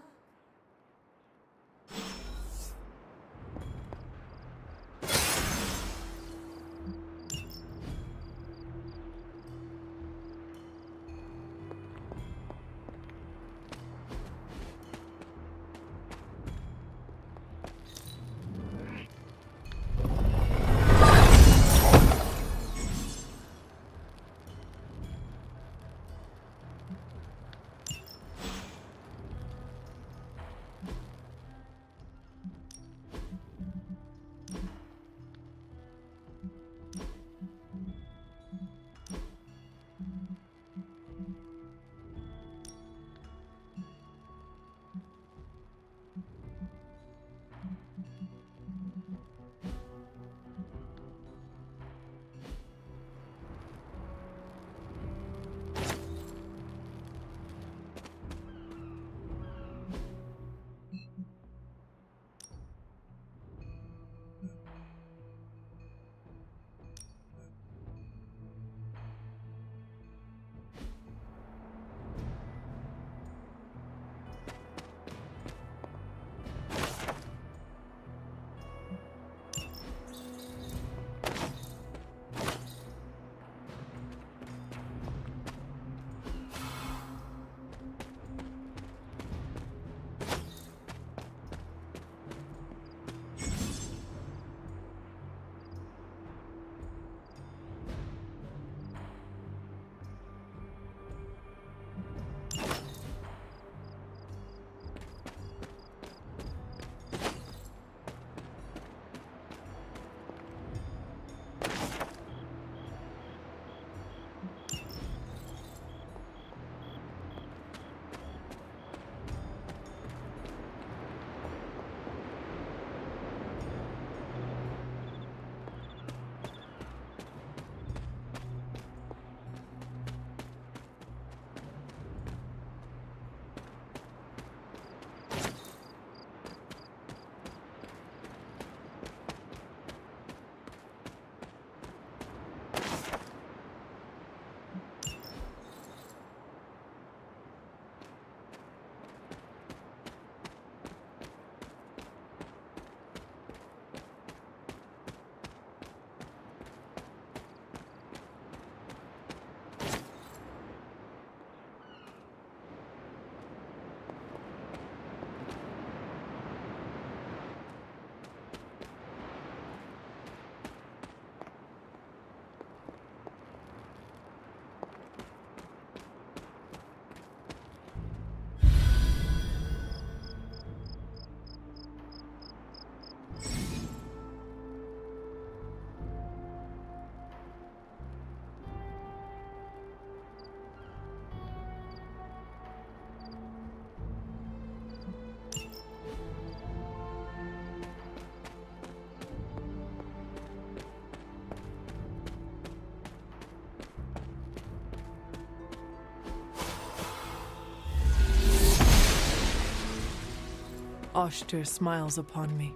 Oshter smiles upon me.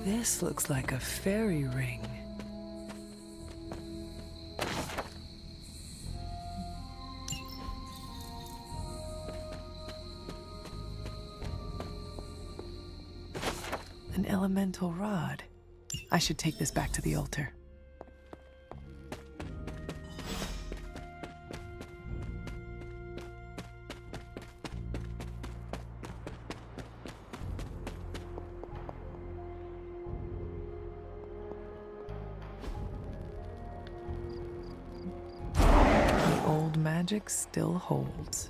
This looks like a fairy ring. An elemental rod. I should take this back to the altar. The old magic still holds.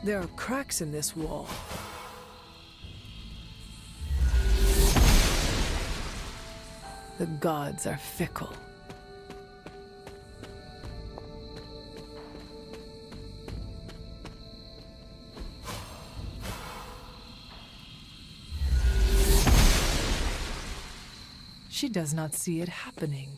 There are cracks in this wall. The gods are fickle. She does not see it happening.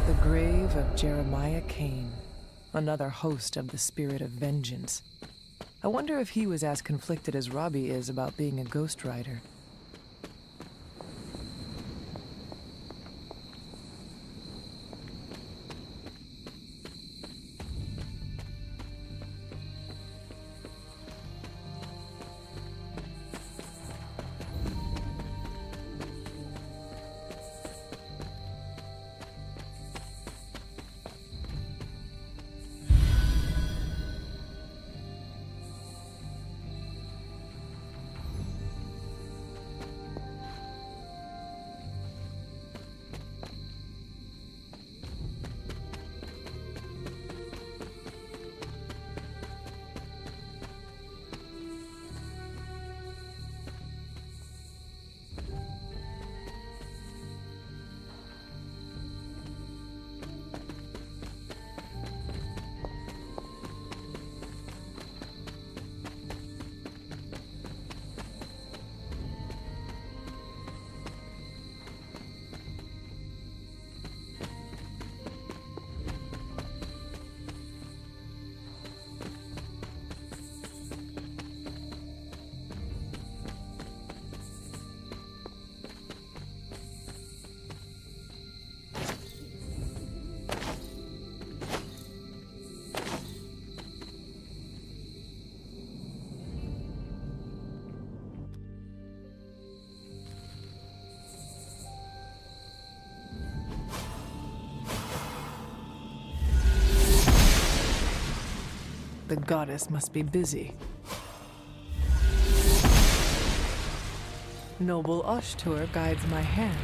The grave of Jeremiah Cain, another host of the spirit of vengeance. I wonder if he was as conflicted as Robbie is about being a ghost rider. The goddess must be busy. Noble Oshtur guides my hand.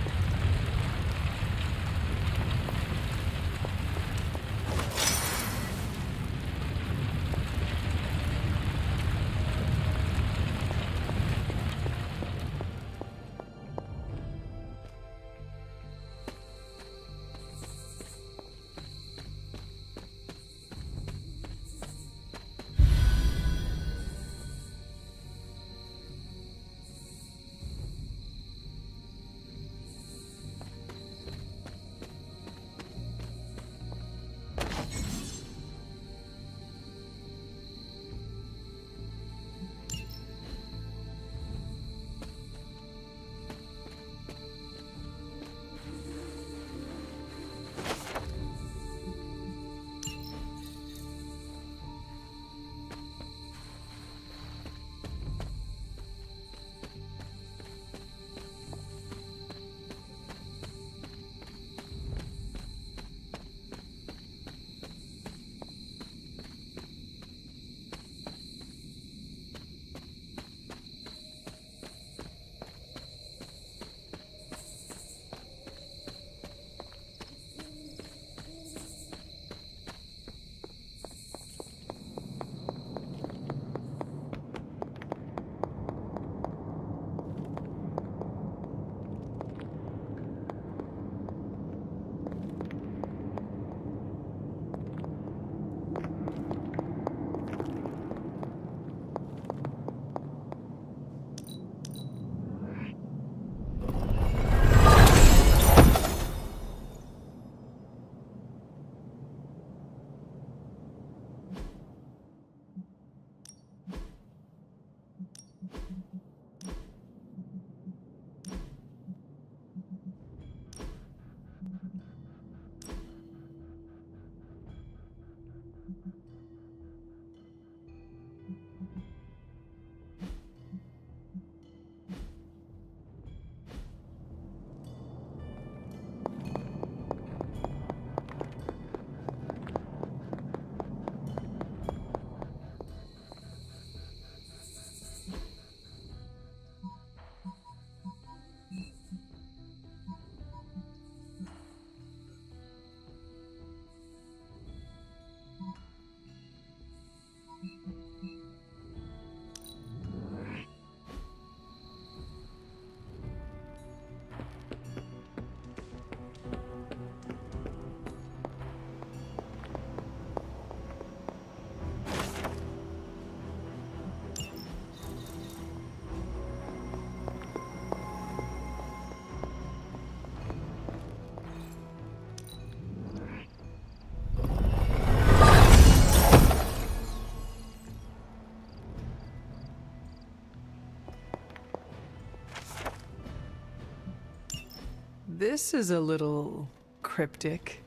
This is a little cryptic.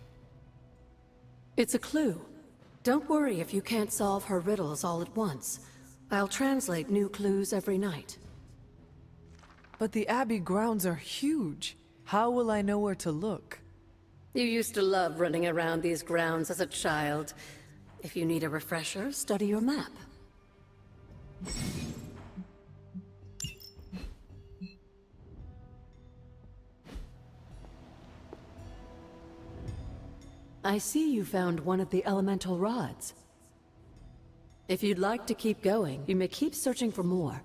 It's a clue. Don't worry if you can't solve her riddles all at once. I'll translate new clues every night. But the Abbey grounds are huge. How will I know where to look? You used to love running around these grounds as a child. If you need a refresher, study your map. I see you found one of the elemental rods. If you'd like to keep going, you may keep searching for more.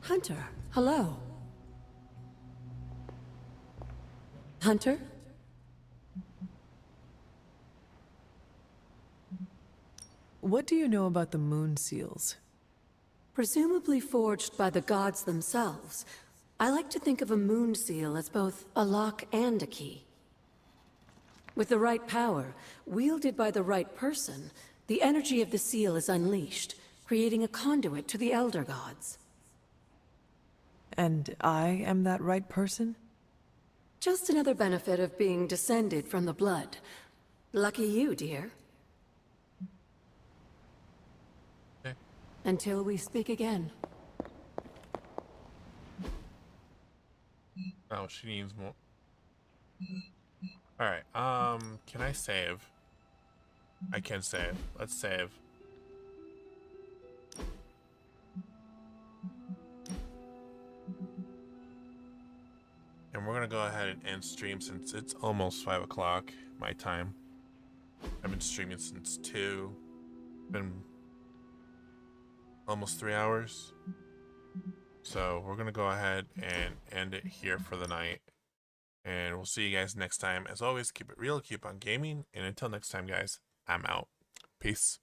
Hunter, hello. Hunter? What do you know about the moon seals? Presumably forged by the gods themselves. I like to think of a moon seal as both a lock and a key. With the right power, wielded by the right person, the energy of the seal is unleashed, creating a conduit to the Elder Gods. And I am that right person? Just another benefit of being descended from the blood. Lucky you, dear. Okay. Until we speak again. Oh, she needs more. Alright, can I save? I can save. Let's save. And we're gonna go ahead and end stream since it's almost 5 o'clock my time. I've been streaming since 2. Been almost 3 hours. So we're gonna go ahead and end it here for the night. And we'll see you guys next time. As always, keep it real, keep on gaming, and until next time, guys, I'm out. Peace.